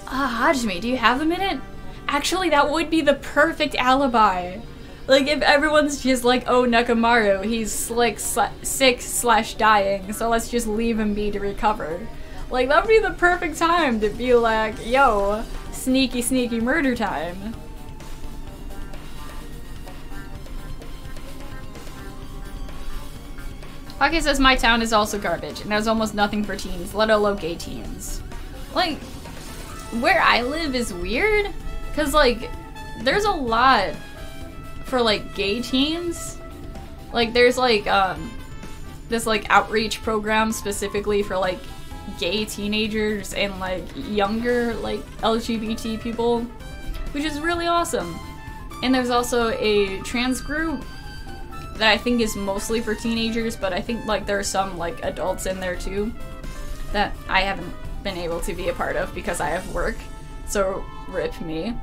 Hajime, do you have a minute? Actually, that would be the perfect alibi. Like, if everyone's just like, oh, Nakamaru, he's like sick / dying, so let's just leave him be to recover. Like, that would be the perfect time to be like, yo, sneaky, sneaky murder time. Hockey says my town is also garbage and has almost nothing for teens, let alone gay teens. Like, where I live is weird, cause like, there's a lot for like gay teens. Like there's like, this like outreach program specifically for like gay teenagers and like younger like LGBT people, which is really awesome. And there's also a trans group that I think is mostly for teenagers, but I think like there are some like adults in there too that I haven't been able to be a part of because I have work, so rip me.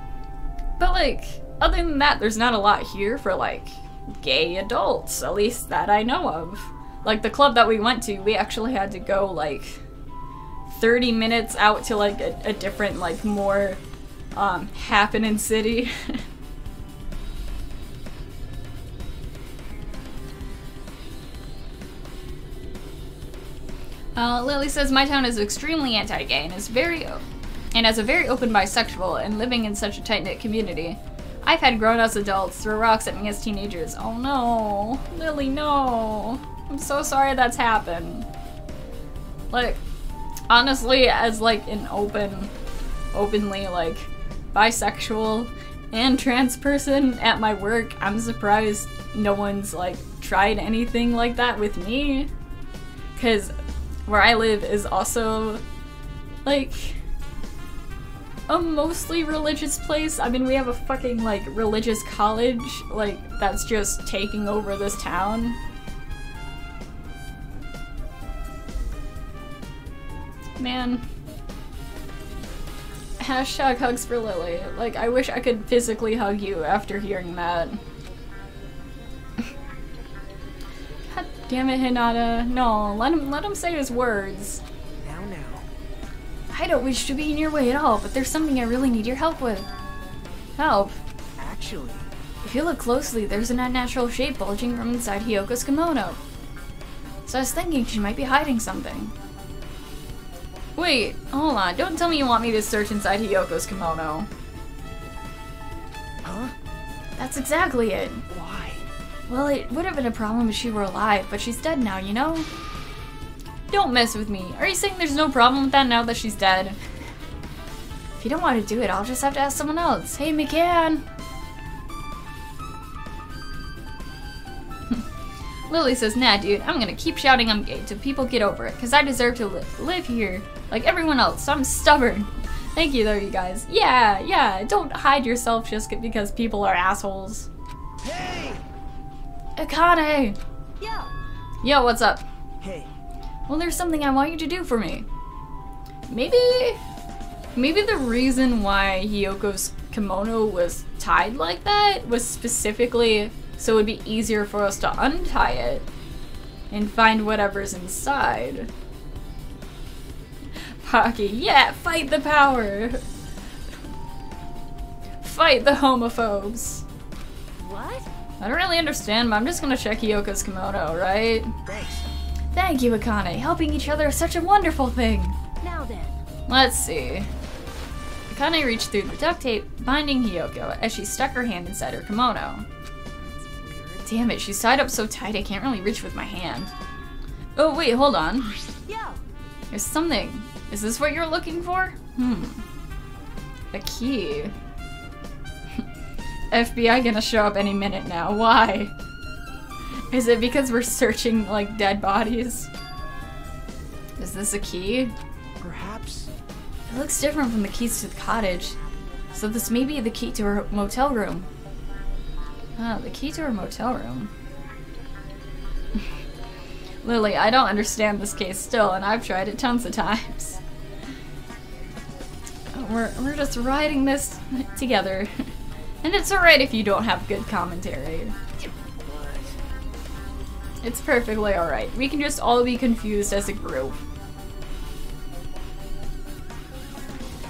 But like, other than that, there's not a lot here for like gay adults, at least that I know of. Like the club that we went to, we actually had to go like 30 minutes out to like a different like more happening city. Lily says my town is extremely anti-gay and has a very open bisexual, and living in such a tight-knit community. I've had grown-ups adults throw rocks at me as teenagers. Oh no, Lily, no. I'm so sorry that's happened. Like, honestly, as like an openly like bisexual and trans person at my work, I'm surprised no one's like tried anything like that with me. 'Cause where I live is also like a mostly religious place. I mean, we have a fucking like religious college like that's just taking over this town. Man. Hashtag hugs for Lily. Like, I wish I could physically hug you after hearing that. God damn it, Hinata. No, let him say his words. Now. I don't wish to be in your way at all, but there's something I really need your help with. Help? Actually, If you look closely, there's an unnatural shape bulging from inside Hyoko's kimono. So I was thinking she might be hiding something. Wait, hold on. Don't tell me you want me to search inside Hiyoko's kimono. Huh? That's exactly it. Why? Well, it would have been a problem if she were alive, but she's dead now, you know? Don't mess with me. Are you saying there's no problem with that now that she's dead? If you don't want to do it, I'll just have to ask someone else. Hey, McCann! Lily says, nah, dude, I'm gonna keep shouting I'm gay till people get over it, because I deserve to live here like everyone else, so I'm stubborn. Thank you, though, you guys. Yeah, don't hide yourself just because people are assholes. Hey! Akane! Yo! Yo, what's up? Hey. Well, there's something I want you to do for me. Maybe the reason why Hiyoko's kimono was tied like that was specifically so it would be easier for us to untie it and find whatever's inside. Pocky, yeah, fight the power! Fight the homophobes! What? I don't really understand, but I'm just gonna check Hiyoko's kimono, right? Thanks. Thank you, Akane. Helping each other is such a wonderful thing. Now then. Let's see. Akane reached through the duct tape, binding Hiyoko as she stuck her hand inside her kimono. Damn it, she's tied up so tight I can't really reach with my hand. Oh, wait, hold on. Yo! There's something. Is this what you're looking for? A key. FBI gonna show up any minute now. Why? Is it because we're searching, like, dead bodies? Is this a key? Perhaps. It looks different from the keys to the cottage. So this may be the key to her motel room. Ah, the key to her motel room. Lily, I don't understand this case still, and I've tried it tons of times. We're just writing this together. And it's alright if you don't have good commentary. It's perfectly alright. We can just all be confused as a group.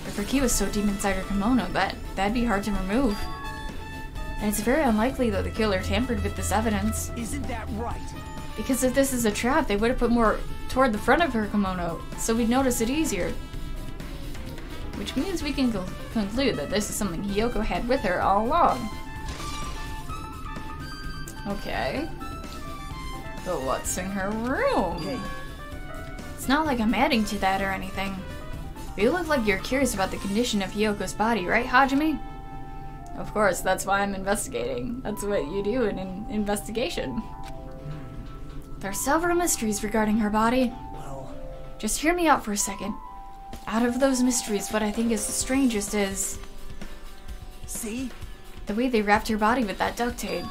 If her key was so deep inside her kimono, that'd be hard to remove. And it's very unlikely that the killer tampered with this evidence. Isn't that right? Because if this is a trap, they would have put more toward the front of her kimono, so we'd notice it easier. Which means we can conclude that this is something Hiyoko had with her all along. Okay. But what's in her room? Hey. It's not like I'm adding to that or anything. But you look like you're curious about the condition of Hiyoko's body, right, Hajime? Of course, that's why I'm investigating. That's what you do in an investigation. There are several mysteries regarding her body. Well, just hear me out for a second. Out of those mysteries, what I think is the strangest is... see? the way they wrapped her body with that duct tape.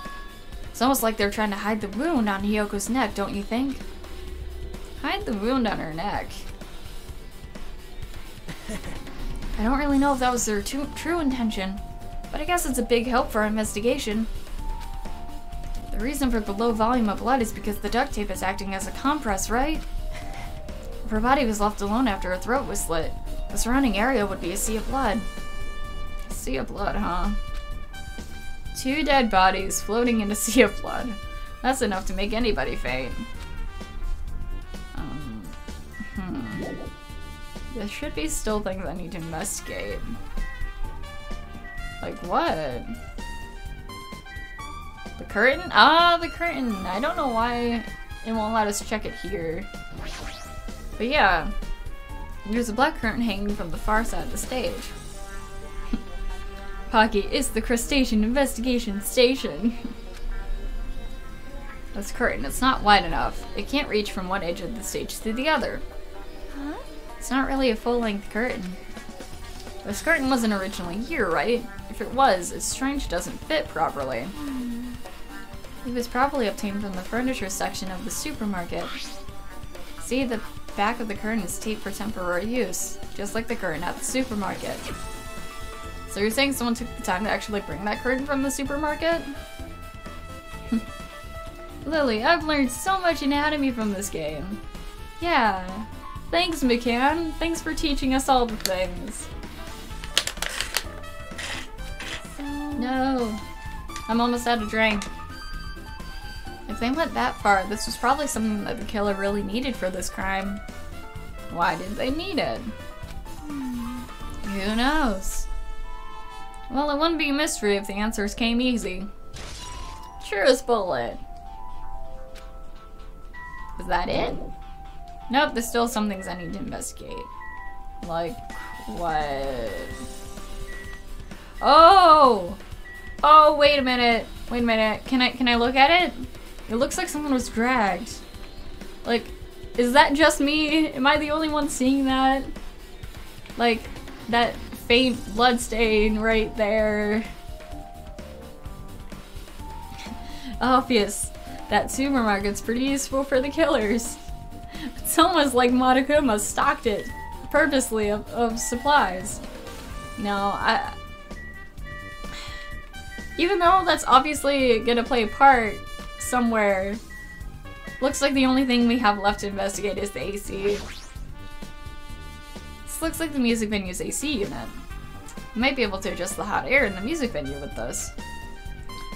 It's almost like they're trying to hide the wound on Hiyoko's neck, don't you think? Hide the wound on her neck. I don't really know if that was their true intention, but I guess it's a big help for our investigation. The reason for the low volume of blood is because the duct tape is acting as a compress, right? If her body was left alone after her throat was slit, the surrounding area would be a sea of blood. A sea of blood, huh? 2 dead bodies floating in a sea of blood. That's enough to make anybody faint. There should be still things I need to investigate. Like what? The curtain? Ah, the curtain! I don't know why it won't let us check it here. But yeah, there's a black curtain hanging from the far side of the stage. Pocky, it's the crustacean investigation station. This curtain, it's not wide enough. It can't reach from one edge of the stage to the other. Huh? It's not really a full-length curtain. This curtain wasn't originally here, right? If it was, it's strange it doesn't fit properly. It was probably obtained from the furniture section of the supermarket. See, the back of the curtain is taped for temporary use, just like the curtain at the supermarket. So you're saying someone took the time to actually bring that curtain from the supermarket? Lily, I've learned so much anatomy from this game. Yeah. Thanks, McCann. Thanks for teaching us all the things. No. I'm almost out of drink. If If they went that far, this was probably something that the killer really needed for this crime. Why did they need it? Who knows? Well, it wouldn't be a mystery if the answers came easy. Sure as bullet. Is that it? Nope, there's still some things I need to investigate. Like, what? Oh! Oh, wait a minute. Wait a minute. Can I look at it? It looks like someone was dragged. Like, is that just me? Am I the only one seeing that? Like, that faint blood stain right there. Obvious. That supermarket's pretty useful for the killers. It's almost like Monokuma stocked it purposely of supplies. No, even though that's obviously gonna play a part somewhere, looks like the only thing we have left to investigate is the AC. This looks like the music venue's AC unit. We might be able to adjust the hot air in the music venue with this.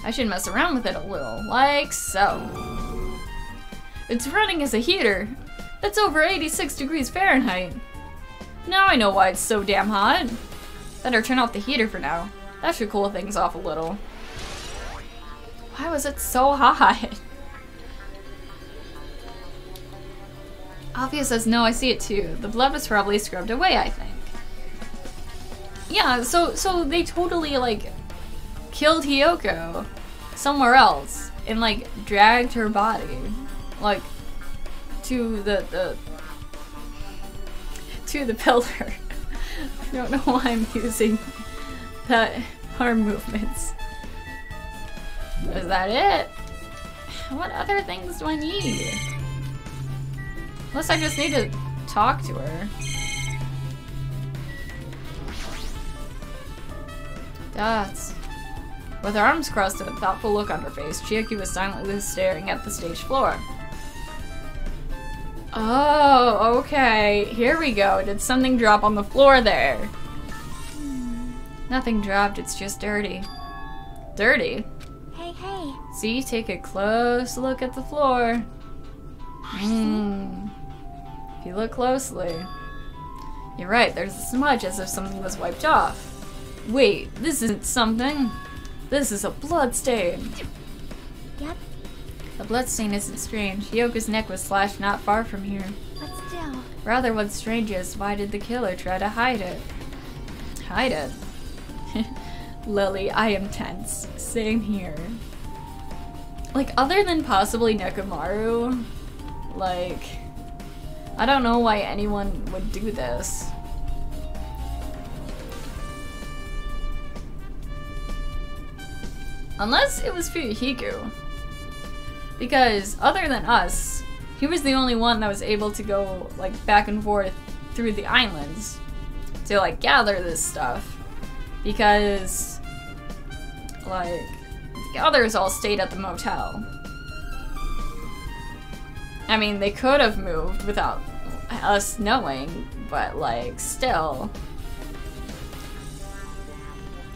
I should mess around with it a little, like so. It's running as a heater. That's over 86 degrees Fahrenheit. Now I know why it's so damn hot. Better turn off the heater for now. That should cool things off a little. Why was it so hot? Alfia says, no, I see it too. The blood was probably scrubbed away, I think. Yeah, so they totally, like, killed Hiyoko somewhere else and, like, dragged her body, like, to the pillar. I don't know why I'm using that arm movements. Is that it? What other things do I need? Unless I just need to talk to her. Dots. With her arms crossed and a thoughtful look on her face, Chiaki was silently staring at the stage floor. Oh, okay. Here we go. Did something drop on the floor there? Nothing dropped, it's just dirty. Dirty? Hey, hey. See, take a close look at the floor. If you look closely. You're right, there's a smudge as if something was wiped off. Wait, this isn't something. This is a blood stain. Yep, The blood stain isn't strange. Hyoko's neck was slashed not far from here. but still. Rather, what's strange is, why did the killer try to hide it? Hide it? Lily, I am tense. Same here. Like, other than possibly Nekomaru, like, I don't know why anyone would do this. Unless it was Fuyuhiku. Because other than us, he was the only one that was able to go, like, back and forth through the islands to, like, gather this stuff. Because, like, the others all stayed at the motel. I mean, they could have moved without us knowing, but, like, still.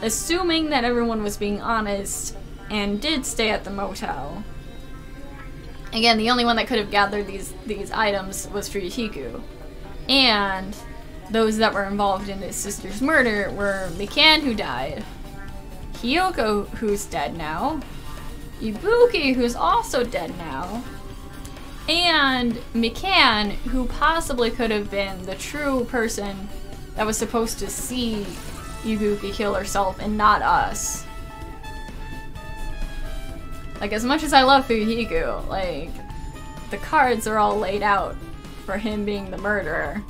Assuming that everyone was being honest and did stay at the motel. Again, the only one that could have gathered these items was Fuyuhiku. And those that were involved in his sister's murder were Mikan, who died, Hiyoko, who's dead now, Ibuki, who's also dead now, and Mikan, who possibly could have been the true person that was supposed to see Ibuki kill herself and not us. Like, as much as I love Fuyuhiku, like, the cards are all laid out for him being the murderer.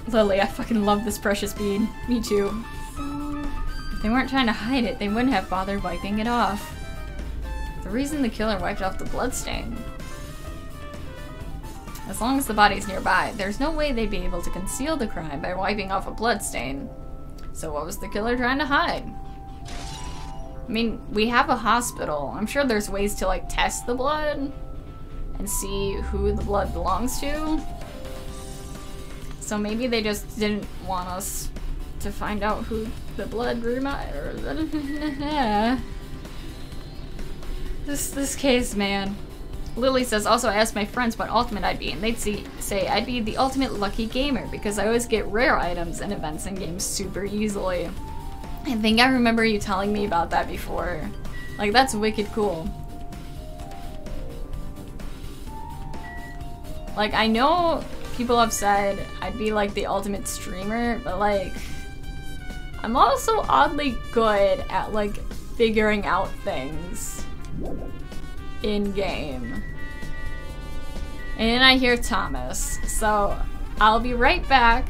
Lily, I fucking love this precious bead. Me too. So, If they weren't trying to hide it, they wouldn't have bothered wiping it off. The reason the killer wiped off the bloodstain. As long as the body's nearby, there's no way they'd be able to conceal the crime by wiping off a bloodstain. So what was the killer trying to hide? I mean, we have a hospital. I'm sure there's ways to, like, test the blood and see who the blood belongs to. So maybe they just didn't want us to find out who the blood reminder. This case, man. Lily says, also I asked my friends what ultimate I'd be, and they'd say I'd be the ultimate lucky gamer because I always get rare items and events in games super easily. I think I remember you telling me about that before. Like, that's wicked cool. Like, I know people have said I'd be like the ultimate streamer, but like, I'm also oddly good at like figuring out things in game. And I hear Thomas, so I'll be right back.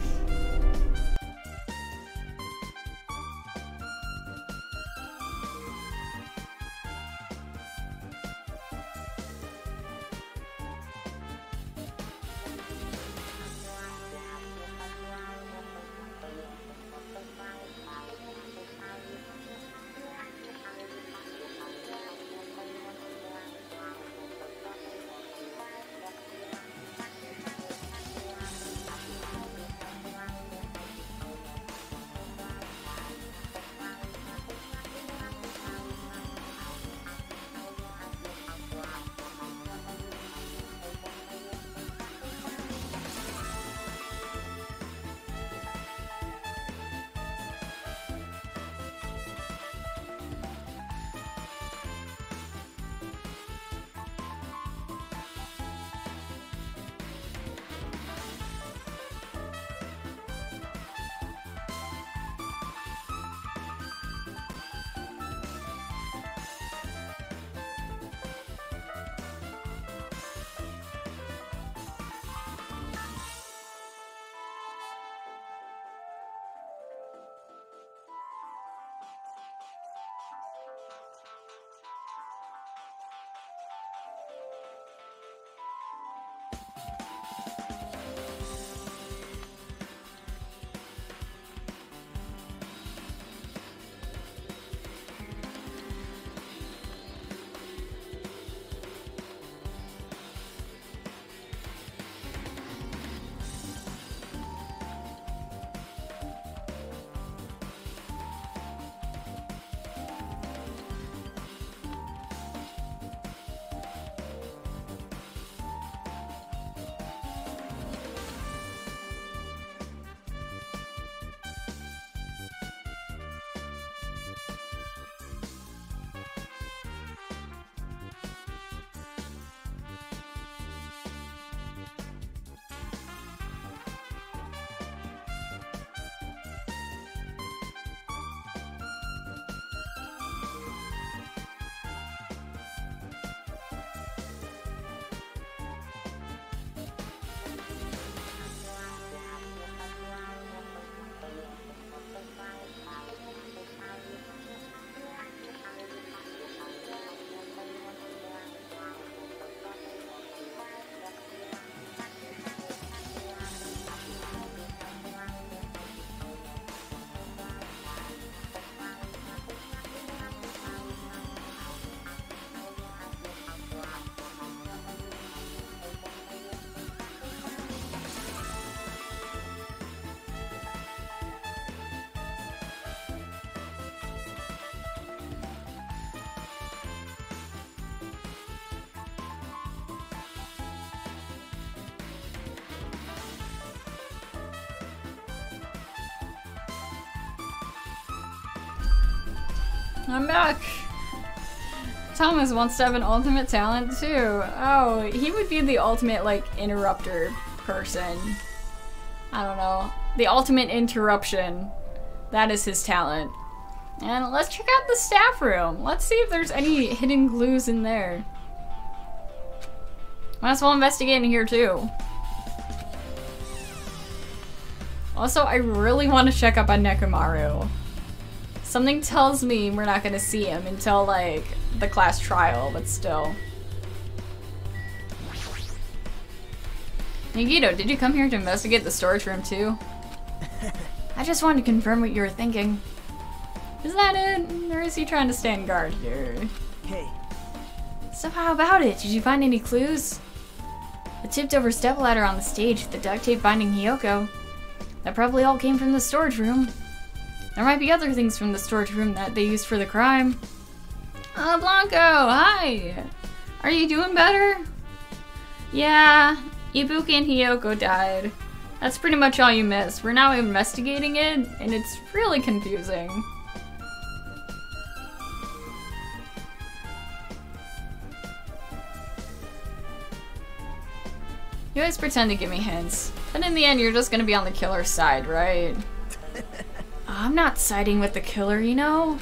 I'm back. Thomas wants to have an ultimate talent too. Oh, he would be the ultimate like interrupter person. I don't know. The ultimate interruption. That is his talent. And let's check out the staff room. Let's see if there's any hidden clues in there. Might as well investigate in here too. Also, I really want to check up on Nekomaru. Something tells me we're not gonna see him until like the class trial, but still. Nagito, did you come here to investigate the storage room too? I just wanted to confirm what you were thinking. Is that it? Or is he trying to stand guard here? Hey. So how about it? Did you find any clues? The tipped over stepladder on the stage, the duct tape binding Hiyoko. That probably all came from the storage room. There might be other things from the storage room that they used for the crime. Blanco, hi! Are you doing better? Yeah, Ibuki and Hiyoko died. That's pretty much all you missed. We're now investigating it, and it's really confusing. You always pretend to give me hints, but in the end you're just gonna be on the killer's side, right? I'm not siding with the killer, you know?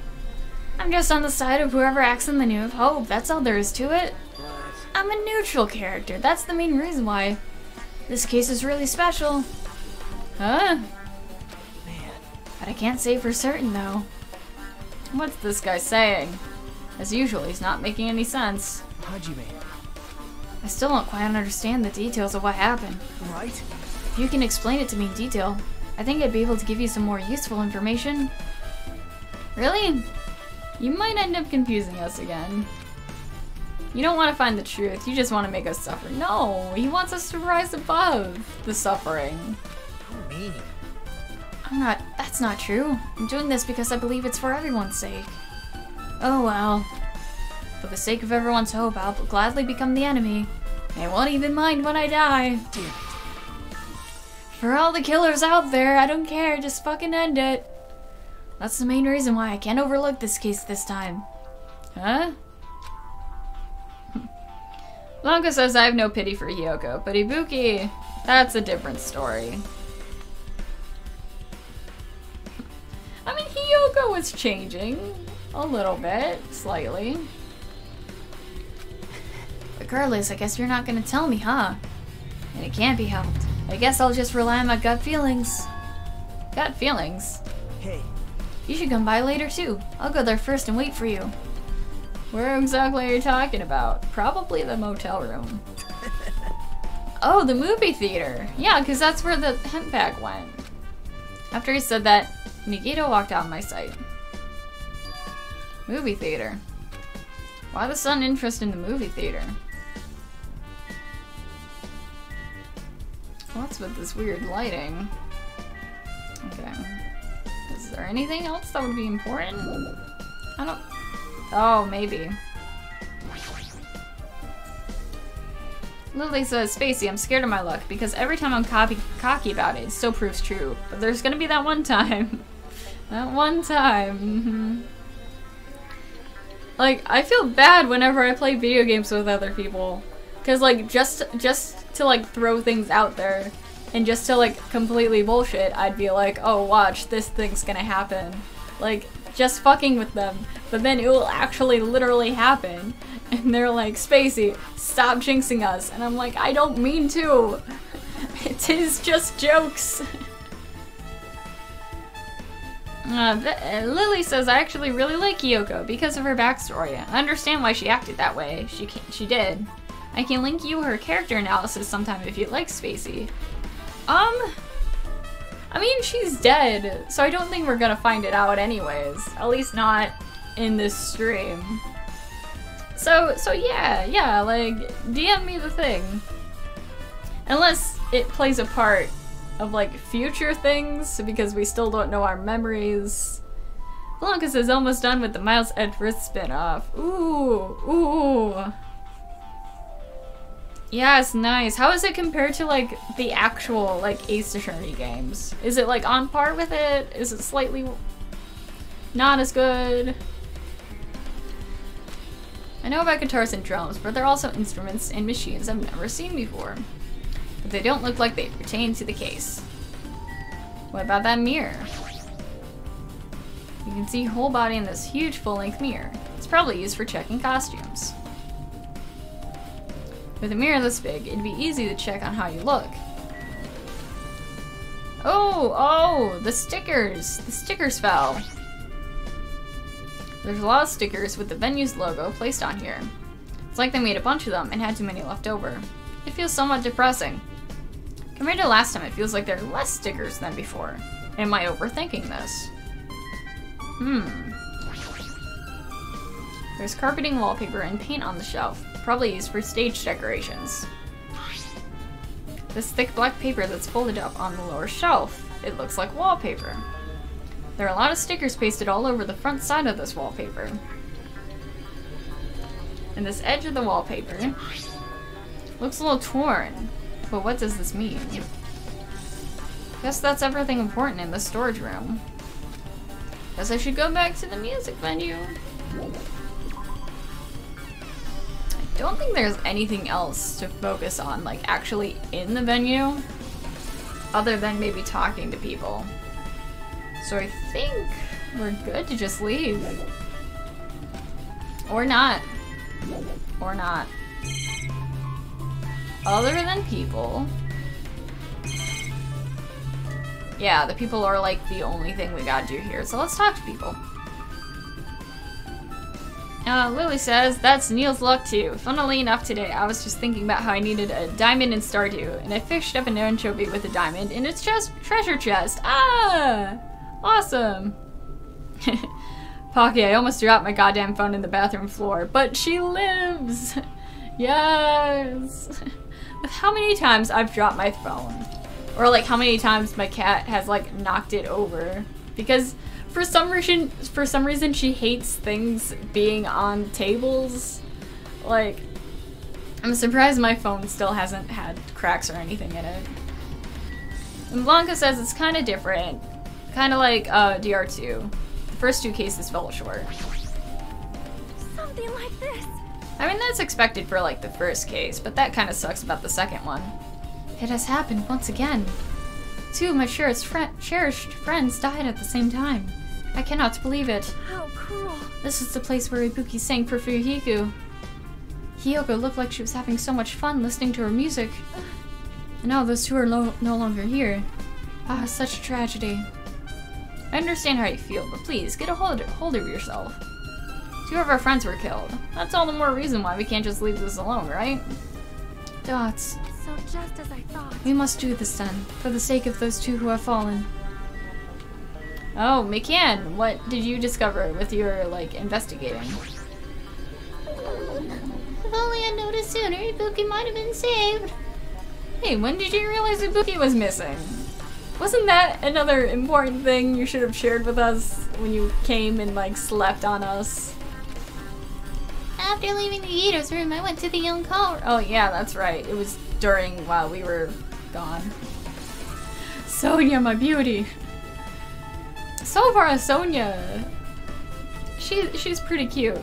I'm just on the side of whoever acts in the New of Hope, that's all there is to it. I'm a neutral character, that's the main reason why. This case is really special. Huh? Man. But I can't say for certain, though. What's this guy saying? As usual, he's not making any sense. Hajime. I still don't quite understand the details of what happened. Right? If you can explain it to me in detail, I think I'd be able to give you some more useful information. Really? You might end up confusing us again. You don't want to find the truth, you just want to make us suffer. No, he wants us to rise above the suffering. Oh, me. That's not true. I'm doing this because I believe it's for everyone's sake. Oh well. For the sake of everyone's hope, I'll gladly become the enemy. I won't even mind when I die. Damn it. For all the killers out there, I don't care, just fucking end it. That's the main reason why I can't overlook this case this time. Huh? Blanca says I have no pity for Hiyoko, but Ibuki, that's a different story. I mean, Hiyoko was changing a little bit, slightly. Regardless, I guess you're not gonna tell me, huh? And it can't be helped. I guess I'll just rely on my gut feelings. Gut feelings? Hey. You should come by later too. I'll go there first and wait for you. Where exactly are you talking about? Probably the motel room. Oh, the movie theater. Yeah, because that's where the hemp bag went. After he said that, Nagito walked out of my sight. Movie theater. Why the sudden interest in the movie theater? What's with this weird lighting? Okay. Is there anything else that would be important? I don't... Oh, maybe. Lily says, Spacey, I'm scared of my luck because every time I'm cocky about it, it still proves true. But there's gonna be that one time. That one time. Like, I feel bad whenever I play video games with other people. Cause like, just to like throw things out there and just to like completely bullshit, I'd be like, oh watch, this thing's gonna happen. Like, just fucking with them. But then it will actually literally happen. And they're like, Spacey, stop jinxing us. And I'm like, I don't mean to. It is just jokes. Lily says, I actually really like Hiyoko because of her backstory. I understand why she acted that way. She did. I can link you her character analysis sometime if you'd like, Spacey. I mean, she's dead, so I don't think we're gonna find it out anyways. At least not in this stream. So yeah, like, DM me the thing. Unless it plays a part of, like, future things, because we still don't know our memories. Blanca is almost done with the Miles Edgeworth spin-off. Ooh. Yes, nice. How is it compared to, like, the actual, like, Ace Attorney games? Is it, like, on par with it? Is it slightly not as good? I know about guitars and drums, but they're also instruments and machines I've never seen before. But they don't look like they pertain to the case. What about that mirror? You can see your whole body in this huge full-length mirror. It's probably used for checking costumes. With a mirror this big, it'd be easy to check on how you look. Oh, the stickers! The stickers fell. There's a lot of stickers with the venue's logo placed on here. It's like they made a bunch of them and had too many left over. It feels somewhat depressing. Compared to last time, it feels like there are less stickers than before. Am I overthinking this? There's carpeting, wallpaper, and paint on the shelf, probably used for stage decorations. This thick black paper that's folded up on the lower shelf. It looks like wallpaper. There are a lot of stickers pasted all over the front side of this wallpaper. And this edge of the wallpaper looks a little torn. But what does this mean? Guess that's everything important in the storage room. Guess I should go back to the music venue. I don't think there's anything else to focus on, like actually in the venue, other than maybe talking to people. So I think we're good to just leave. Or not. Or not. Other than people. Yeah, the people are like the only thing we gotta do here, so let's talk to people. Lily says, that's Neil's luck too. Funnily enough today, I was just thinking about how I needed a diamond in Stardew, and I fished up an anchovy with a diamond in its treasure chest. Ah! Awesome! Pocky, I almost dropped my goddamn phone in the bathroom floor, but she lives! Yes! With how many times I've dropped my phone. Or like how many times my cat has like knocked it over. Because for some reason she hates things being on tables. Like, I'm surprised my phone still hasn't had cracks or anything in it. And Blanca says it's kind of different. Kind of like DR2. The first 2 cases fell short. Something like this. I mean, that's expected for like the first case, but that kind of sucks about the second one. It has happened once again. 2 of my cherished friends died at the same time. I cannot believe it. How cruel. This is the place where Ibuki sang for Fuyuhiku. Hiyoko looked like she was having so much fun listening to her music. And now those 2 are no longer here. Ah, such a tragedy. I understand how you feel, but please, get a hold of yourself. 2 of our friends were killed. That's all the more reason why we can't just leave this alone, right? Dots. So just as I thought. We must do this then, for the sake of those 2 who have fallen. Oh, McCann, what did you discover with your, like, investigating? If only I noticed sooner, Ibuki might have been saved. Hey, when did you realize Ibuki was missing? Wasn't that another important thing you should have shared with us when you came and, like, slept on us? After leaving the Eater's room, I went to the on-call room. Oh, yeah, that's right. It was while we were gone. Sonia, my beauty. So far, Sonia, she's pretty cute.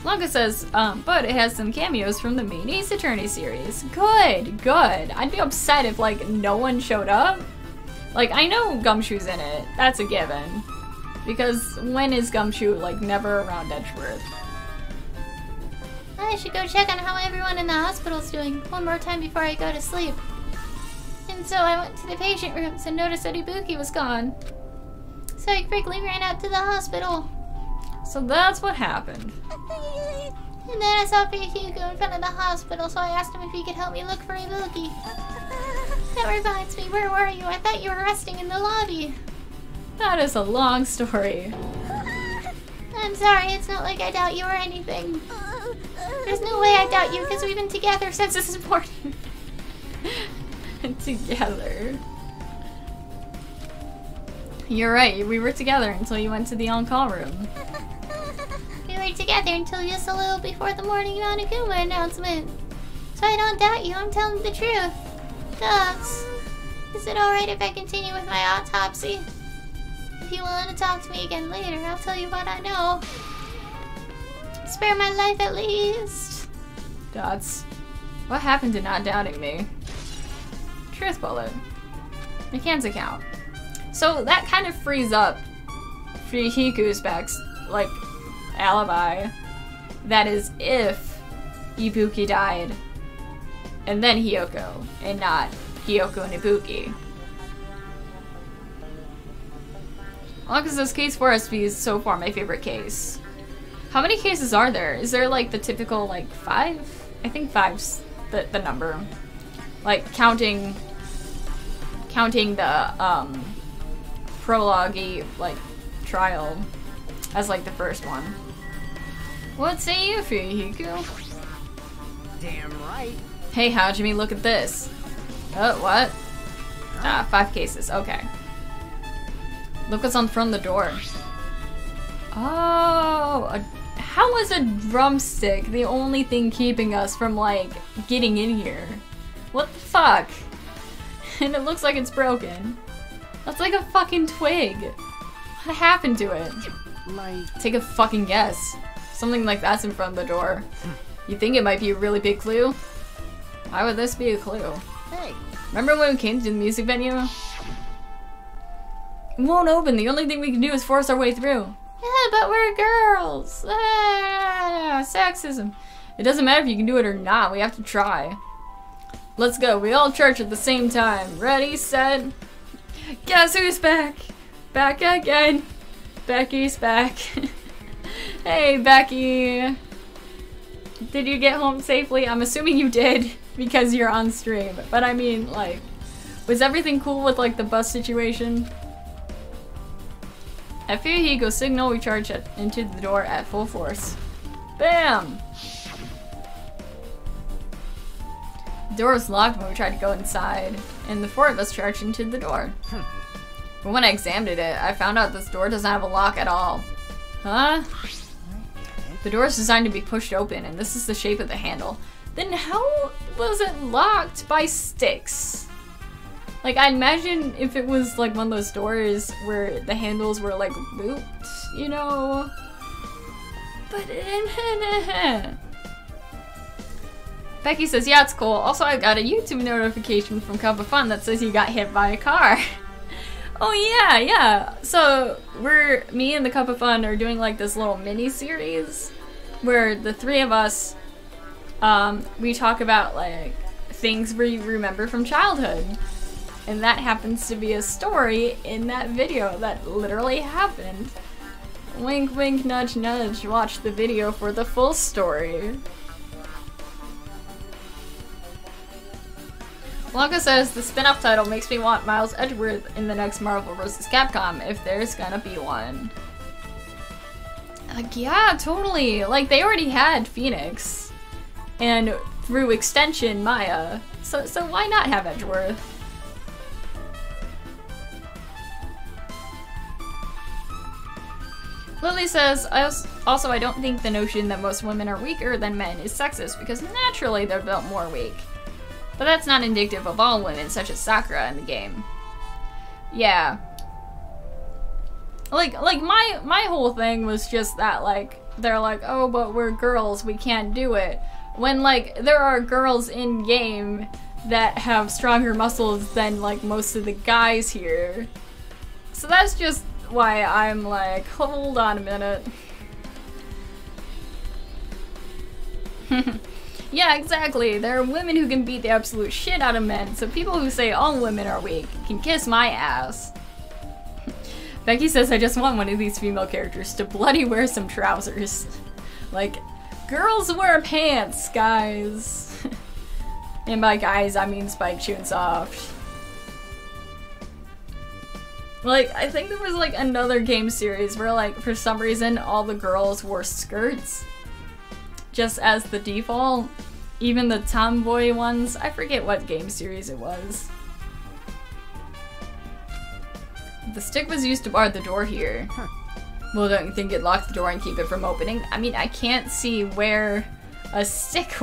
Blanca says, but it has some cameos from the main Ace Attorney series. Good, good. I'd be upset if, like, no one showed up. Like, I know Gumshoe's in it. That's a given. Because when is Gumshoe, like, never around Edgeworth? I should go check on how everyone in the hospital's doing one more time before I go to sleep. And so I went to the patient rooms and noticed that Ibuki was gone. So I quickly ran out to the hospital. So that's what happened. And then I saw Fuyuhiku in front of the hospital, so I asked him if he could help me look for Ibuki. That reminds me, where were you? I thought you were resting in the lobby. That is a long story. I'm sorry, it's not like I doubt you or anything. There's no way I doubt you because we've been together since this is morning. Together. You're right, we were together until you went to the on-call room. We were together until just a little before the morning Monokuma announcement. So I don't doubt you, I'm telling the truth. Docs, is it alright if I continue with my autopsy? If you want to talk to me again later, I'll tell you what I know. Spare my life at least. Dots, what happened to not doubting me? Truth bullet. McCann's account. So that kind of frees up Fuyuhiku's like, alibi. That is if Ibuki died and then Hiyoko, and not Hiyoko and Ibuki. Alaka's case 4SP is so far my favorite case. How many cases are there? Is there like the typical like 5? I think 5's the number. Like counting the prologue like trial as like the first one. What say you, Fuyuhiku? Damn right. Hey, Hajime, look at this. Oh, what? Ah, 5 cases. Okay. Look what's on front of the door. Oh, how is a drumstick the only thing keeping us from, like, getting in here? What the fuck? And it looks like it's broken. That's like a fucking twig. What happened to it? Take a fucking guess. Something like that's in front of the door. You think it might be a really big clue? Why would this be a clue? Hey. Remember when we came to the music venue? It won't open. The only thing we can do is force our way through. Yeah, but we're girls. Ah, sexism. It doesn't matter if you can do it or not. We have to try. Let's go. We all church at the same time. Ready, set. Guess who's back? Back again. Becky's back. Hey, Becky. Did you get home safely? I'm assuming you did because you're on stream. But I mean, like, was everything cool with, like, the bus situation? At Fuyuhiko signal, we charge into the door at full force. Bam! The door was locked when we tried to go inside, and the four of us charged into the door. But when I examined it, I found out this door doesn't have a lock at all. Huh? The door is designed to be pushed open, and this is the shape of the handle. Then how was it locked by sticks? Like, I imagine if it was like one of those doors where the handles were like looped, you know? But Becky says, yeah, it's cool. Also, I got a YouTube notification from Cup of Fun that says you got hit by a car. Oh yeah. So me and the Cup of Fun are doing like this little mini series where the three of us, we talk about like things we remember from childhood. And that happens to be a story in that video that literally happened. Wink, wink, nudge, nudge. Watch the video for the full story. Blanca says, the spin-off title makes me want Miles Edgeworth in the next Marvel vs. Capcom, if there's gonna be one. Like, yeah, totally. Like, they already had Phoenix. And through extension, Maya. So why not have Edgeworth? Lily says, I don't think the notion that most women are weaker than men is sexist, because naturally they're built more weak. But that's not indicative of all women, such as Sakura in the game. Yeah. Like my whole thing was just that, like, they're like, oh, but we're girls, we can't do it. When, like, there are girls in game that have stronger muscles than, like, most of the guys here. So that's just why I'm like, hold on a minute. Yeah, exactly. There are women who can beat the absolute shit out of men, so people who say all women are weak can kiss my ass. Becky says, I just want one of these female characters to bloody wear some trousers. Like, girls wear pants, guys. And by guys, I mean Spike Chunsoft. Like, I think there was like another game series where, like, for some reason all the girls wore skirts just as the default. Even the tomboy ones. I forget what game series it was. The stick was used to bar the door here. Well, don't you think it locked the door and keep it from opening? I mean, I can't see where a stick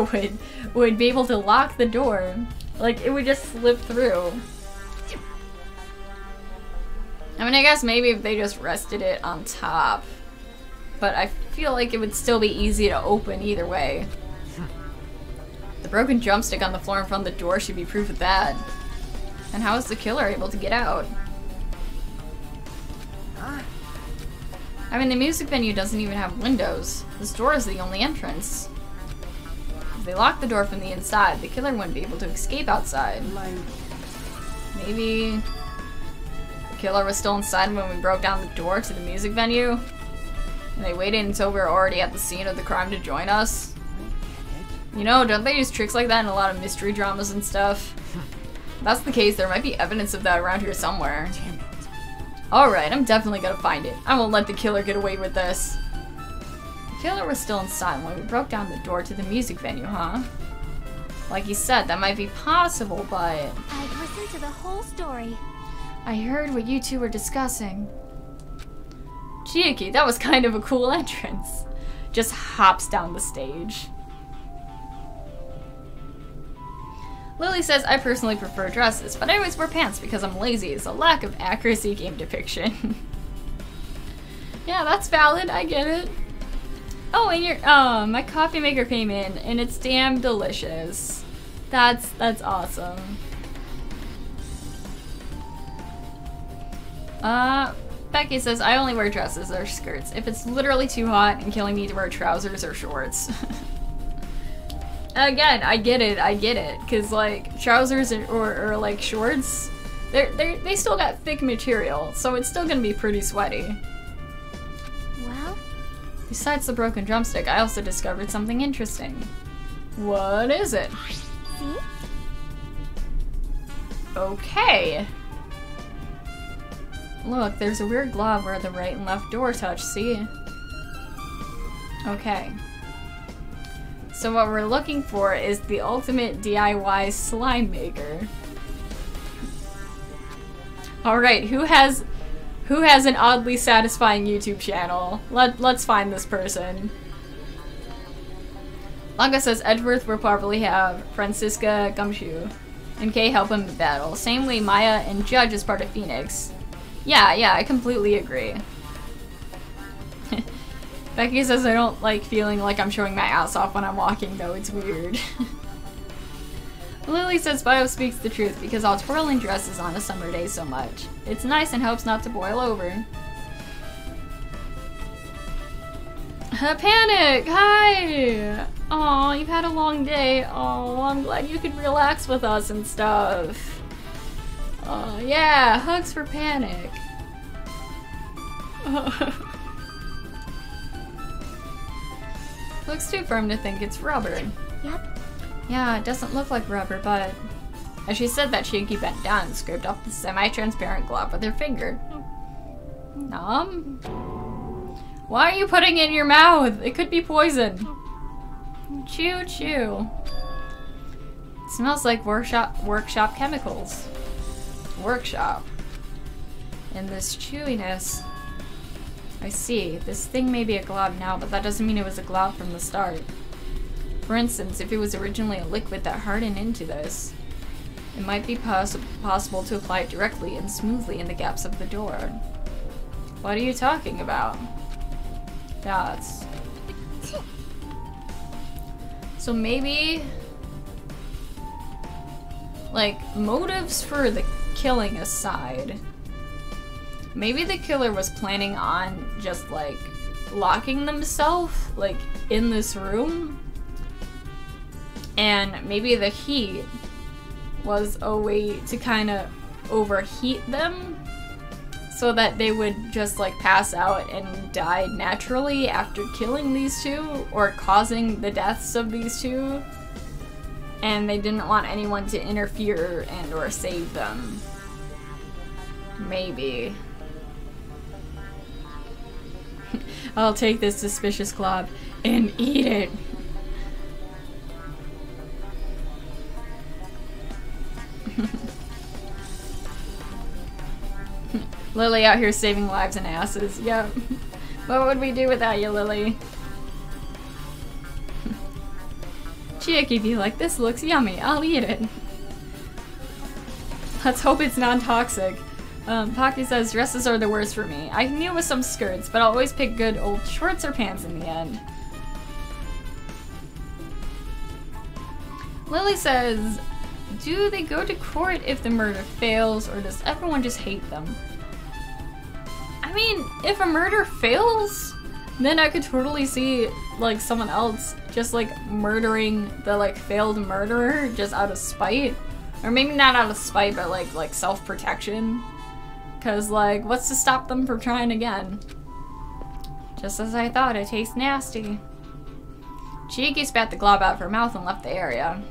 would be able to lock the door. Like, it would just slip through. I mean, I guess maybe if they just rested it on top. But I feel like it would still be easy to open either way. The broken drumstick on the floor in front of the door should be proof of that. And how is the killer able to get out? I mean, the music venue doesn't even have windows. This door is the only entrance. If they lock the door from the inside, the killer wouldn't be able to escape outside. Maybe the killer was still inside when we broke down the door to the music venue? And they waited until we were already at the scene of the crime to join us? You know, don't they use tricks like that in a lot of mystery dramas and stuff? If that's the case, there might be evidence of that around here somewhere. Alright, I'm definitely gonna find it. I won't let the killer get away with this. The killer was still inside when we broke down the door to the music venue, huh? Like you said, that might be possible, but... I've listened to the whole story. I heard what you two were discussing. Chiaki, that was kind of a cool entrance. Just hops down the stage. Lily says, I personally prefer dresses, but I always wear pants because I'm lazy. It's a lack of accuracy game depiction. Yeah, that's valid. I get it. Oh, and your my coffee maker came in, and it's damn delicious. That's awesome. Becky says, I only wear dresses or skirts. If it's literally too hot and killing me to wear trousers or shorts. Again, I get it. Cause like trousers or like shorts, they still got thick material, so it's still gonna be pretty sweaty. Well, Besides the broken drumstick, I also discovered something interesting. What is it? see? Okay. Look, there's a weird glob where the right and left door touch, see? Okay. So what we're looking for is the ultimate DIY slime maker. Alright, who has an oddly satisfying YouTube channel? Let's find this person. Longa says Edgeworth will probably have Francisca Gumshoe and Kay help him in battle. Same way Maya and Judge is part of Phoenix. Yeah, I completely agree. Becky says I don't like feeling like I'm showing my ass off when I'm walking though, it's weird. Lily says Bio speaks the truth because I'll twirl in dresses on a summer day so much. It's nice and helps not to boil over. Panic! Hi! Aw, you've had a long day. Oh, I'm glad you could relax with us and stuff. Yeah, hugs for Panic. Looks too firm to think it's rubber. Yep. Yeah, it doesn't look like rubber, but... As she said that, Chiaki bent down and scraped off the semi-transparent glob with her finger. Why are you putting it in your mouth? It could be poison. Chew, chew. It smells like workshop chemicals. Workshop. And this chewiness. I see. This thing may be a glob now, but that doesn't mean it was a glob from the start. For instance, if it was originally a liquid that hardened into this, it might be possible to apply it directly and smoothly in the gaps of the door. What are you talking about? Dots. So maybe... like, motives for the killing aside, maybe the killer was planning on just, like, locking themselves, like, in this room. And maybe the heat was a way to kind of overheat them so that they would just, like, pass out and die naturally after killing these two or causing the deaths of these two. And they didn't want anyone to interfere and or save them. Maybe. I'll take this suspicious glob and eat it. Lily out here saving lives and asses. Yep. What would we do without you, Lily? Chiaki be like, this looks yummy, I'll eat it. Let's hope it's non-toxic. Pocky says, dresses are the worst for me. I can deal with some skirts, but I'll always pick good old shorts or pants in the end. Lily says, do they go to court if the murder fails, or does everyone just hate them? I mean, if a murder fails, then I could totally see, like, someone else just, like, murdering the, like, failed murderer just out of spite. Or maybe not out of spite, but, like self-protection. Because, like, what's to stop them from trying again? Just as I thought, it tastes nasty. Chiaki spat the glob out of her mouth and left the area.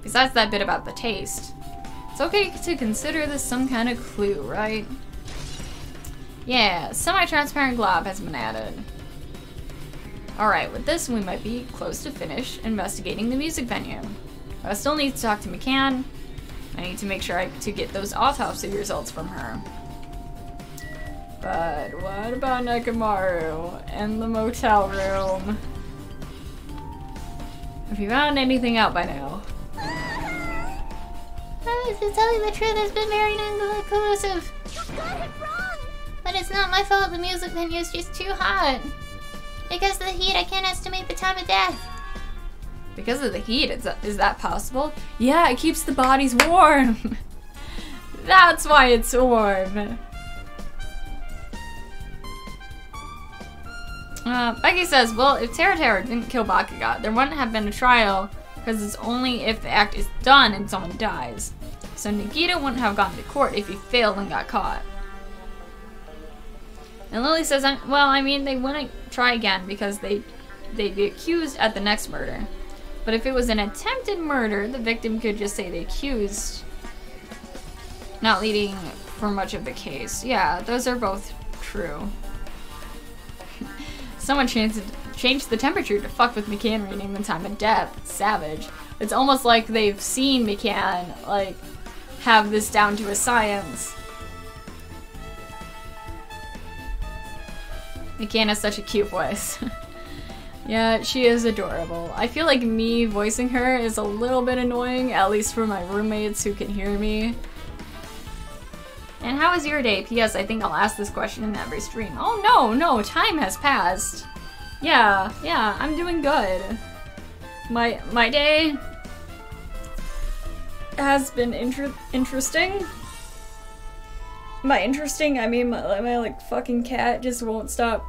Besides that bit about the taste, it's okay to consider this some kind of clue, right? Yeah, semi-transparent glob has been added. Alright, with this we might be close to finish investigating the music venue. I still need to talk to McCann. I need to make sure to get those autopsy results from her. But what about Nekomaru and the motel room? Have you found anything out by now? To tell you the truth, it's been very non-conclusive. You got it wrong! But it's not my fault the music venue is just too hot. Because of the heat, I can't estimate the time of death. Because of the heat, is that possible? Yeah, it keeps the bodies warm. That's why it's warm. Becky says, well, if Tera didn't kill Bakuga, there wouldn't have been a trial, because it's only if the act is done and someone dies. So Nagita wouldn't have gone to court if he failed and got caught. And Lily says, well, I mean, they wouldn't try again because they'd be accused at the next murder. But if it was an attempted murder, the victim could just say the accused, not leading for much of the case. Yeah, those are both true. Someone changed the temperature to fuck with McCann reading the time of death. Savage. It's almost like they've seen McCann, like, have this down to a science. McCann has such a cute voice. Yeah, she is adorable. I feel like me voicing her is a little bit annoying, at least for my roommates who can hear me. And how was your day? P.S. I think I'll ask this question in every stream. Oh no, time has passed. Yeah, I'm doing good. My day has been interesting. By interesting, I mean my like fucking cat just won't stop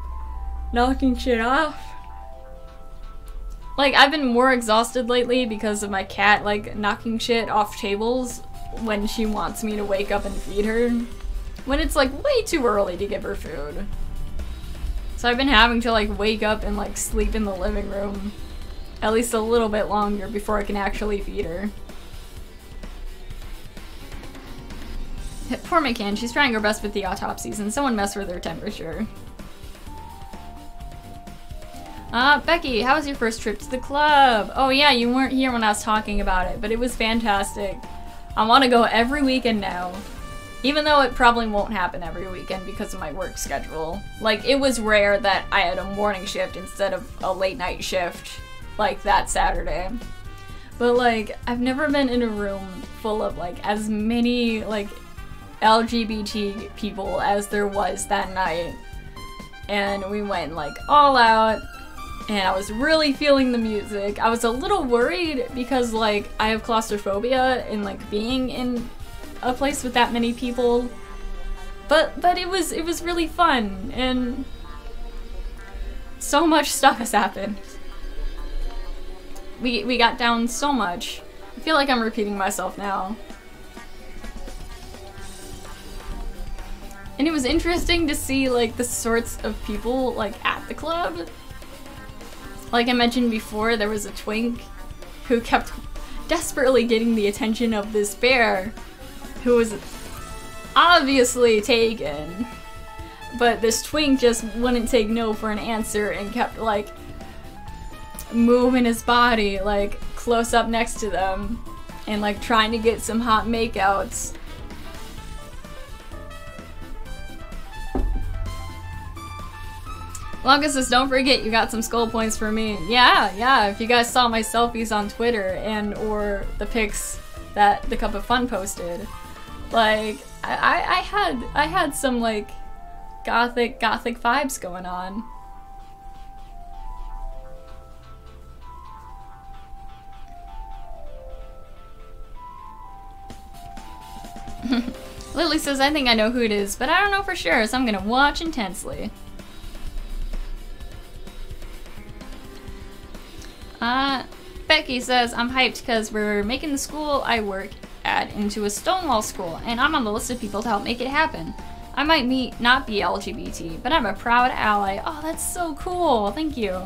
knocking shit off. Like, I've been more exhausted lately because of my cat, like, knocking shit off tables when she wants me to wake up and feed her. When it's, like, way too early to give her food. So I've been having to, like, wake up and, like, sleep in the living room at least a little bit longer before I can actually feed her. Poor McCann, she's trying her best with the autopsies and someone messed with her temperature. Becky, how was your first trip to the club? Oh yeah, you weren't here when I was talking about it, but it was fantastic. I want to go every weekend now. Even though it probably won't happen every weekend because of my work schedule. Like, it was rare that I had a morning shift instead of a late night shift, like that Saturday. But like, I've never been in a room full of like as many like LGBT people as there was that night. And we went like all out. And I was really feeling the music. I was a little worried because, like, I have claustrophobia and, like, being in a place with that many people. But it was really fun, and so much stuff has happened. We got down so much. I feel like I'm repeating myself now. And it was interesting to see, like, the sorts of people, like, at the club. Like I mentioned before, there was a twink who kept desperately getting the attention of this bear who was obviously taken. But this twink just wouldn't take no for an answer and kept like moving his body like close up next to them and like trying to get some hot makeouts. Longest says, don't forget you got some skull points for me. Yeah, if you guys saw my selfies on Twitter and or the pics that the Cup of Fun posted. Like, I had some like gothic vibes going on. Lily says, I think I know who it is, but I don't know for sure, so I'm gonna watch intensely. Becky says, I'm hyped because we're making the school I work at into a Stonewall school, and I'm on the list of people to help make it happen. I might not be LGBT, but I'm a proud ally. Oh, that's so cool. Thank you.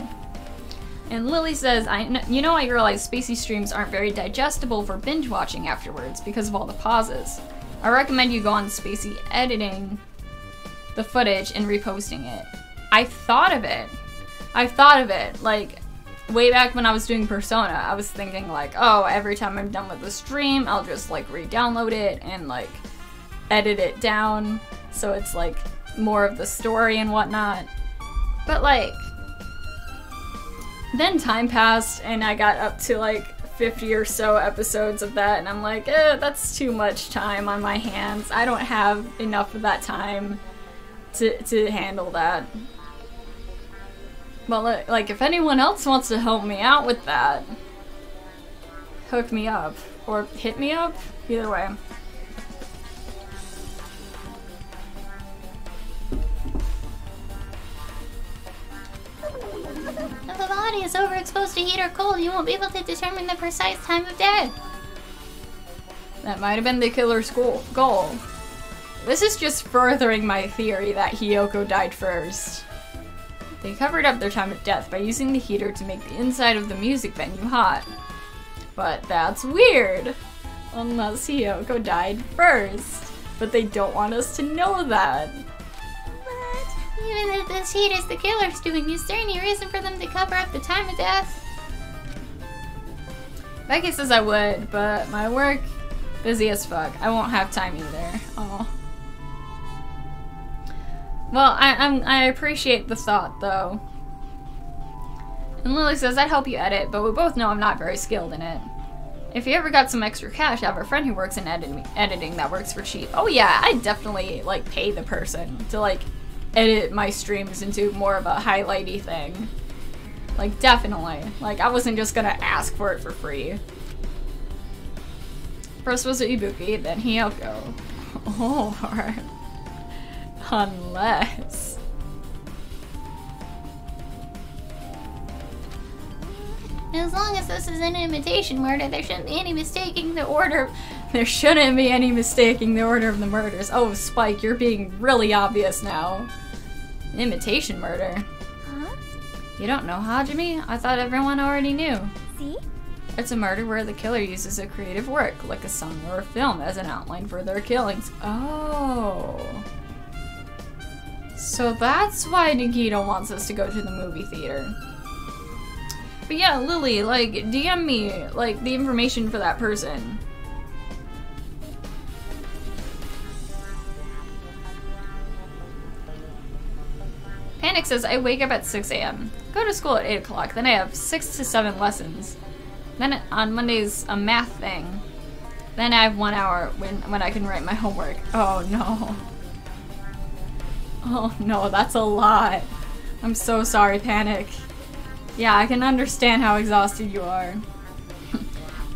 And Lily says, I realize Spacey streams aren't very digestible for binge watching afterwards because of all the pauses. I recommend you go on Spacey editing the footage and reposting it. I've thought of it. Like, way back when I was doing Persona, I was thinking like, oh, every time I'm done with the stream, I'll just like re-download it and like edit it down so it's like more of the story and whatnot. But like, then time passed and I got up to like 50 or so episodes of that, and I'm like, that's too much time on my hands. I don't have enough of that time to handle that. But like, if anyone else wants to help me out with that, hook me up. Or hit me up. Either way. If a body is overexposed to heat or cold, you won't be able to determine the precise time of death. That might have been the killer's goal. This is just furthering my theory that Hiyoko died first. They covered up their time of death by using the heater to make the inside of the music venue hot. But that's weird. Unless Hiyoko died first. But they don't want us to know that. But even if this heat is the killer's doing, is there any reason for them to cover up the time of death? Becky says I would, but my work, busy as fuck. I won't have time either. Oh. Well, I appreciate the thought though. And Lily says I'd help you edit, but we both know I'm not very skilled in it. If you ever got some extra cash, I have a friend who works in editing that works for cheap. Oh yeah, I'd definitely like pay the person to like edit my streams into more of a highlighty thing. Like definitely. Like I wasn't just gonna ask for it for free. First was Ibuki, then Hiyoko. Or unless. As long as this is an imitation murder, there shouldn't be any mistaking the order. There shouldn't be any mistaking the order of the murders. Oh, Spike, you're being really obvious now. Imitation murder. Huh? You don't know Hajime? I thought everyone already knew. See? It's a murder where the killer uses a creative work, like a song or a film, as an outline for their killings. Oh. So that's why Nikita wants us to go to the movie theater. But yeah, Lily, like, DM me, like, the information for that person. Panic says, I wake up at 6 a.m. Go to school at 8 o'clock, then I have 6 to 7 lessons. Then on Mondays, a math thing. Then I have 1 hour when I can write my homework. Oh no. Oh no, that's a lot. I'm so sorry, Panic. Yeah, I can understand how exhausted you are.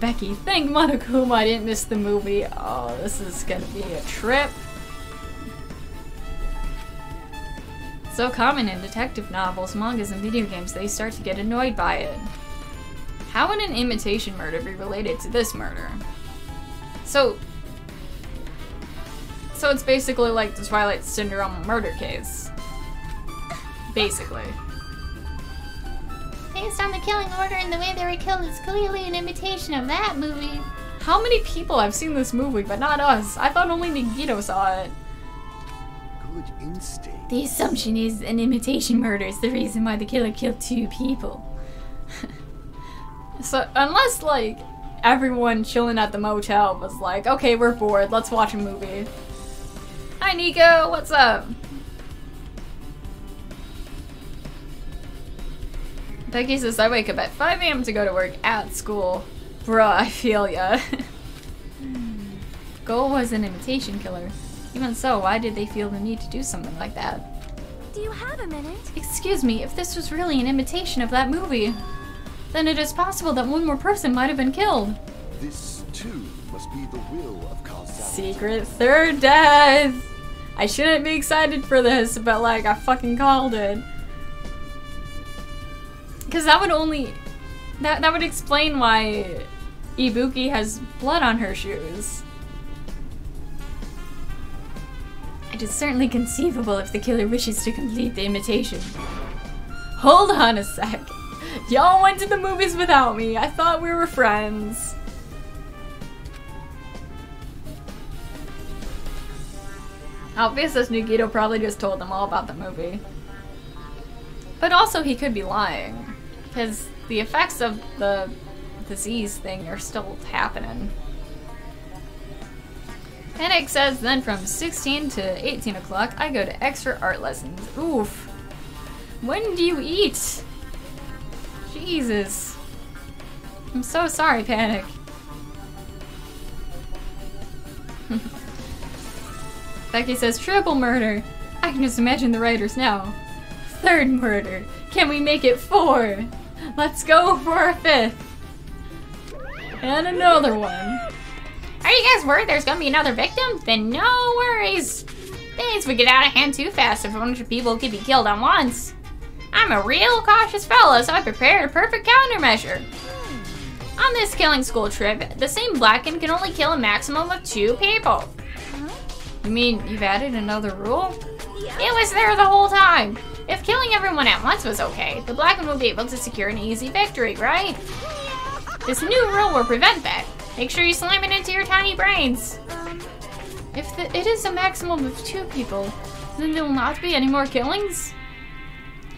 Becky, thank Monokuma I didn't miss the movie. Oh, this is gonna be a trip. So common in detective novels, mangas, and video games, they start to get annoyed by it. How would an imitation murder be related to this murder? So it's basically like the Twilight Syndrome murder case. Basically. Based on the killing order and the way they were killed, it's clearly an imitation of that movie. How many people have seen this movie, but not us? I thought only Nagito saw it. Good instinct. The assumption is an imitation murder is the reason why the killer killed 2 people. So, unless, like, everyone chilling at the motel was like, okay, we're bored, let's watch a movie. Hi, Nico, what's up? Becky says, I wake up at 5 a.m. to go to work at school. Bruh, I feel ya. Goal was an imitation killer. Even so, why did they feel the need to do something like that? Do you have a minute? Excuse me, if this was really an imitation of that movie, then it is possible that one more person might have been killed. This, too, must be the will of causality. Secret third death! I shouldn't be excited for this, but like, I fucking called it. Because that would only... That would explain why Ibuki has blood on her shoes. It is certainly conceivable if the killer wishes to complete the imitation. Hold on a sec. Y'all went to the movies without me. I thought we were friends. Obvious as Nagito probably just told them all about the movie. But also he could be lying. Because the effects of the disease thing are still happening. Panic says then from 16 to 18 o'clock, I go to extra art lessons. Oof. When do you eat? Jesus. I'm so sorry, Panic. Becky says triple murder. I can just imagine the writers now. Third murder. Can we make it 4? Let's go for a 5th. And another one. Are you guys worried there's gonna be another victim? Then no worries. Things would get out of hand too fast if a bunch of people could be killed at once. I'm a real cautious fella, so I prepared a perfect countermeasure. On this killing school trip, the same Blacken can only kill a maximum of 2 people. You mean you've added another rule? It was there the whole time. If killing everyone at once was okay, the Blacken will be able to secure an easy victory, right? This new rule will prevent that. Make sure you slam it into your tiny brains. If it is a maximum of 2 people, then there will not be any more killings?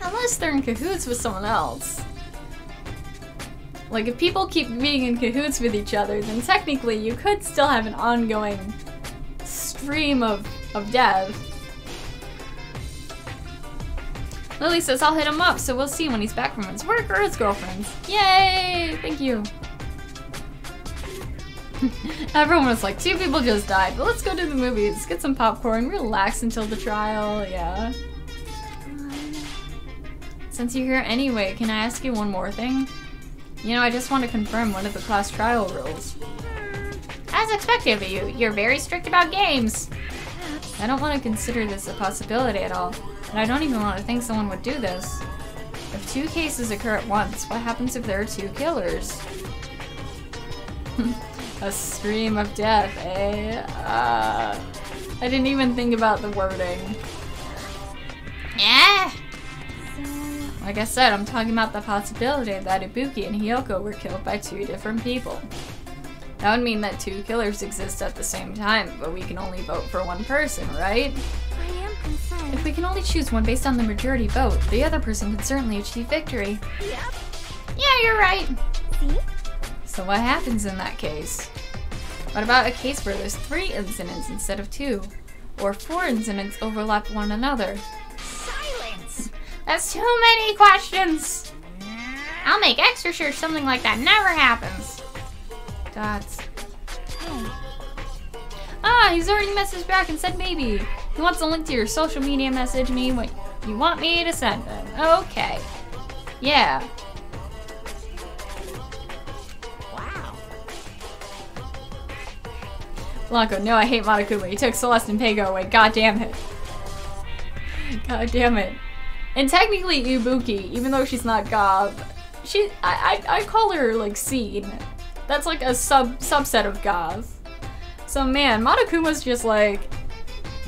Unless they're in cahoots with someone else. Like, if people keep being in cahoots with each other, then technically you could still have an ongoing stream of death. Lily says I'll hit him up, so we'll see when he's back from his work or his girlfriend's. Yay! Thank you. Everyone was like, 2 people just died, but let's go to the movies, get some popcorn, relax until the trial, yeah. Since you're here anyway, can I ask you one more thing? You know, I just want to confirm one of the class trial rules. As expected of you, you're very strict about games. I don't want to consider this a possibility at all, and I don't even want to think someone would do this. If 2 cases occur at once, what happens if there are 2 killers? A stream of death, eh? I didn't even think about the wording. Yeah. Like I said, I'm talking about the possibility that Ibuki and Hiyoko were killed by 2 different people. That would mean that 2 killers exist at the same time, but we can only vote for 1 person, right? I am concerned. If we can only choose one based on the majority vote, the other person can certainly achieve victory. Yep. Yeah, you're right. See? So what happens in that case? What about a case where there's 3 incidents instead of 2? Or 4 incidents overlap one another? Silence! That's too many questions! I'll make extra sure something like that never happens. Dots. Ah, he's already messaged back and said maybe. He wants a link to your social media message me what you want me to send him. Okay. Yeah. Wow. Blanco, no, I hate Monokuma. He took Celeste and Pego away. God damn it. God damn it. And technically Ibuki, even though she's not Gav, I call her like Scene. That's like a subset of Gav. So man, Monokuma's just like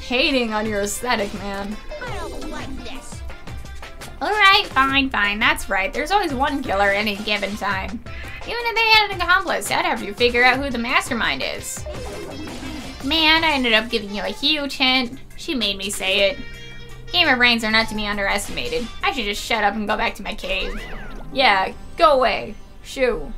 hating on your aesthetic, man. I don't like this. Alright, fine, that's right. There's always 1 killer at any given time. Even if they had an accomplice, I'd have to figure out who the mastermind is. Man, I ended up giving you a huge hint. She made me say it. Gamer brains are not to be underestimated. I should just shut up and go back to my cave. Yeah, go away. Shoo.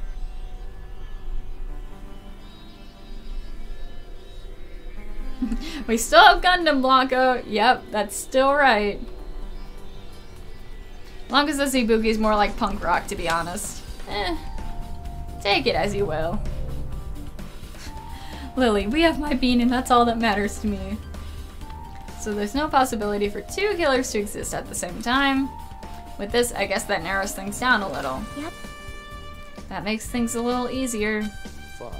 We still have Gundam, Blanco. Yep, that's still right. Blanco says Ibuki's more like punk rock, to be honest. Take it as you will. Lily, we have my bean and that's all that matters to me. So there's no possibility for 2 killers to exist at the same time. With this, I guess that narrows things down a little. Yep. That makes things a little easier. Fine.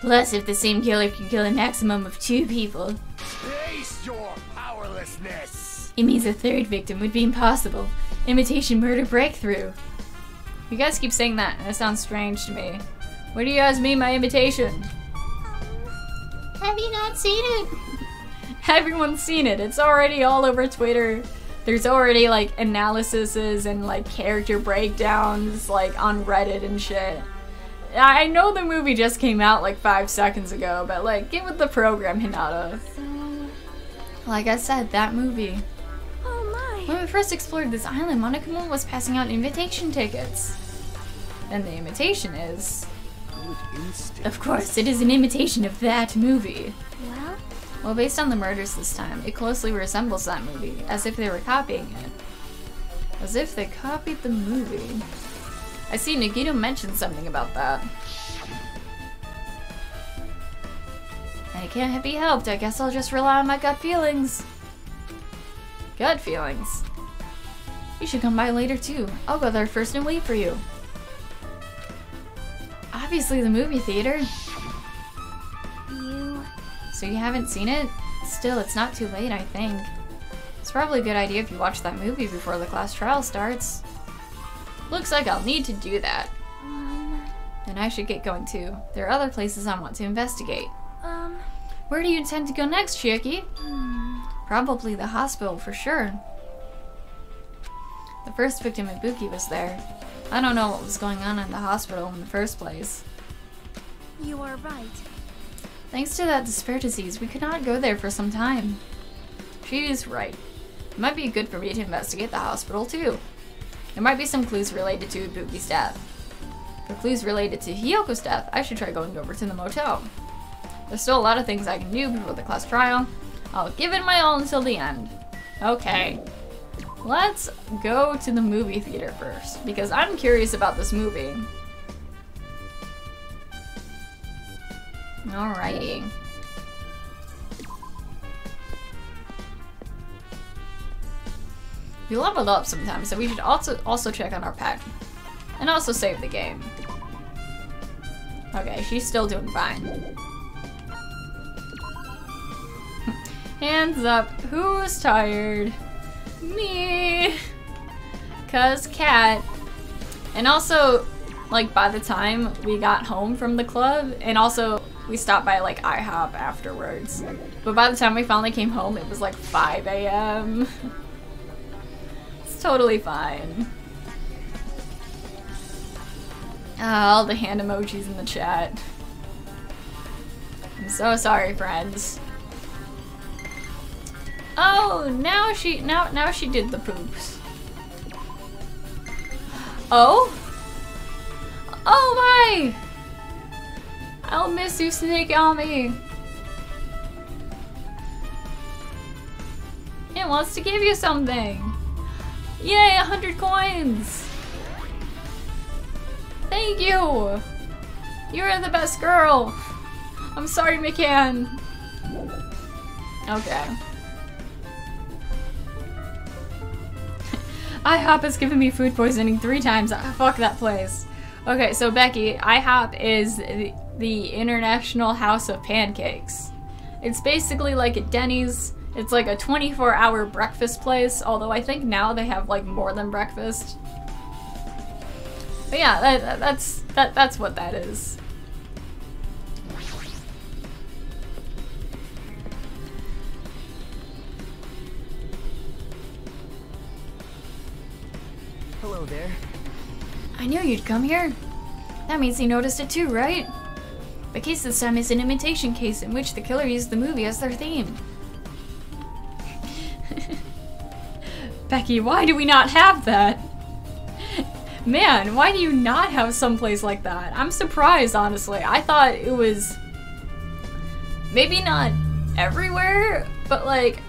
Plus, if the same killer can kill a maximum of 2 people, Face your powerlessness! it means a 3rd victim would be impossible. Imitation murder breakthrough. You guys keep saying that, and it sounds strange to me. What do you guys mean by imitation? have you not seen it? Everyone's seen it. It's already all over Twitter. There's already like analyses and like character breakdowns like on Reddit and shit. I know the movie just came out like 5 seconds ago, but like get with the program, Hinata. So, Like I said, that movie. oh my. When we first explored this island, Monokuma was passing out invitation tickets. And the invitation is Split instinct. Of course, it is an imitation of that movie. Well, Well, based on the murders this time, it closely resembles that movie, as if they were copying it. As if they copied the movie. I see Nagito mentioned something about that. And it can't be helped, I guess I'll just rely on my gut feelings. Gut feelings? You should come by later too. I'll go there first and wait for you. Obviously the movie theater. So you haven't seen it? Still, it's not too late, I think. It's probably a good idea if you watch that movie before the class trial starts. Looks like I'll need to do that. And I should get going too. There are other places I want to investigate. Where do you intend to go next, Chiaki? Probably the hospital for sure. The first victim, Ibuki, was there. I don't know what was going on in the hospital in the first place. you are right. Thanks to that despair disease, we could not go there for some time. She is right. It might be good for me to investigate the hospital too. There might be some clues related to Ibuki's death. For clues related to Hiyoko's death, I should try going over to the motel. There's still a lot of things I can do before the class trial. I'll give it my all until the end. Okay. Let's go to the movie theater first, because I'm curious about this movie. Alrighty. We leveled up sometimes, so we should also check on our pet. And also save the game. Okay, she's still doing fine. Hands up. Who's tired? Me. 'Cause cat. And also, like, by the time we got home from the club, and also we stopped by like IHOP afterwards. But by the time we finally came home, it was like 5 a.m. It's totally fine. All the hand emojis in the chat. I'm so sorry, friends. Oh, now she did the poops. Oh? Oh my! I'll miss you, Snake Ami. It wants to give you something. Yay, 100 coins! Thank you! You're the best girl! I'm sorry, McCann. Okay. IHOP has given me food poisoning 3 times. Fuck that place. Okay, so Becky, IHOP is the International House of Pancakes. It's basically like a Denny's. It's like a 24-hour breakfast place, although I think now they have like more than breakfast. But yeah, that's what that is. Hello there. I knew you'd come here. That means he noticed it too, right? The case this time is an imitation case in which the killer used the movie as their theme. Becky, why do we not have that? Man, why do you not have someplace like that? I'm surprised, honestly. I thought it was maybe not everywhere, but like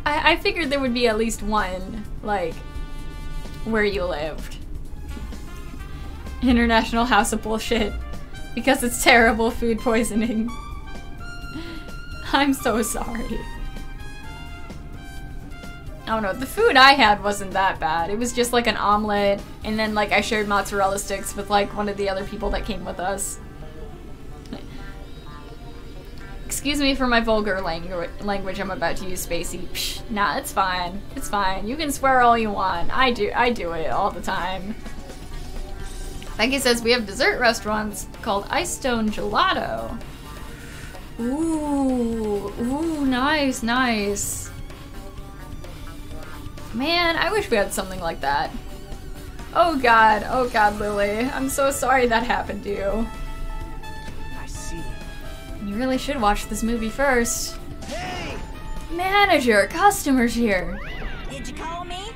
I figured there would be at least one, like, where you lived. International House of Bullshit. Because it's terrible food poisoning. I'm so sorry. I don't know, the food I had wasn't that bad. It was just like an omelet, and then like I shared mozzarella sticks with like one of the other people that came with us. Excuse me for my vulgar language I'm about to use, Spacey. Psh, nah, it's fine. It's fine. You can swear all you want. I do it all the time. Becky says we have dessert restaurants called Ice Stone Gelato. Ooh, nice, nice. Man, I wish we had something like that. Oh god, Lily. I'm so sorry that happened to you. I see. You really should watch this movie first. Hey! Manager, customers here. Did you call me?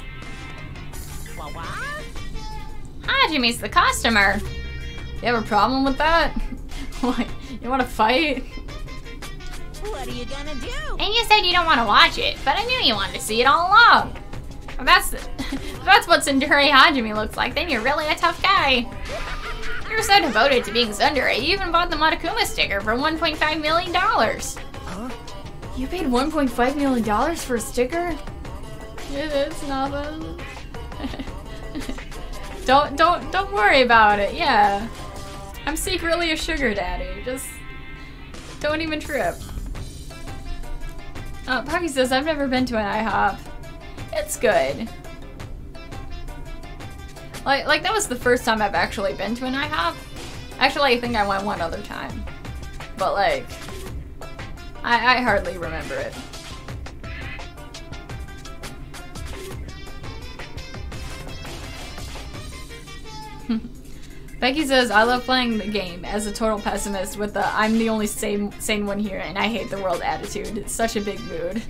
Hajime's the customer. You have a problem with that? What? You wanna fight? What are you gonna do? And you said you don't want to watch it, but I knew you wanted to see it all along. If that's what Tsundere Hajime looks like, then you're really a tough guy. You're so devoted to being tsundere, you even bought the Monokuma sticker for $1.5 million. Huh? You paid $1.5 million for a sticker? It's nothing. Don't worry about it, yeah. I'm secretly a sugar daddy, just don't even trip. Pocky says, I've never been to an IHOP. It's good. Like that was the first time I've actually been to an IHOP. Actually, I think I went one other time. But like, I hardly remember it. Becky says, I love playing the game as a total pessimist with the I'm the only sane one here and I hate the world attitude. It's such a big mood.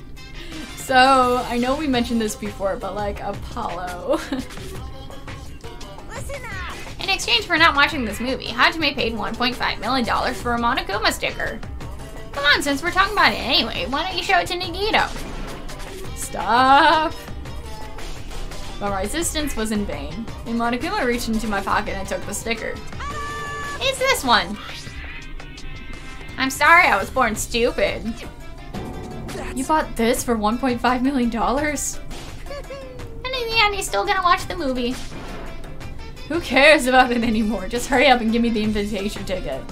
So, I know we mentioned this before, but like, Apollo. Listen up! In exchange for not watching this movie, Hajime paid $1.5 million for a Monokuma sticker. Come on, since we're talking about it anyway, why don't you show it to Nagito? Stop! But my resistance was in vain. And Monokuma reached into my pocket and took the sticker. It's this one. I'm sorry I was born stupid. You bought this for $1.5 million? And in the end, he's still gonna watch the movie. Who cares about it anymore? Just hurry up and give me the invitation ticket.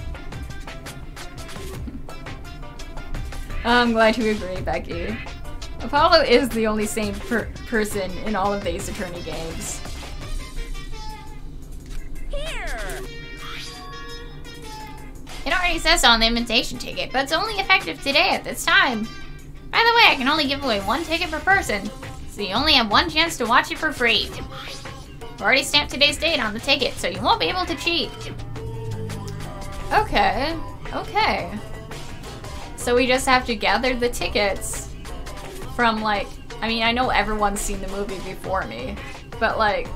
I'm glad you agree, Becky. Apollo is the only sane person in all of the Ace Attorney games. Here! It already says so on the invitation ticket, but it's only effective today at this time. By the way, I can only give away one ticket per person, so you only have one chance to watch it for free. I've already stamped today's date on the ticket, so you won't be able to cheat. Okay, okay. So we just have to gather the tickets from like, I mean, I know everyone's seen the movie before me, but like,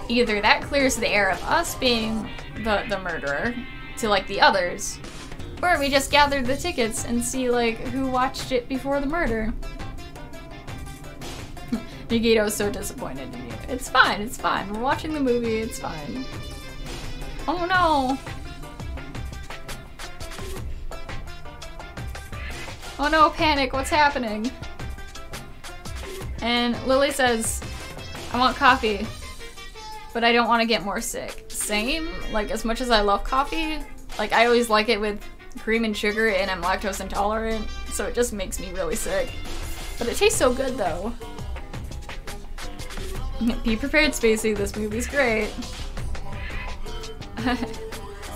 either that clears the air of us being the murderer to like the others, or we just gather the tickets and see like who watched it before the murder. Nagito's so disappointed in you. It's fine, it's fine. We're watching the movie, it's fine. Oh no! Oh no, panic, what's happening? And Lily says, I want coffee, but I don't want to get more sick. Same, like as much as I love coffee, like I always like it with cream and sugar and I'm lactose intolerant, so it just makes me really sick. But it tastes so good though. Be prepared, Spacey, this movie's great.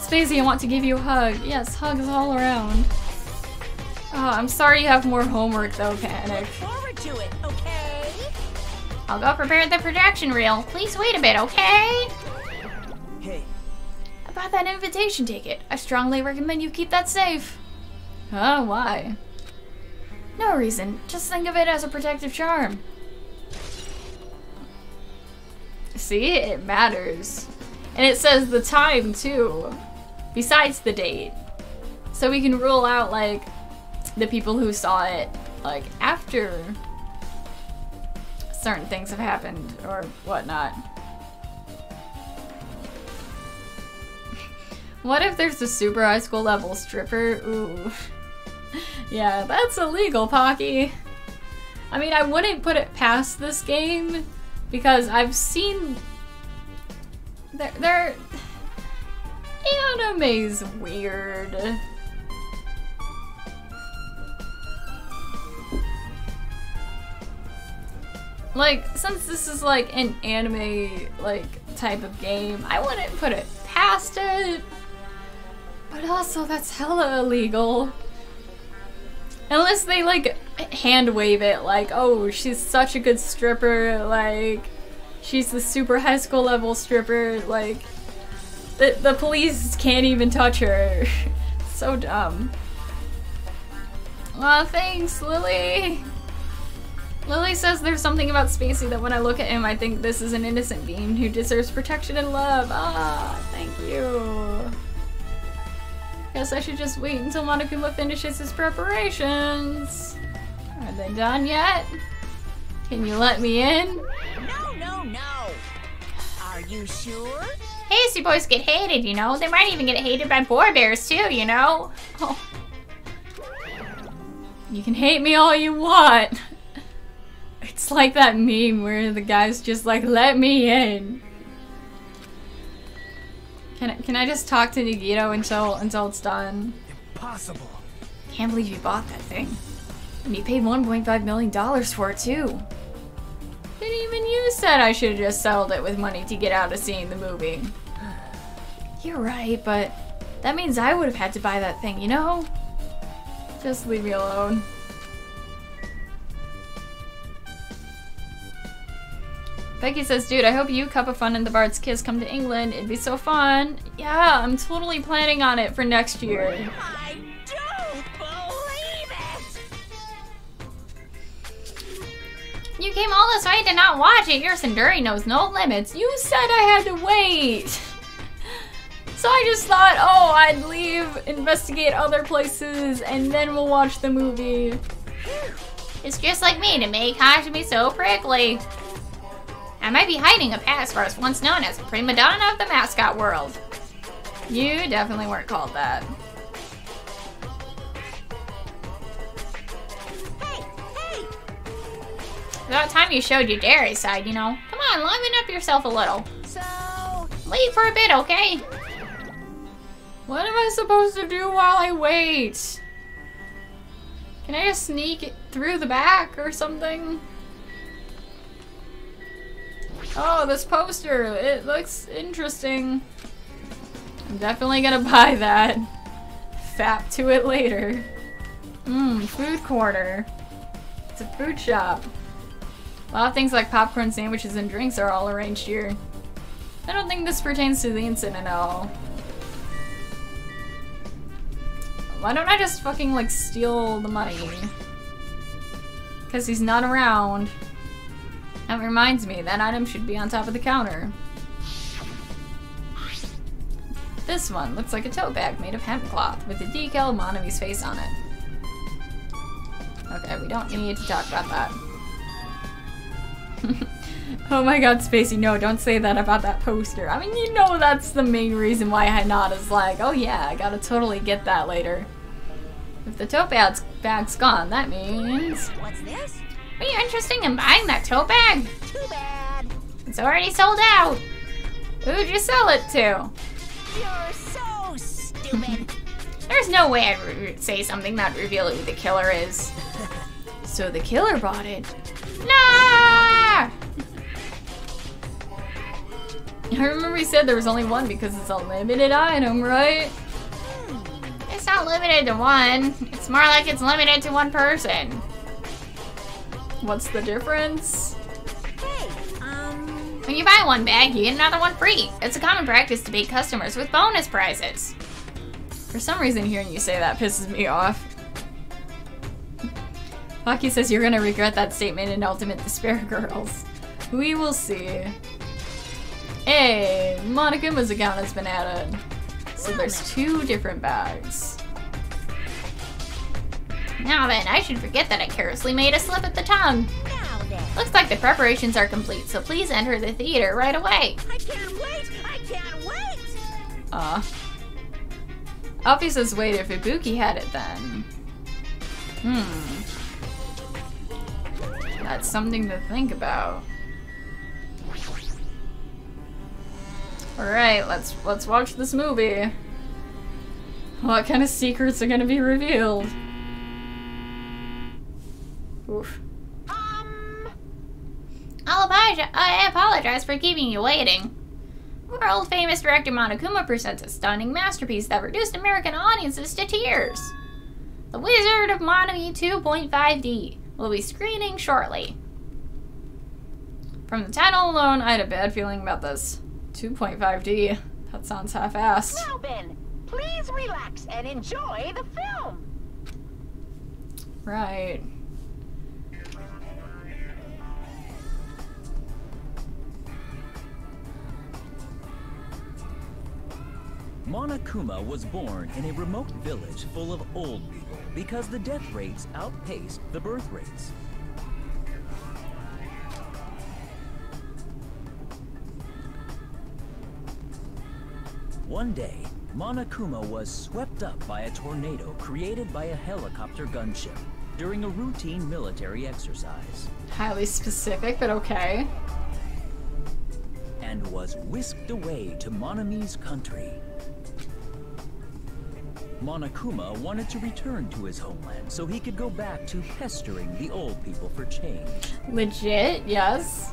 Spacey, I want to give you a hug. Yes, hugs all around. Oh, I'm sorry you have more homework though, Panic. Look forward to it, okay? I'll go prepare the projection reel. Please wait a bit, okay? Hey, About that invitation ticket, I strongly recommend you keep that safe. Huh, why? No reason, just think of it as a protective charm. See, it matters. And it says the time too, besides the date. So we can rule out like the people who saw it like after certain things have happened or whatnot. What if there's a super high school level stripper? Ooh. Yeah, that's illegal, Pocky. I mean, I wouldn't put it past this game because I've seen their anime's weird. Like, since this is like an anime like type of game, I wouldn't put it past it. But also that's hella illegal. Unless they like hand wave it like, oh, she's such a good stripper, like she's the super high school level stripper, like the police can't even touch her. So dumb. Aw, thanks, Lily. Lily says there's something about Spacey that when I look at him, I think this is an innocent being who deserves protection and love. Ah, thank you. Guess I should just wait until Monokuma finishes his preparations. Are they done yet? Can you let me in? No, no, no. Are you sure? Hasty boys get hated, you know? They might even get hated by boar bears too, you know? Oh. You can hate me all you want. It's like that meme where the guy's just like, let me in. Can I just talk to Nagito until it's done? Impossible. Can't believe you bought that thing. And you paid $1.5 million for it too. Didn't even you said I should have just settled it with money to get out of seeing the movie. You're right, but that means I would have had to buy that thing, you know? Just leave me alone. Becky says, dude, I hope you, Cup of Fun, and the Bard's Kiss come to England. It'd be so fun. Yeah, I'm totally planning on it for next year. I don't believe it! You came all this way to not watch it. Your Sunduri knows no limits. You said I had to wait. So I just thought, oh, I'd leave, investigate other places, and then we'll watch the movie. It's just like me to make Hashimi so prickly. I might be hiding a past for us once known as prima donna of the mascot world. You definitely weren't called that. Hey, hey! About time you showed your dairy side, you know. Come on, liven up yourself a little. So, Leave for a bit, okay? What am I supposed to do while I wait? Can I just sneak it through the back or something? Oh, this poster, it looks interesting. I'm definitely gonna buy that. Fap to it later. Food corner. It's a food shop. A lot of things like popcorn, sandwiches, and drinks are all arranged here. I don't think this pertains to the incident at all. Why don't I just fucking like steal the money? Because he's not around. That reminds me, that item should be on top of the counter. This one looks like a tote bag made of hemp cloth with the decal of MONOMI's face on it. Okay, we don't need to talk about that. Oh my god, Spacey, no, don't say that about that poster. I mean, you know that's the main reason why Hinata's like, oh yeah, I gotta totally get that later. If the tote bag's gone, that means... what's this? Are you interested in buying that tote bag? Too bad. It's already sold out. Who'd you sell it to? You're so stupid. There's no way I'd say something that'd reveal who the killer is. So the killer bought it. Nah! I remember he said there was only one because it's a limited item, right? It's not limited to one. It's more like it's limited to one person. What's the difference? Hey, When you buy one bag, you get another one free. It's a common practice to bait customers with bonus prizes. For some reason, hearing you say that pisses me off. Maki says you're gonna regret that statement in Ultimate Despair Girls. We will see. Hey, Monokuma's account has been added. So there's 2 different bags. Now then, I should forget that I carelessly made a slip at the tongue. now then. Looks like the preparations are complete, so please enter the theater right away. I can't wait! I can't wait! Alfie says wait, if Ibuki had it then. That's something to think about. Alright, let's watch this movie. What kind of secrets are gonna be revealed? Oof. I apologize for keeping you waiting. World famous director Monokuma presents a stunning masterpiece that reduced American audiences to tears. The Wizard of MONOMI 2.5D will be screening shortly. From the title alone, I had a bad feeling about this. 2.5D. That sounds half-assed. Now then, please relax and enjoy the film. Right. Monokuma was born in a remote village full of old people because the death rates outpaced the birth rates. One day, Monokuma was swept up by a tornado created by a helicopter gunship during a routine military exercise. Highly specific, but okay. And was whisked away to Monomi's country. Monokuma wanted to return to his homeland so he could go back to pestering the old people for change. Legit, yes.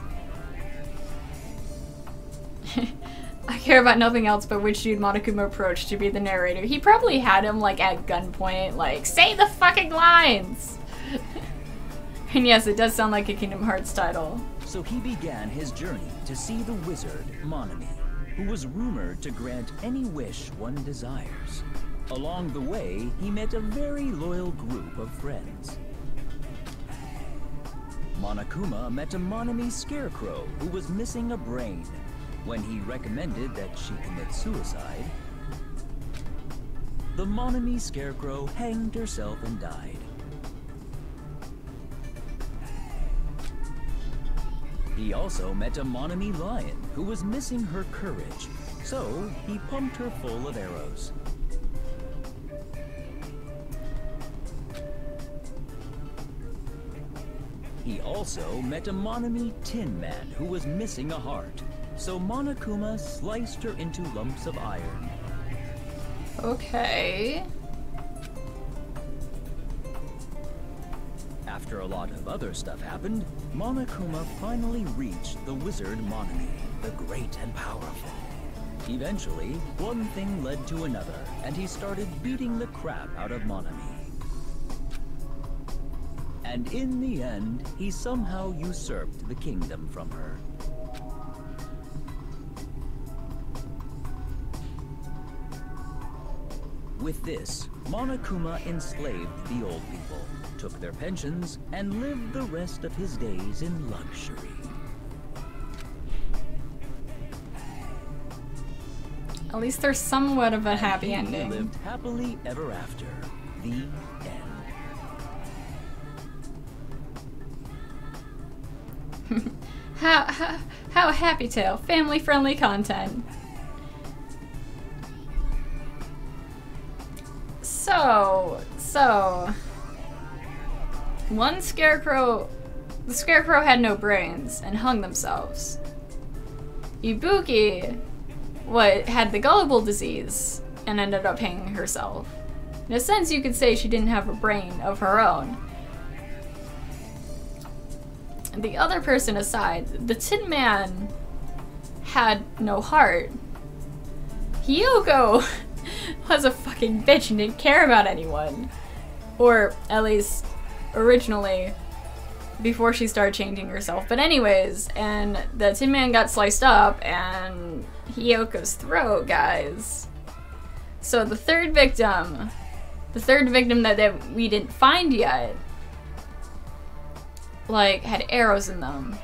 I care about nothing else but which dude Monokuma approached to be the narrator. He probably had him, like, at gunpoint, like, say the fucking lines! And yes, it does sound like a Kingdom Hearts title. So he began his journey to see the wizard, Monomi, who was rumored to grant any wish one desires. Along the way, he met a very loyal group of friends. Monokuma met a Monomi scarecrow who was missing a brain. When he recommended that she commit suicide, the Monomi scarecrow hanged herself and died. He also met a Monomi lion who was missing her courage, so he pumped her full of arrows. He also met a Monomi tin man who was missing a heart. So Monokuma sliced her into lumps of iron. Okay. After a lot of other stuff happened, Monokuma finally reached the wizard Monomi, the great and powerful. Eventually, one thing led to another, and he started beating the crap out of Monomi. And in the end, he somehow usurped the kingdom from her. With this, Monokuma enslaved the old people, took their pensions, and lived the rest of his days in luxury. At least there's somewhat of a happy He ending. lived happily ever after. The end. How happy tale. Family-friendly content. So, one scarecrow, the scarecrow had no brains and hung themselves. Ibuki had the gullible disease and ended up hanging herself. In a sense, you could say she didn't have a brain of her own. And the other person aside, the Tin Man had no heart. Hiyoko was a fucking bitch and didn't care about anyone. Or at least originally, before she started changing herself. But anyways, and the Tin Man got sliced up and Hiyoko's throat, guys. So the third victim that we didn't find yet, like, had arrows in them.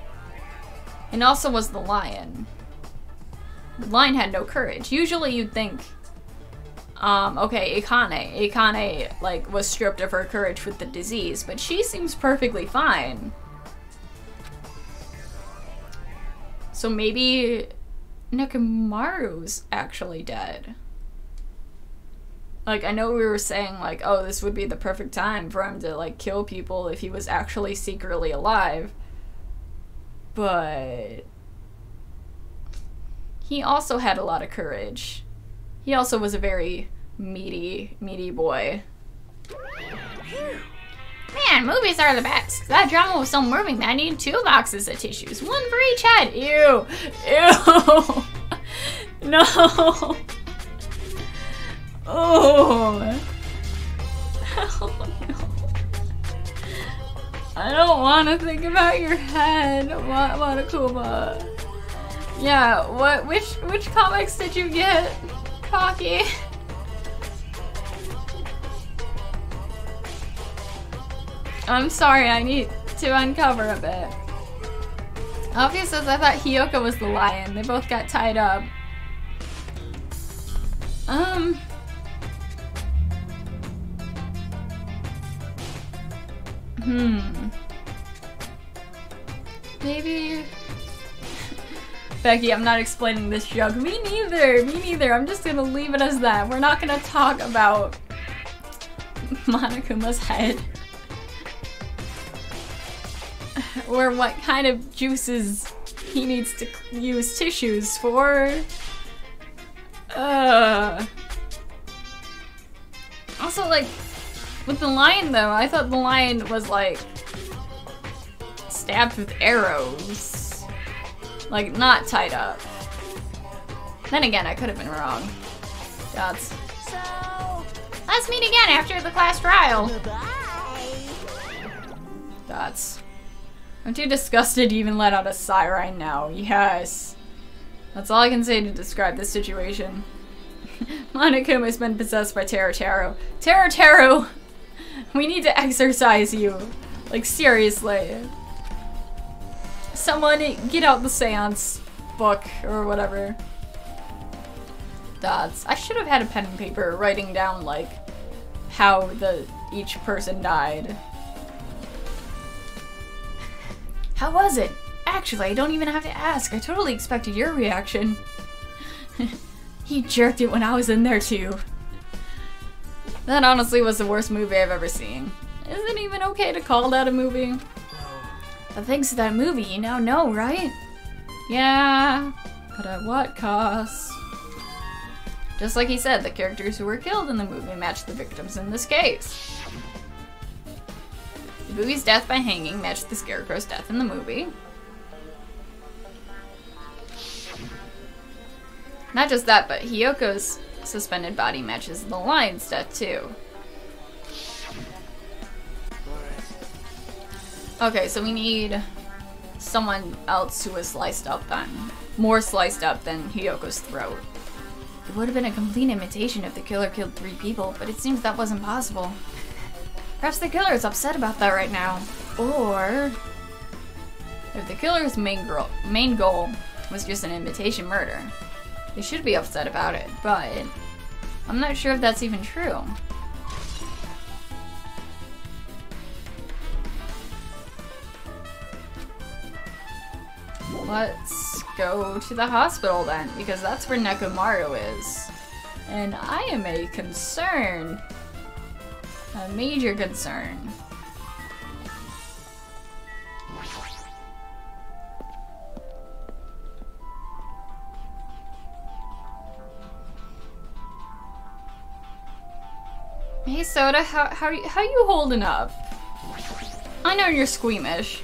And also was the lion. The lion had no courage. Usually you'd think, okay, Ikane, like, was stripped of her courage with the disease, but she seems perfectly fine. So maybe Nekomaru's actually dead. Like, I know we were saying, like, oh, this would be the perfect time for him to, like, kill people if he was actually secretly alive. But he also had a lot of courage. He also was a very meaty boy. Man, movies are the best. That drama was so moving that I needed 2 boxes of tissues, 1 for each head. Ew. Ew. No. Oh. Oh no. I don't want to think about your head, Monokuma. Yeah, what? Which comics did you get, Cocky? I'm sorry, I need to uncover a bit. Obviously, I thought Hiyoko was the lion. They both got tied up. Maybe... Becky, I'm not explaining this joke. Me neither, me neither. I'm just gonna leave it as that. We're not gonna talk about Monokuma's head. Or what kind of juices he needs to use tissues for. Also, like, with the lion though, I thought the lion was like stabbed with arrows. Like, not tied up. Then again, I could have been wrong. Dots. So, let's meet again after the class trial. Dots. I'm too disgusted to even let out a sigh right now. Yes. That's all I can say to describe this situation. Monokuma's been possessed by Taro. Taro! We need to exorcise you. Like, seriously. Someone get out the seance book or whatever. Dots. I should have had a pen and paper writing down, like, how each person died. How was it? Actually, I don't even have to ask. I totally expected your reaction. He jerked it when I was in there too. That honestly was the worst movie I've ever seen. Is it even okay to call that a movie? But thanks to that movie, you now know, right? Yeah, but at what cost? Just like he said, the characters who were killed in the movie matched the victims in this case. The Boogie's death by hanging matched the Scarecrow's death in the movie. Not just that, but Hiyoko's suspended body matches the lion's death too. Okay, so we need someone else who was sliced up then. More sliced up than Hiyoko's throat. It would have been a complete imitation if the killer killed 3 people, but it seems that wasn't possible. Perhaps the killer is upset about that right now. Or if the killer's main goal was just an imitation murder, they should be upset about it, but I'm not sure if that's even true. Let's go to the hospital then, because that's where Nekomaru is. And I am a concern. A major concern. Hey Soda, how you holding up? I know you're squeamish.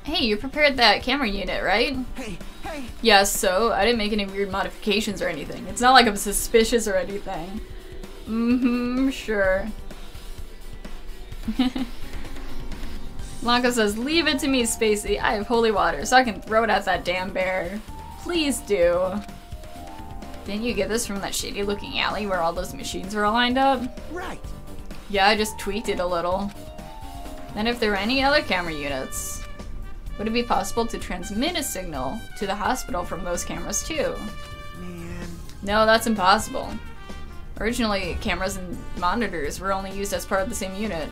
Hey, you prepared that camera unit, right? Hey! Yes, so I didn't make any weird modifications or anything. It's not like I'm suspicious or anything. Sure. Blanca says, leave it to me, Spacey. I have holy water, so I can throw it at that damn bear. Please do. Didn't you get this from that shady looking alley where all those machines were all lined up? Right. Yeah, I just tweaked it a little. Then if there were any other camera units, would it be possible to transmit a signal to the hospital from those cameras too? Man. No, that's impossible. Originally, cameras and monitors were only used as part of the same unit.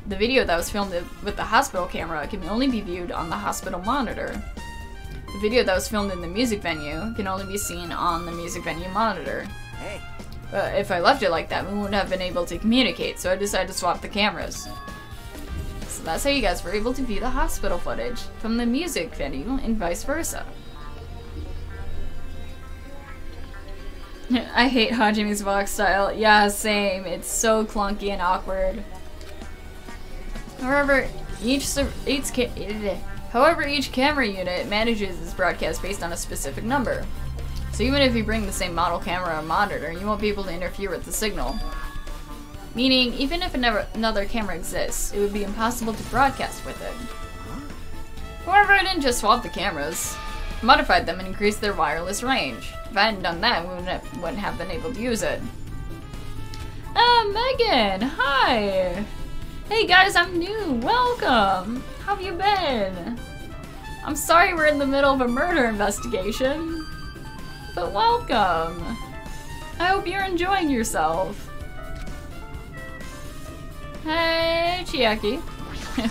The video that was filmed with the hospital camera can only be viewed on the hospital monitor. The video that was filmed in the music venue can only be seen on the music venue monitor. Hey. But if I left it like that, we wouldn't have been able to communicate, so I decided to swap the cameras. So that's how you guys were able to view the hospital footage from the music venue and vice versa. I hate Hajime's Vox style. Yeah, same. It's so clunky and awkward. However, each camera unit manages its broadcast based on a specific number. So even if you bring the same model camera or monitor, you won't be able to interfere with the signal. Meaning, even if another camera exists, it would be impossible to broadcast with it. However, I didn't just swap the cameras. I modified them and increased their wireless range. If I hadn't done that, we wouldn't have been able to use it. Megan! Hi! Hey guys, I'm new! Welcome! How have you been? I'm sorry we're in the middle of a murder investigation, but welcome! I hope you're enjoying yourself. Hey, Chiaki.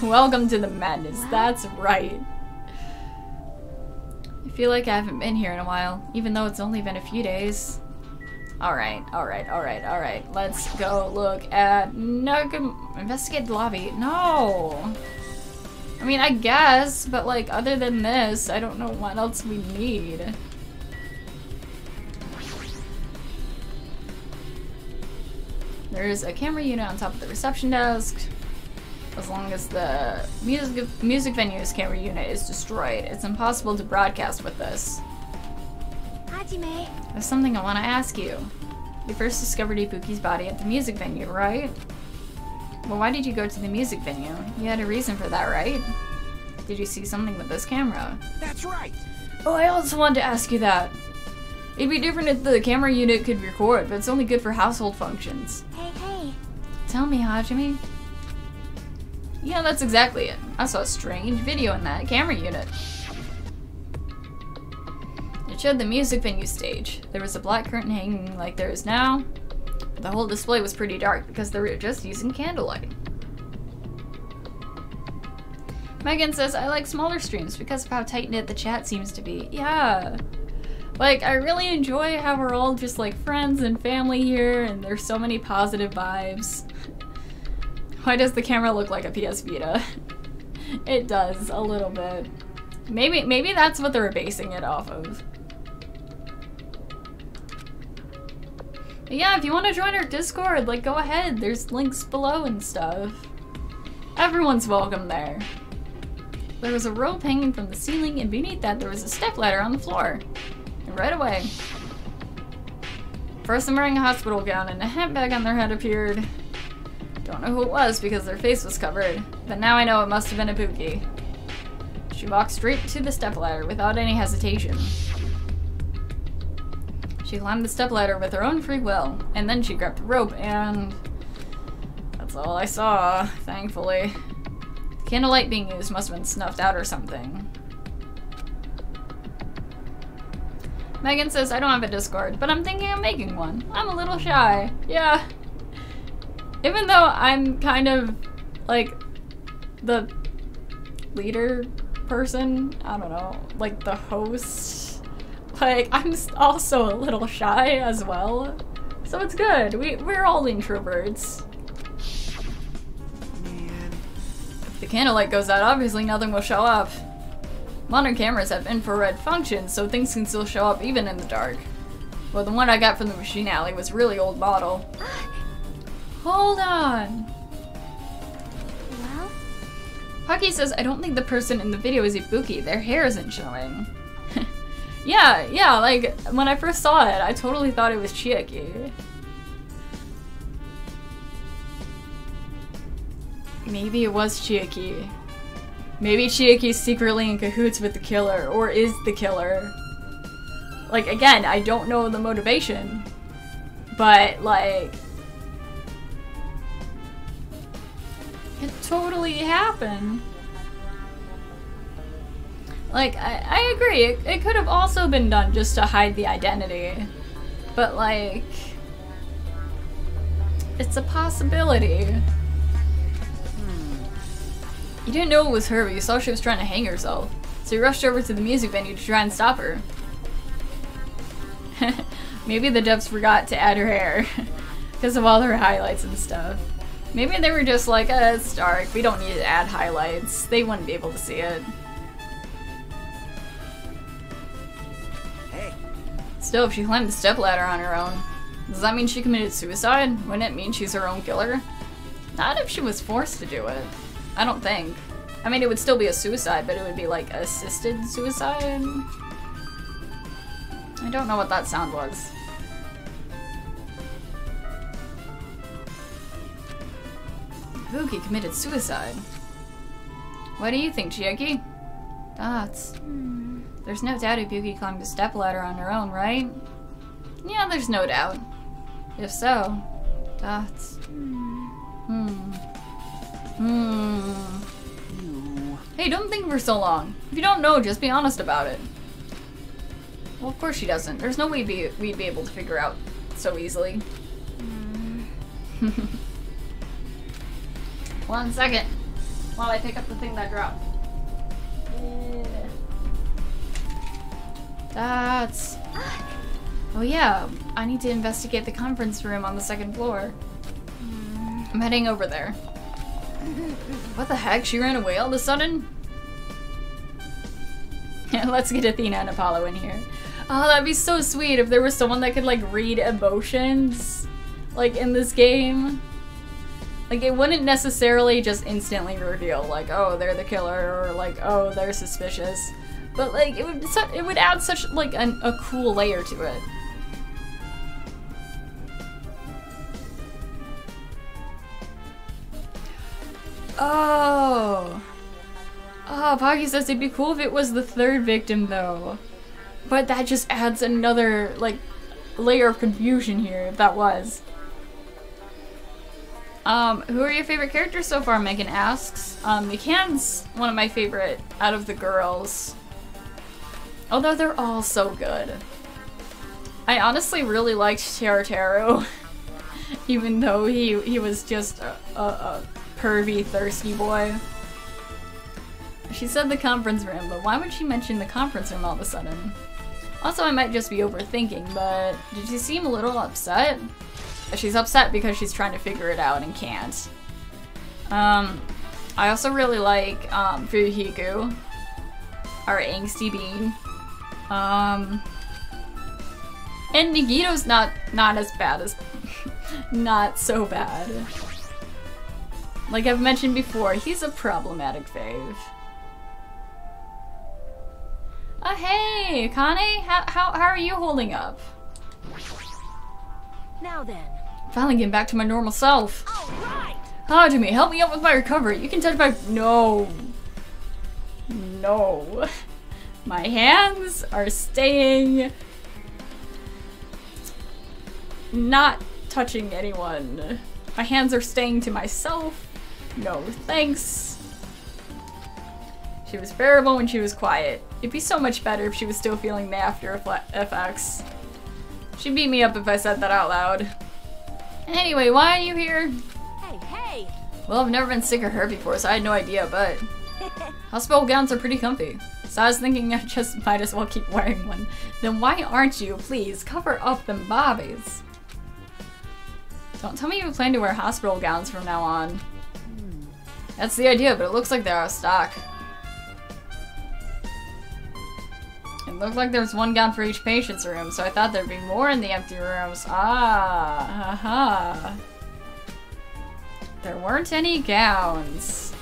Welcome to the madness. That's right. I feel like I haven't been here in a while, even though it's only been a few days. Alright. Let's go look at investigate the lobby. No! I mean, I guess, but like, other than this, I don't know what else we need. There's a camera unit on top of the reception desk. As long as the music venue's camera unit is destroyed, it's impossible to broadcast with this. Hajime. There's something I want to ask you. You first discovered Ibuki's body at the music venue, right? Well, why did you go to the music venue? You had a reason for that, right? Did you see something with this camera? That's right. Oh, I also wanted to ask you that. It'd be different if the camera unit could record, but it's only good for household functions. Hey. Tell me, Hajime. Yeah, that's exactly it. I saw a strange video in that camera unit. It showed the music venue stage. There was a black curtain hanging like there is now. The whole display was pretty dark because they were just using candlelight. Megan says, I like smaller streams because of how tight-knit the chat seems to be. Yeah. Like, I really enjoy how we're all just like friends and family here and there's so many positive vibes. Why does the camera look like a PS Vita? It does, a little bit. Maybe that's what they were basing it off of. But yeah, if you want to join our Discord, like, go ahead. There's links below and stuff. Everyone's welcome there. There was a rope hanging from the ceiling, and beneath that there was a stepladder on the floor. And right away. First, I'm wearing a hospital gown and a handbag on their head appeared. Don't know who it was because their face was covered, but now I know it must have been Ibuki. She walked straight to the stepladder without any hesitation. She climbed the stepladder with her own free will, and then she grabbed the rope and... that's all I saw, thankfully. The candlelight being used must have been snuffed out or something. Megan says, I don't have a Discord, but I'm thinking of making one. I'm a little shy. Yeah. Even though I'm kind of, like, the leader person, I don't know, like the host, like, I'm also a little shy as well. So it's good. We're all introverts. Man. If the candlelight goes out, obviously nothing will show up. Modern cameras have infrared functions, so things can still show up even in the dark. Well, the one I got from the machine alley was a really old model. Hold on. Well? Hockey says, I don't think the person in the video is Ibuki. Their hair isn't showing. yeah, like, when I first saw it, I totally thought it was Chiaki. Maybe it was Chiaki. Maybe Chiaki's secretly in cahoots with the killer, or is the killer. Like, again, I don't know the motivation, but, like, it totally happened. Like, I agree, it could have also been done just to hide the identity, but, like, it's a possibility. You didn't know it was her, but you saw she was trying to hang herself. So you rushed over to the music venue to try and stop her. Maybe the devs forgot to add her hair. Because of all her highlights and stuff. Maybe they were just like, it's dark, we don't need to add highlights. They wouldn't be able to see it. Hey. Still, if she climbed the stepladder on her own, does that mean she committed suicide? Wouldn't it mean she's her own killer? Not if she was forced to do it. I don't think. I mean, it would still be a suicide, but it would be like assisted suicide. I don't know what that sound was. Ibuki committed suicide. What do you think, Chiaki? Thoughts? There's no doubt Ibuki climbed a stepladder on her own, right? Yeah, there's no doubt. If so, thoughts? Hey, don't think for so long. If you don't know, just be honest about it. Well, of course she doesn't. There's no way we'd be able to figure out so easily. 1 second while I pick up the thing that dropped. That's... Oh yeah, I need to investigate the conference room on the 2nd floor. I'm heading over there. What the heck? She ran away all of a sudden? Let's get Athena and Apollo in here. Oh, that'd be so sweet if there was someone that could like read emotions like in this game. Like it wouldn't necessarily just instantly reveal like, oh, they're the killer, or like, oh, they're suspicious. But like it would add such like a cool layer to it. Oh. Oh, Pocky says it'd be cool if it was the 3rd victim though. But that just adds another like layer of confusion here if that was. Who are your favorite characters so far? Megan asks. Mikan's one of my favorite out of the girls. Although they're all so good. I honestly really liked Teru. Even though he was just a pervy, thirsty boy. She said the conference room, but why would she mention the conference room all of a sudden? Also, I might just be overthinking, but did she seem a little upset? She's upset because she's trying to figure it out and can't. I also really like Furuhiku, our angsty bean. And Nagito's not as bad as not so bad. Like I've mentioned before, he's a problematic fave. Oh hey, Kane, how are you holding up? Now then. Finally getting back to my normal self. All right. Hajime, help me out with my recovery. You can touch my— No. No. My hands are staying not touching anyone. My hands are staying to myself. No thanks. She was bearable when she was quiet. It'd be so much better if she was still feeling the after effects. She'd beat me up if I said that out loud. Anyway, why are you here? Hey! Well, I've never been sick or hurt before, so I had no idea, but hospital gowns are pretty comfy. So I was thinking I just might as well keep wearing one. Then why aren't you? Please, cover up them bobbies. Don't tell me you plan to wear hospital gowns from now on. That's the idea, but it looks like they're out of stock. It looked like there's one gown for each patient's room, so I thought there'd be more in the empty rooms. Ah, haha. There weren't any gowns.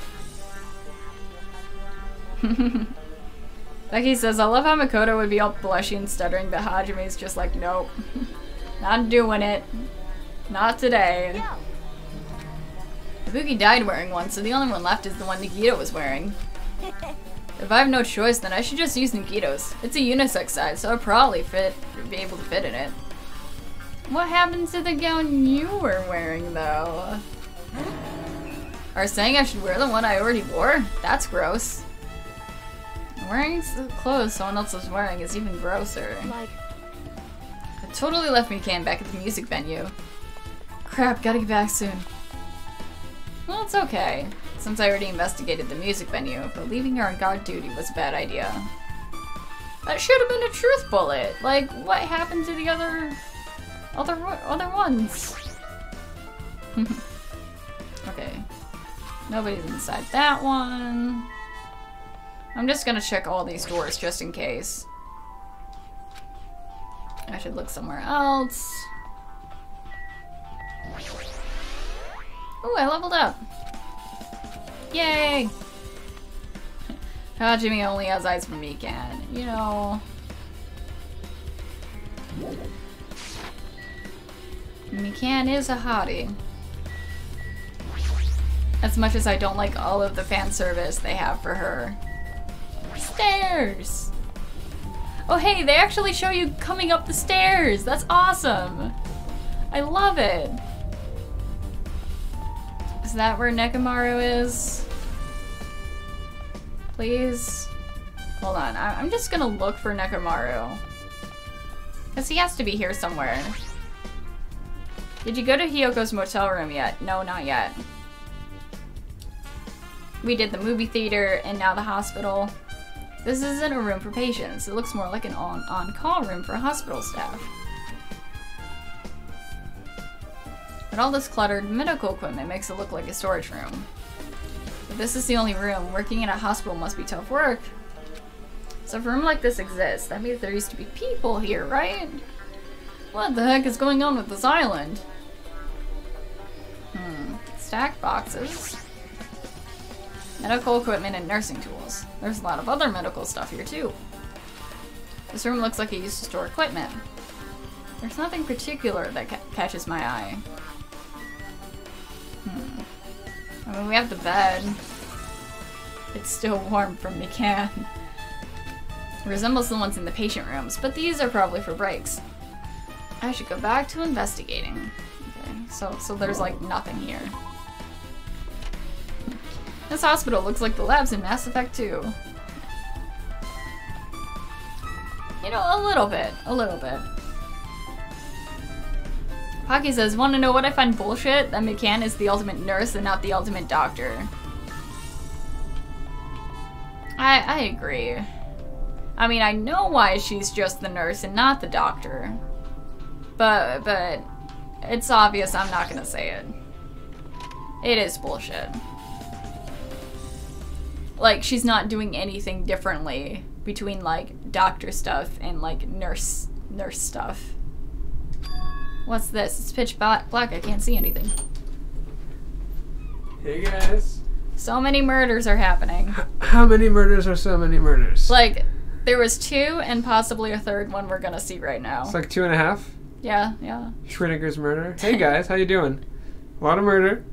Becky says, I love how Makoto would be all blushy and stuttering, but Hajime's just like, nope. Not doing it. Not today. Ibuki died wearing one, so the only one left is the one Nagito was wearing. If I have no choice, then I should just use Nagito's. It's a unisex size, so I'll probably be able to fit in it. What happened to the gown you were wearing, though? Are saying I should wear the one I already wore? That's gross. Wearing the clothes someone else was wearing is even grosser. Like, I totally left Mikan back at the music venue. Crap, gotta get back soon. Well, it's okay, since I already investigated the music venue, but leaving her on guard duty was a bad idea. That should have been a truth bullet. Like, what happened to the other ones? Okay. Nobody's inside that one. I'm just gonna check all these doors just in case. I should look somewhere else. Ooh, I leveled up. Yay! Hajime only has eyes for Mikan. You know. Mikan is a hottie. As much as I don't like all of the fan service they have for her. Stairs! Oh hey, they actually show you coming up the stairs! That's awesome! I love it! Is that where Nekomaru is? Please? Hold on, I'm just gonna look for Nekomaru. Because he has to be here somewhere. Did you go to Hiyoko's motel room yet? No, not yet. We did the movie theater and now the hospital. This isn't a room for patients. It looks more like an on-call room for hospital staff. But all this cluttered medical equipment makes it look like a storage room. If this is the only room, working in a hospital must be tough work. So if a room like this exists, that means there used to be people here, right? What the heck is going on with this island? Stacked boxes. Medical equipment and nursing tools. There's a lot of other medical stuff here too. This room looks like it used to store equipment. There's nothing particular that catches my eye. I mean, we have the bed. It's still warm from McCann. It resembles the ones in the patient rooms, but these are probably for breaks. I should go back to investigating. Okay, so there's like nothing here. This hospital looks like the labs in Mass Effect 2. You know, a little bit. Pocky says, want to know what I find bullshit? That McCann is the ultimate nurse and not the ultimate doctor. I agree. I mean, I know why she's just the nurse and not the doctor. But it's obvious I'm not gonna say it. It is bullshit. Like, she's not doing anything differently between, like, doctor stuff and, like, nurse stuff. What's this? It's pitch black. I can't see anything. Hey, guys. So many murders are happening. How many murders are so many murders? Like, there was 2 and possibly a 3rd one we're gonna see right now. It's like 2.5? Yeah. Schrödinger's murder. Hey, guys. How you doing? A lot of murder.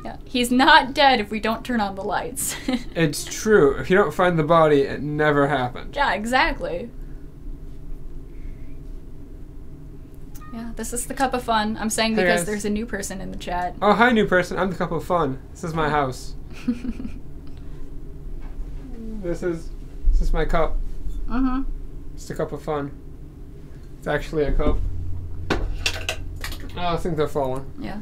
Yeah, he's not dead if we don't turn on the lights. It's true. If you don't find the body, it never happened. Yeah, exactly. Yeah, this is the cup of fun. I'm saying Hey because guys. there's a new person in the chat. Oh, hi, new person. I'm the cup of fun. This is my house. This is my cup. It's the cup of fun. It's actually a cup. Oh, I think they're falling. Yeah.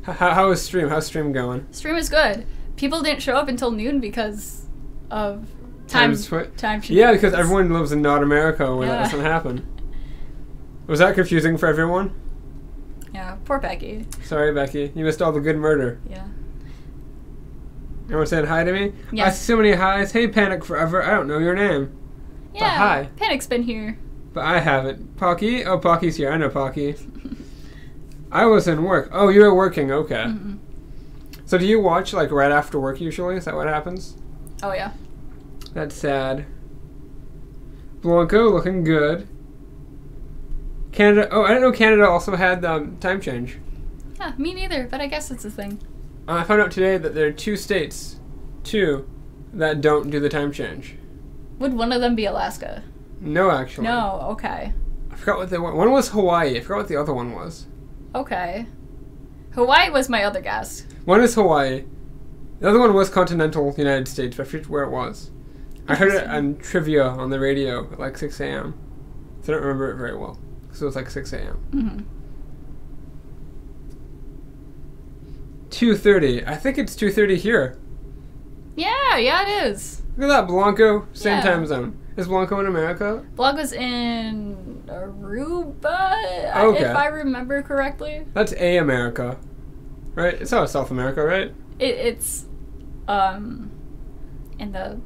How is stream? How's stream going? Stream is good. People didn't show up until noon because of time shenanigans. Yeah, because everyone lives in North America where that Yeah. doesn't happen. Was that confusing for everyone? Yeah, poor Becky. Sorry, Becky. You missed all the good murder. Yeah. Everyone saying hi to me? Yes. I see so many highs. Hey, Panic Forever. I don't know your name. Yeah. But hi. Panic's been here. But I haven't. Pocky? Oh, Pocky's here. I know Pocky. I was in work. Oh, you were working. Okay. So do you watch, like, right after work usually? Is that what happens? Oh, yeah. That's sad. Blanco looking good. Canada. Oh, I didn't know Canada also had time change. Yeah, me neither, but I guess it's a thing. I found out today that there are 2 states, that don't do the time change. Would one of them be Alaska? No, actually. No, okay. I forgot what they were. One was Hawaii. I forgot what the other one was. Okay. Hawaii was my other guess. One is Hawaii. The other one was continental United States, but I forget where it was. I heard it on trivia on the radio at like 6 a.m. So I don't remember it very well. So it was like 6 a.m. 2:30. I think it's 2:30 here. Yeah, it is. Look at that, Blanco. Same Yeah. time zone. Is Blanco in America? Blanco's in Aruba, Okay. if I remember correctly. That's America. Right? It's not South America, right? It's in the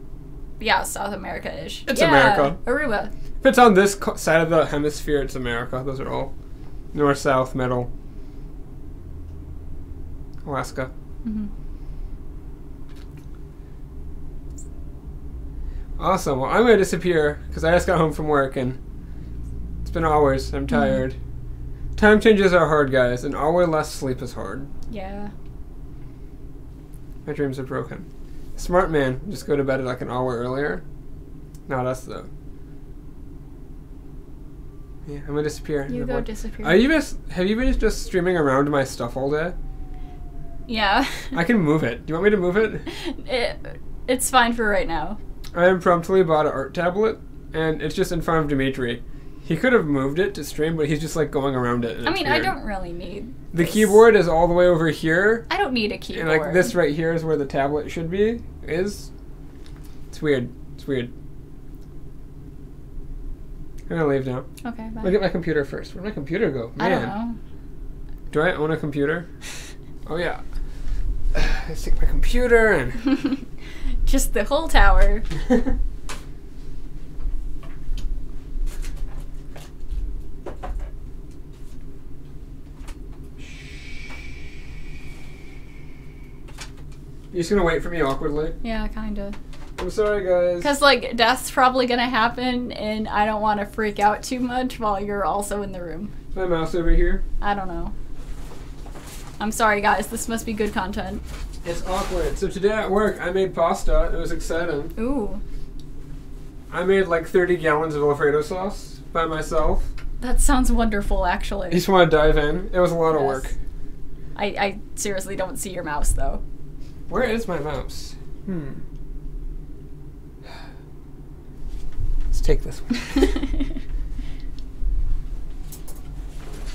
South America-ish. It's America. Aruba. If it's on this side of the hemisphere, it's America. Those are all north, south, middle. Alaska. Awesome. Well, I'm going to disappear because I just got home from work and it's been hours. I'm tired. Time changes are hard, guys, and hour less sleep is hard. Yeah. My dreams are broken. Smart man, just go to bed at like an hour earlier. Not us, though. Yeah, I'm going to disappear. You go disappear. Have you been just streaming around my stuff all day? Yeah. I can move it. Do you want me to move it? It's fine for right now. I impromptu bought an art tablet, and it's just in front of Dimitri. He could have moved it to stream, but he's just like going around it. And I it's mean, I weird. don't really need The this. keyboard is all the way over here. I don't need a keyboard. And like this right here is where the tablet should be. It's weird. It's weird. I'm gonna leave now. Okay, bye. Look at my computer first. Where'd my computer go? Man. I don't know. Do I own a computer? Oh yeah. Let's take my computer and Just the whole tower. You just gonna wait for me awkwardly? Yeah, kinda. I'm sorry, guys. Because, like, death's probably gonna happen, and I don't want to freak out too much while you're also in the room. My mouse over here. I don't know. I'm sorry, guys. This must be good content. It's awkward. So today at work, I made pasta. It was exciting. Ooh. I made like 30 gallons of Alfredo sauce by myself. That sounds wonderful, actually. You just want to dive in? It was a lot of Yes. work. I seriously don't see your mouse, though. Where is my mouse? Let's take this one.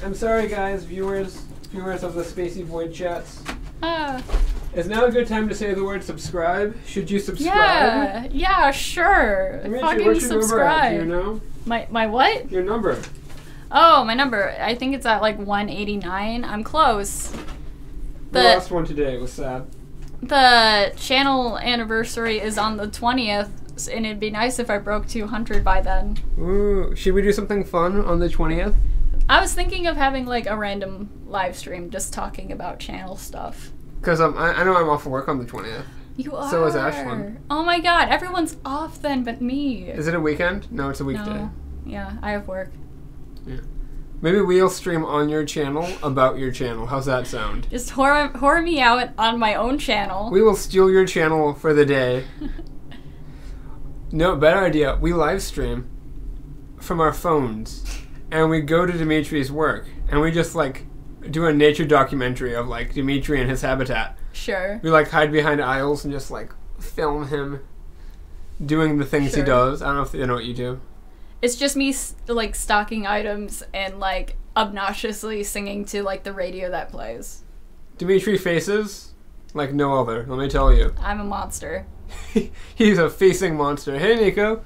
I'm sorry, guys, viewers of the Spacey Void chats. Is now a good time to say the word subscribe? Should you subscribe? Yeah, sure. Dimitri, Fucking what's your number at? Do subscribe. you know? My what? Your number. Oh, my number. I think it's at like 189. I'm close. The last one today. It was sad. The channel anniversary is on the 20th, and it'd be nice if I broke 200 by then. Ooh, should we do something fun on the 20th? I was thinking of having like a random live stream just talking about channel stuff. Because I know I'm off of work on the 20th. You are. So is Ashlyn. Oh my god, everyone's off then but me. Is it a weekend? No, it's a weekday. No. Yeah, I have work. Yeah. Maybe we'll stream on your channel about your channel. How's that sound? Just whore me out on my own channel. We will steal your channel for the day. No, better idea. We live stream from our phones, and we go to Dimitri's work, and we just like do a nature documentary of like Dimitri and his habitat. Sure. We like hide behind aisles and just like film him doing the things he does. I don't know if you know what you do. It's just me like stocking items and like obnoxiously singing to like the radio that plays. Dimitri faces like no other, let me tell you. I'm a monster. He's a facing monster. Hey, Nico.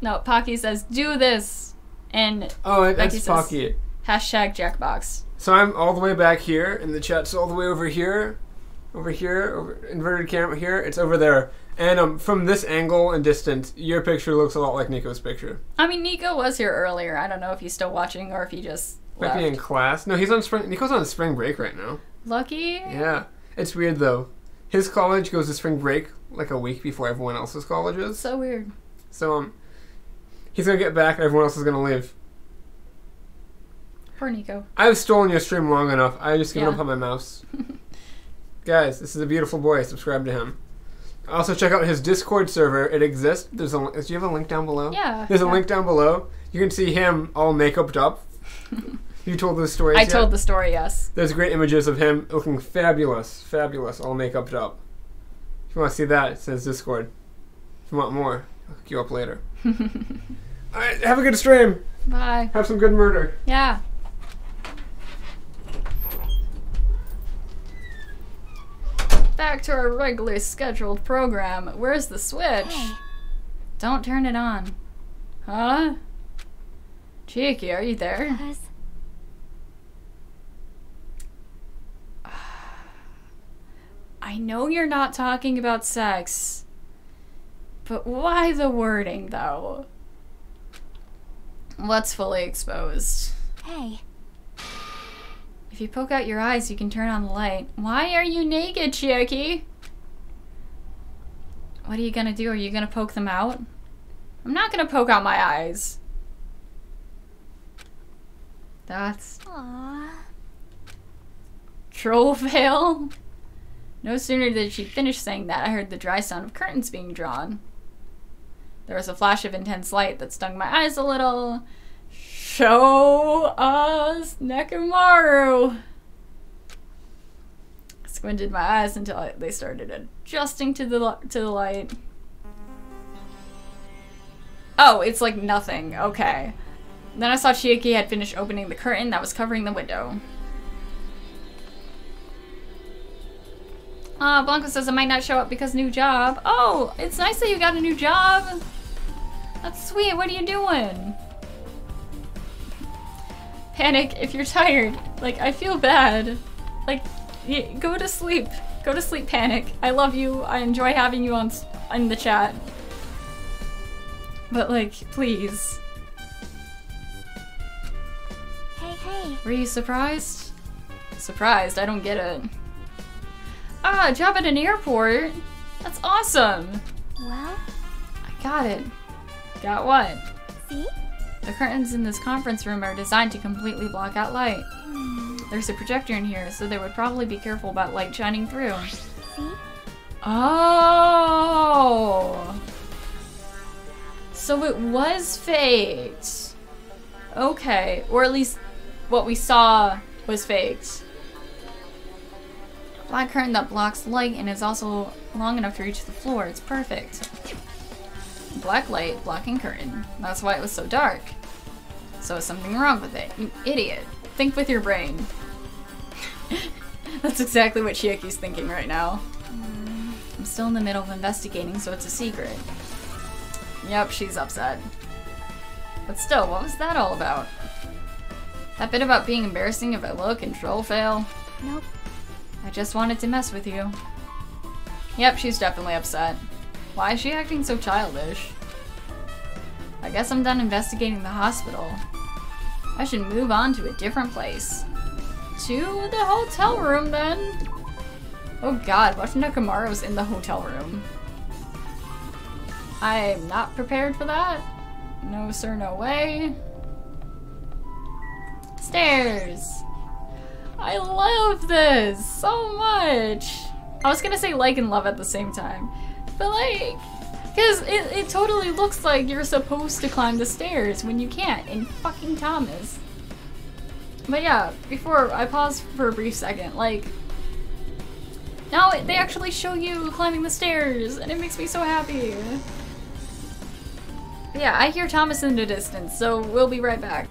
No, Pocky says, do this. And Oh, that's says, Pocky. hashtag Jackbox. So I'm all the way back here, and the chat's all the way over here. Over inverted camera here. It's over there. And from this angle and distance, your picture looks a lot like Nico's picture. I mean, Nico was here earlier. I don't know if he's still watching or if he just Might be in left. class. No, Nico's on spring break right now. Lucky? Yeah. It's weird, though. His college goes to spring break like a week before everyone else's colleges. So weird. So, he's gonna get back and everyone else is gonna leave. Poor Nico. I've stolen your stream long enough. I just given Yeah. up on my mouse. Guys, this is a beautiful boy. Subscribe to him. Also, check out his Discord server. It exists. Do you have a link down below? Yeah. There's a link down below. You can see him all make-uped up. You told the story. I told the story, yes. There's great images of him looking fabulous, all make-uped up. If you want to see that, it says Discord. If you want more, I'll hook you up later. Alright, have a good stream. Bye. Have some good murder. Yeah. Back to our regularly scheduled program. Where's the switch? Hey. Don't turn it on. Huh? Cheeky, are you there? Buzz. I know you're not talking about sex, but why the wording, though? What's fully exposed? Hey. If you poke out your eyes, you can turn on the light. Why are you naked, Chiaki? What are you gonna do? Are you gonna poke them out? I'm not gonna poke out my eyes. That's... Aww. Troll veil? No sooner did she finish saying that, I heard the dry sound of curtains being drawn. There was a flash of intense light that stung my eyes a little. Show us Nekomaru! I squinted my eyes until they started adjusting to the light. Oh, it's like nothing. Okay. Then I saw Chiaki had finished opening the curtain that was covering the window. Blanco says I might not show up because new job. Oh, it's nice that you got a new job. That's sweet. What are you doing? Panic if you're tired. Like, I feel bad. Like, go to sleep. Go to sleep, Panic. I love you. I enjoy having you in the chat. But, like, please. Hey. Were you surprised? Surprised? I don't get it. Ah, a job at an airport? That's awesome! Well? I got it. Got what? See? The curtains in this conference room are designed to completely block out light. There's a projector in here, so they would probably be careful about light shining through. See? Oh! So it was faked. Okay, or at least what we saw was faked. Black curtain that blocks light and is also long enough to reach the floor. It's perfect. Black light blocking curtain. That's why it was so dark. So is something wrong with it? You idiot. Think with your brain. That's exactly what Chiaki's thinking right now. I'm still in the middle of investigating, so it's a secret. Yep, she's upset. But still, what was that all about? That bit about being embarrassing if I low control fail? Nope. I just wanted to mess with you. Yep, she's definitely upset. Why is she acting so childish? I guess I'm done investigating the hospital. I should move on to a different place. To the hotel room, then. Oh god, what if Nakamaru's in the hotel room? I'm not prepared for that. No sir, no way. Stairs. I love this so much. I was gonna say like and love at the same time. But like, because it totally looks like you're supposed to climb the stairs when you can't in fucking Thomas. But yeah, before I pause for a brief second, like, now they actually show you climbing the stairs and it makes me so happy. But yeah, I hear Thomas in the distance, so we'll be right back.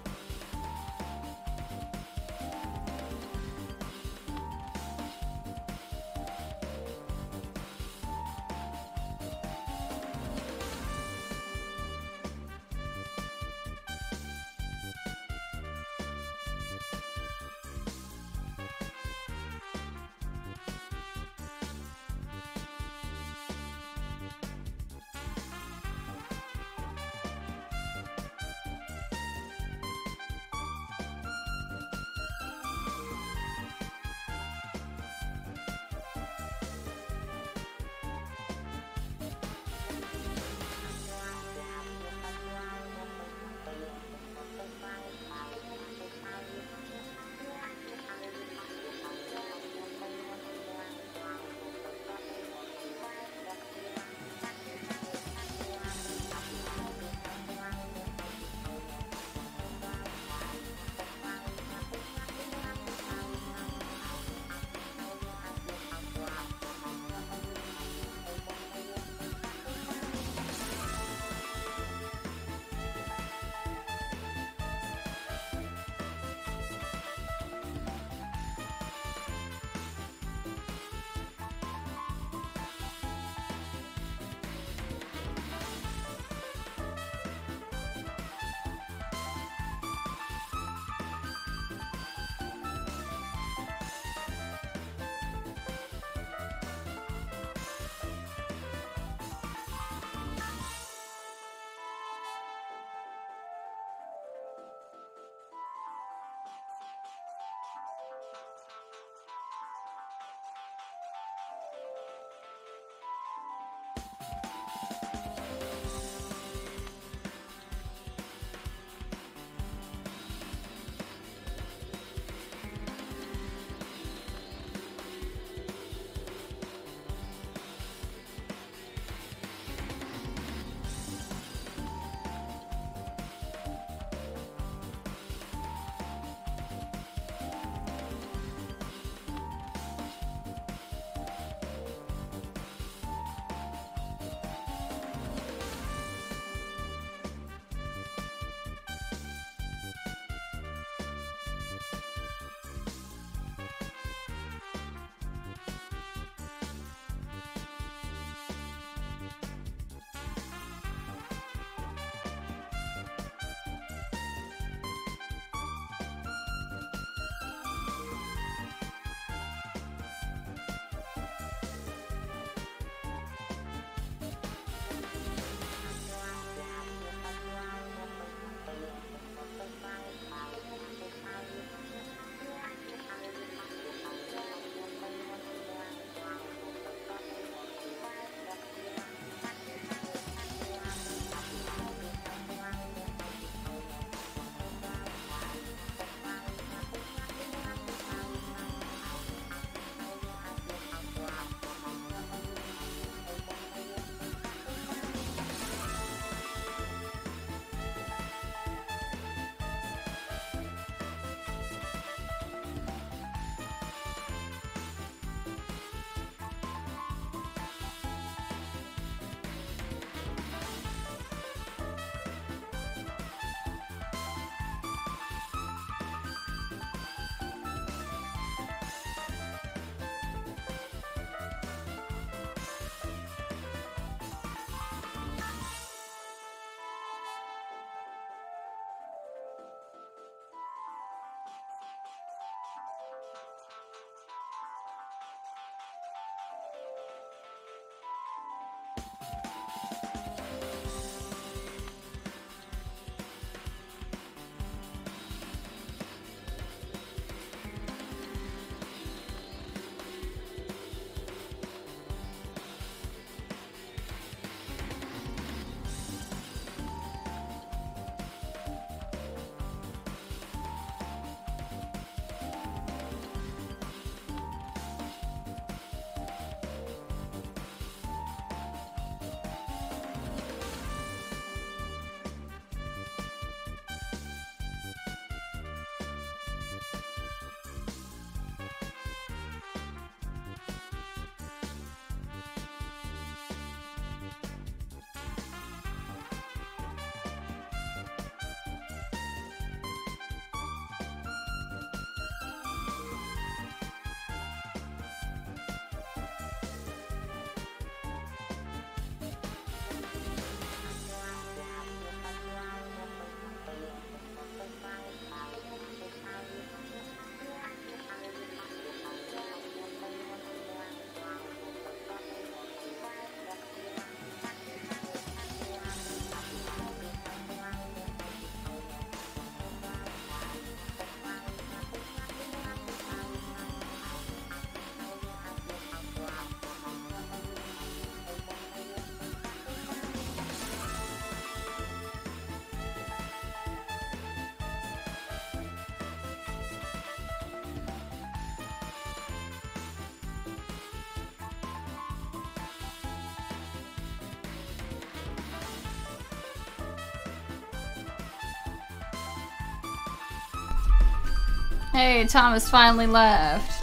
Hey, Thomas finally left.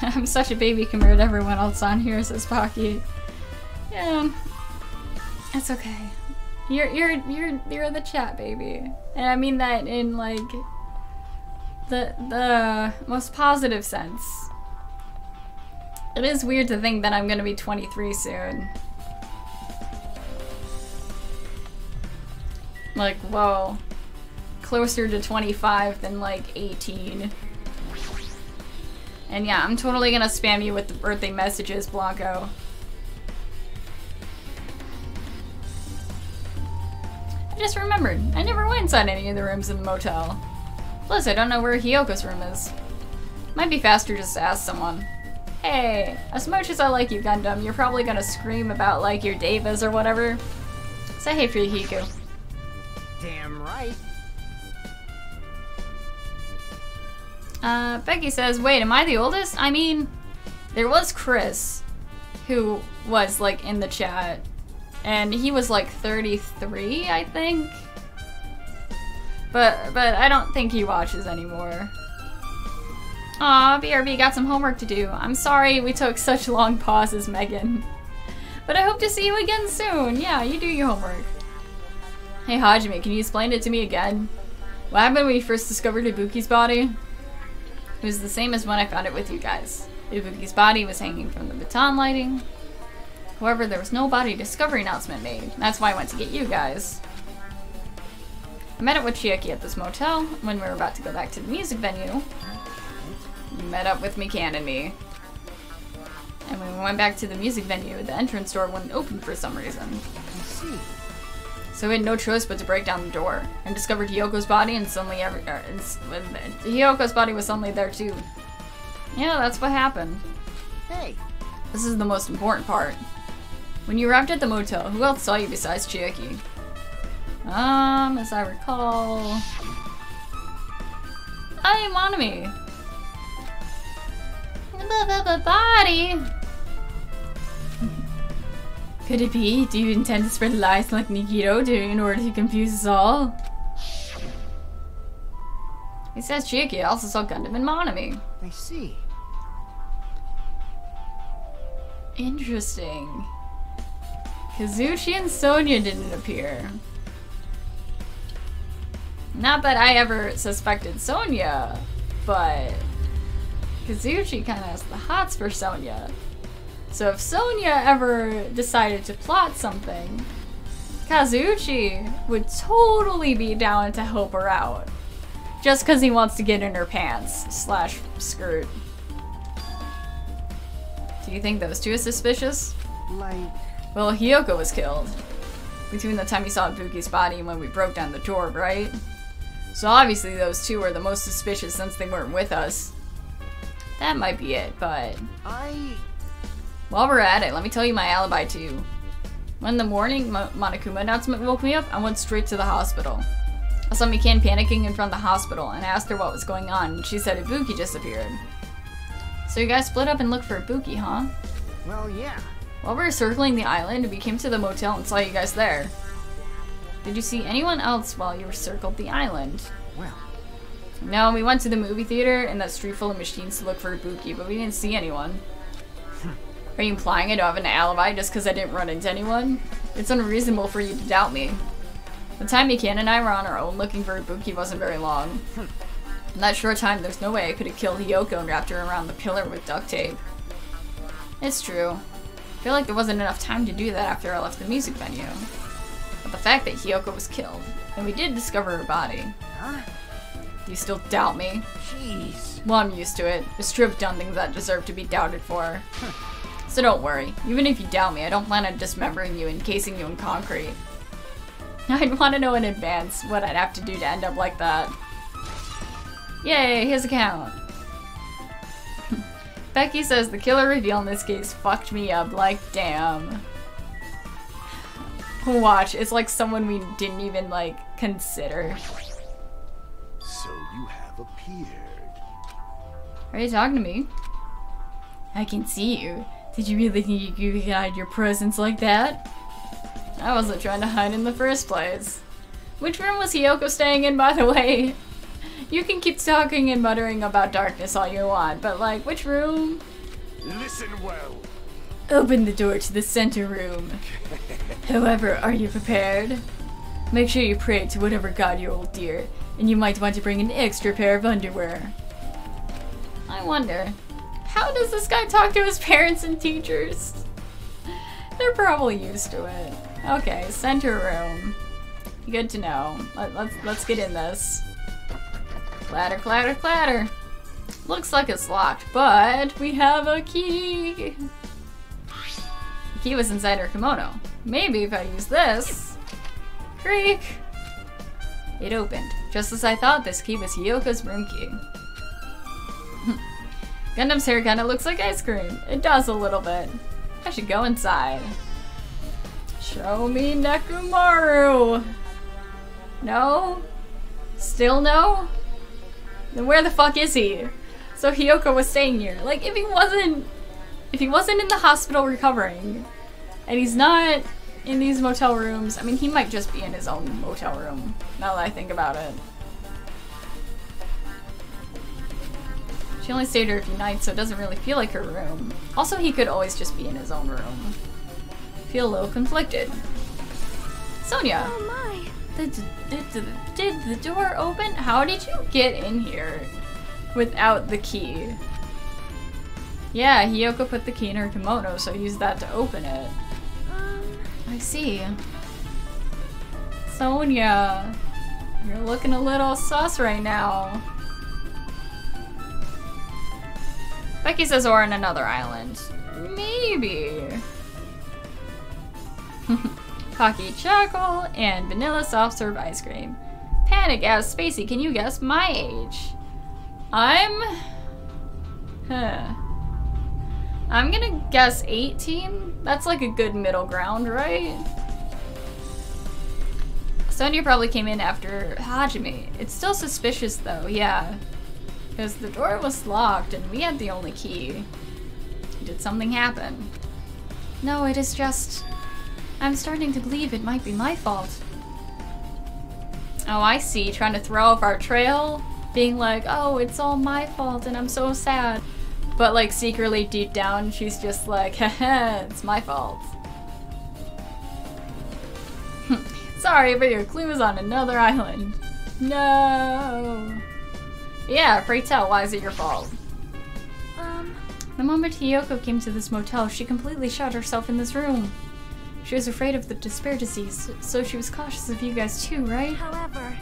I'm such a baby compared to everyone else on here, says Pocky. Yeah, it's okay. You're the chat baby, and I mean that in like the most positive sense. It is weird to think that I'm gonna be 23 soon. Like, whoa. Closer to 25 than like 18. And yeah, I'm totally gonna spam you with the birthday messages, Blanco. I just remembered, I never went inside any of the rooms in the motel. Plus, I don't know where Hiyoko's room is. Might be faster just to ask someone. Hey, as much as I like you, Gundam, you're probably gonna scream about like your Devas or whatever. Say hey for Hiko. Damn right. Becky says, wait, am I the oldest? I mean, there was Chris, who was like in the chat, and he was like 33, I think. But I don't think he watches anymore. Aw, BRB got some homework to do. I'm sorry we took such long pauses, Megan. But I hope to see you again soon. Yeah, you do your homework. Hey Hajime, can you explain it to me again? What happened when you first discovered Ibuki's body? It was the same as when I found it with you guys. Ibuki's body was hanging from the baton lighting. However, there was no body discovery announcement made. That's why I went to get you guys. I met up with Chiaki at this motel when we were about to go back to the music venue. Met up with Mikan and me. And when we went back to the music venue, the entrance door wouldn't open for some reason. I see. So we had no choice but to break down the door and discovered Hiyoko's body, and suddenly Hiyoko's body was suddenly there too. Yeah, that's what happened. Hey. This is the most important part. When you arrived at the motel, who else saw you besides Chiaki? As I recall... Hey, Monomi! Body! Could it be? Do you intend to spread lies like Nikito in order to confuse us all? He says Chiaki also saw Gundam and Monomi. I see. Interesting. Kazuchi and Sonia didn't appear. Not that I ever suspected Sonia, but Kazuchi kind of has the hots for Sonia. So if Sonia ever decided to plot something, Kazuchi would totally be down to help her out. Just because he wants to get in her pants / skirt. Do you think those two are suspicious? Like... Well, Hiyoko was killed. Between the time you saw Ibuki's body and when we broke down the door, right? So obviously those two are the most suspicious since they weren't with us. That might be it, but... While we're at it, let me tell you my alibi too. When the morning Monokuma announcement woke me up, I went straight to the hospital. I saw Mikan panicking in front of the hospital and asked her what was going on, and she said Ibuki disappeared. So you guys split up and looked for Ibuki, huh? Well, yeah. While we were circling the island, we came to the motel and saw you guys there. Did you see anyone else while you circled the island? Well... No, we went to the movie theater and that street full of machines to look for Ibuki, but we didn't see anyone. Are you implying I don't have an alibi just because I didn't run into anyone? It's unreasonable for you to doubt me. The time Mikan and I were on our own looking for Ibuki wasn't very long. In that short time, there's no way I could have killed Hiyoko and wrapped her around the pillar with duct tape. It's true. I feel like there wasn't enough time to do that after I left the music venue. But the fact that Hiyoko was killed, and we did discover her body. Huh? Do you still doubt me? Jeez. Well, I'm used to it. It's true I've done things that deserve to be doubted for. So don't worry. Even if you doubt me, I don't plan on dismembering you and encasing you in concrete. I'd want to know in advance what I'd have to do to end up like that. Yay, his account. Becky says the killer reveal in this case fucked me up, like damn. Watch, it's like someone we didn't even like consider. So you have appeared. Are you talking to me? I can see you. Did you really think you could hide your presence like that? I wasn't trying to hide in the first place. Which room was Hiyoko staying in, by the way? You can keep talking and muttering about darkness all you want, but like, which room? Listen well. Open the door to the center room. However, are you prepared? Make sure you pray to whatever god you hold dear, and you might want to bring an extra pair of underwear. I wonder, how does this guy talk to his parents and teachers? They're probably used to it. Okay, center room. Good to know. Let's get in this. Clatter, clatter, clatter. Looks like it's locked, but we have a key. The key was inside her kimono. Maybe if I use this. Creak. It opened. Just as I thought, this key was Hyoko's room key. Gundam's hair kinda looks like ice cream. It does a little bit. I should go inside. Show me Nekomaru. No? Still no? Then where the fuck is he? So Hyoko was staying here. Like, if he wasn't in the hospital recovering, and he's not in these motel rooms, I mean, he might just be in his own motel room, now that I think about it. She only stayed here a few nights, so it doesn't really feel like her room. Also, he could always just be in his own room. Feel a little conflicted. Sonia! Oh my! Did the door open? How did you get in here without the key? Yeah, Hyoko put the key in her kimono, so use that to open it. I see. Sonia, you're looking a little sus right now. Becky says we're on another island. Maybe. Cocky chocolate and vanilla soft serve ice cream. Panic asks Spacey, can you guess my age? I'm gonna guess 18. That's like a good middle ground, right? Sonia probably came in after Hajime. It's still suspicious though, yeah. Because the door was locked and we had the only key. Did something happen? No, it is just... I'm starting to believe it might be my fault. Oh, I see. Trying to throw off our trail. Being like, oh, it's all my fault and I'm so sad. But like secretly deep down, she's just like, haha, it's my fault. Sorry, but your clue is on another island. No. Yeah, pray tell, why is it your fault? The moment Hyoko came to this motel, she completely shut herself in this room. She was afraid of the despair disease, so she was cautious of you guys too, right? However,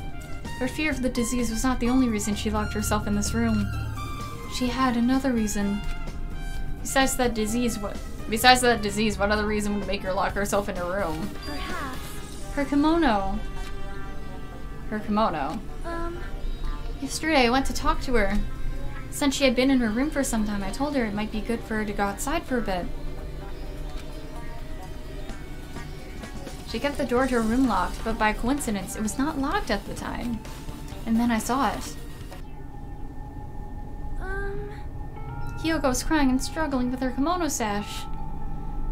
her fear of the disease was not the only reason she locked herself in this room. She had another reason. Besides that disease, what other reason would make her lock herself in her room? perhaps. Her kimono. Her kimono. Yesterday I went to talk to her. Since she had been in her room for some time, I told her it might be good for her to go outside for a bit. She kept the door to her room locked, but by coincidence, it was not locked at the time. And then I saw it. Hyoko was crying and struggling with her kimono sash.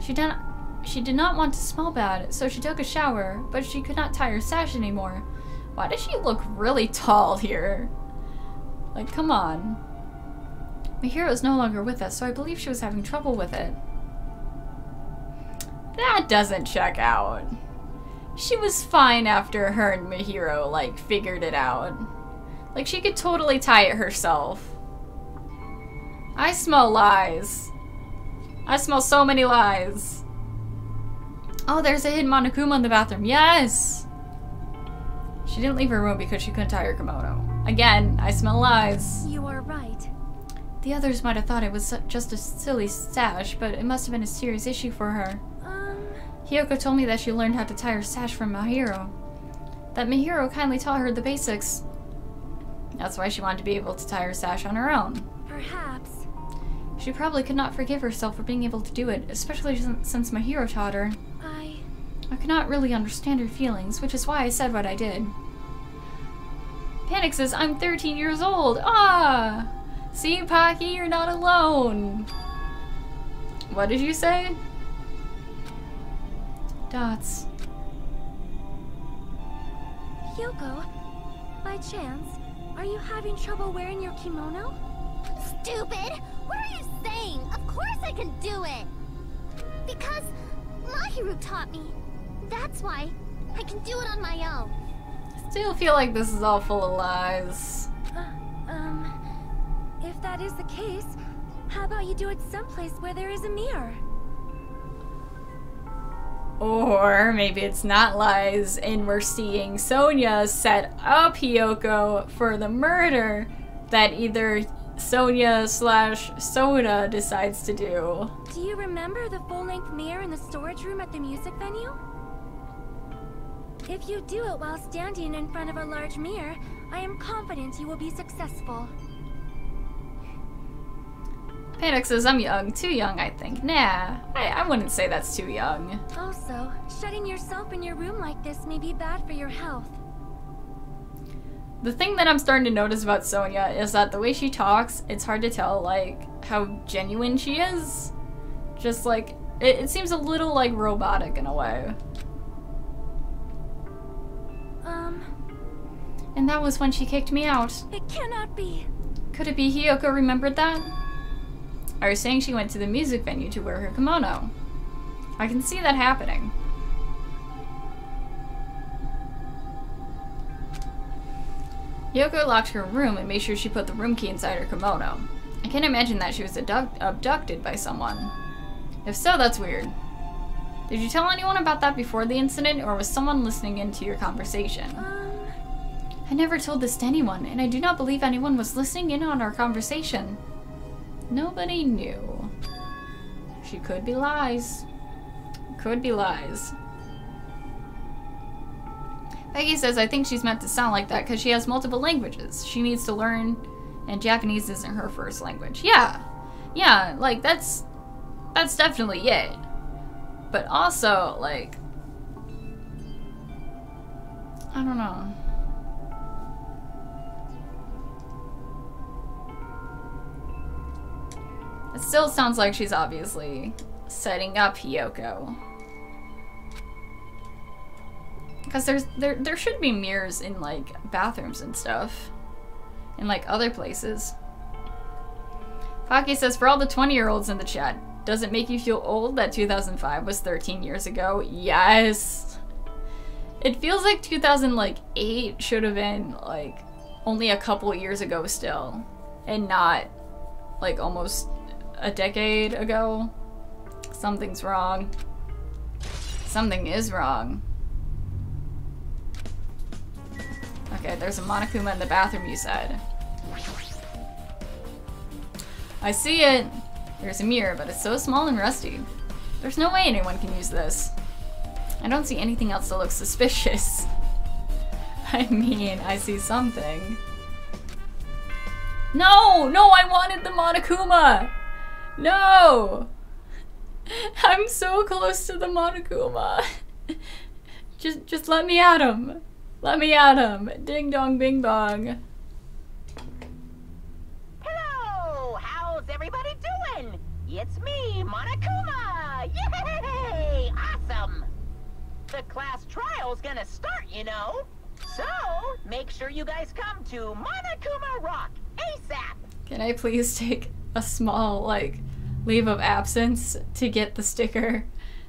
She did not want to smell bad, so she took a shower, but she could not tie her sash anymore. Why does she look really tall here? Like, come on. Mahiro is no longer with us, so I believe she was having trouble with it. That doesn't check out. She was fine after her and Mahiro, like, figured it out. Like, she could totally tie it herself. I smell lies. I smell so many lies. Oh, there's a hidden Monokuma in the bathroom. Yes! She didn't leave her room because she couldn't tie her kimono. Again, I smell lies. You are right. The others might have thought it was just a silly sash, but it must have been a serious issue for her. Hyoko told me that she learned how to tie her sash from Mahiro. That Mahiro kindly taught her the basics. That's why she wanted to be able to tie her sash on her own. Perhaps. She probably could not forgive herself for being able to do it, especially since Mahiro taught her. I could not really understand her feelings, which is why I said what I did. Panic says, I'm 13 years old. Ah! See, Pocky, you're not alone. What did you say? Dots. Hyoko, by chance, Are you having trouble wearing your kimono? Stupid! What are you saying? Of course I can do it! Because Mahiru taught me. That's why I can do it on my own. Still feel like this is all full of lies. If that is the case, how about you do it someplace where there is a mirror? Or maybe it's not lies and we're seeing Sonia set up Hiyoko for the murder that either Sonia/Soda decides to do. Do you remember the full-length mirror in the storage room at the music venue? If you do it while standing in front of a large mirror, I am confident you will be successful. Panic says I'm young. Too young, I think. Nah, I wouldn't say that's too young. Also, shutting yourself in your room like this may be bad for your health. The thing that I'm starting to notice about Sonia is that the way she talks, it's hard to tell, like, how genuine she is. Just, like, it seems a little, like, robotic in a way. And that was when she kicked me out. It cannot be. Could it be Hiyoko remembered that? I was saying she went to the music venue to wear her kimono. I can see that happening. Hiyoko locked her room and made sure she put the room key inside her kimono. I can't imagine that she was abducted by someone. If so, that's weird. Did you tell anyone about that before the incident, or was someone listening into your conversation? I never told this to anyone, and I do not believe anyone was listening in on our conversation. Nobody knew. She could be lies. Could be lies. Peggy says, I think she's meant to sound like that because she has multiple languages she needs to learn, and Japanese isn't her first language. Yeah. Yeah, like, that's definitely it. But also, like, I don't know. It still sounds like she's obviously setting up Hiyoko. Because there should be mirrors in, like, bathrooms and stuff. In, like, other places. Faki says, for all the 20-year-olds in the chat, does it make you feel old that 2005 was 13 years ago? Yes! It feels like 2008 should have been, like, only a couple years ago still. And not, like, almost a decade ago. Something's wrong. Something is wrong. Okay, there's a Monokuma in the bathroom, you said. I see it! There's a mirror, but it's so small and rusty. There's no way anyone can use this. I don't see anything else that looks suspicious. I mean, I see something. No! No, I wanted the Monokuma! No! I'm so close to the Monokuma. Just let me at him. Let me at him. Ding dong bing bong. Hello! How's everybody doing? It's me, Monokuma! Yay! Awesome! The class trial's gonna start, you know. So, make sure you guys come to Monokuma Rock ASAP! Can I please take a small, like, leave of absence to get the sticker?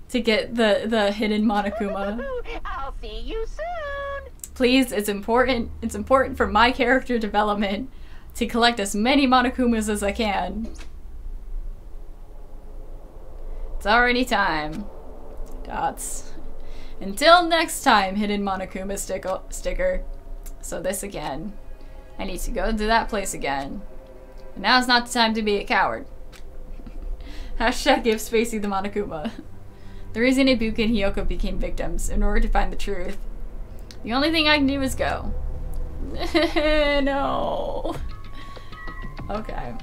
To get the hidden Monokuma? I'll see you soon! Please, it's important. It's important for my character development to collect as many Monokumas as I can. It's already time. Dots. Until next time, hidden Monokuma sticker. So this again. I need to go to that place again. And now's not the time to be a coward. Hashtag give Spacey the Monokuma. The reason Ibuka and Hiyoko became victims in order to find the truth. The only thing I can do is go. No. Okay.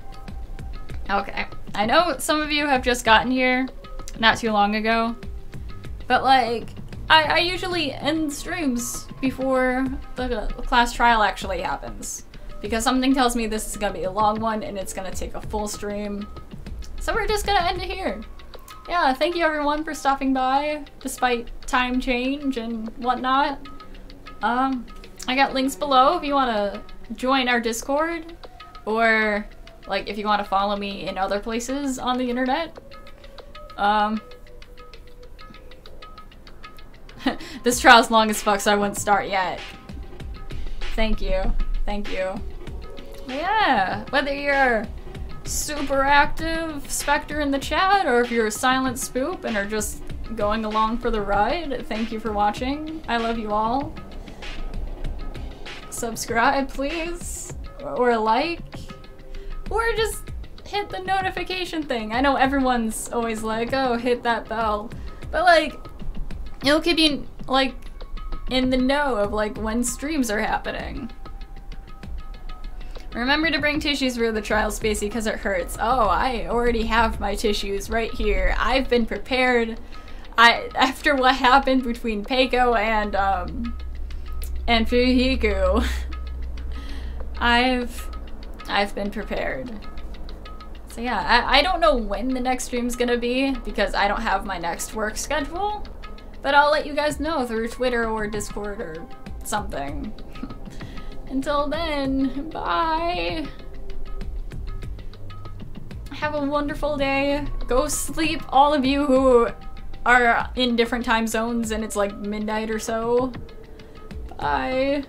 Okay. I know some of you have just gotten here not too long ago. But like, I usually end streams before the class trial actually happens. Because something tells me this is gonna be a long one and it's gonna take a full stream. So we're just gonna end it here. Yeah, thank you everyone for stopping by, despite time change and whatnot. I got links below if you want to join our Discord, or like if you want to follow me in other places on the internet. This trial's long as fuck, so I wouldn't start yet. Thank you. Thank you. But yeah, whether you're super active Spectre in the chat, or if you're a silent spoop and are just going along for the ride, thank you for watching. I love you all. Subscribe, please. Or like. Or just hit the notification thing. I know everyone's always like, oh, hit that bell. But like, it'll keep you like in the know of like when streams are happening. Remember to bring tissues for the trial, Spacey, because it hurts. Oh, I already have my tissues right here. I've been prepared. After what happened between Peiko and Fuhiku, I've been prepared. So yeah, I don't know when the next stream's gonna be because I don't have my next work schedule, but I'll let you guys know through Twitter or Discord or something. Until then, bye! Have a wonderful day. Go sleep, all of you who are in different time zones and it's like midnight or so. Bye.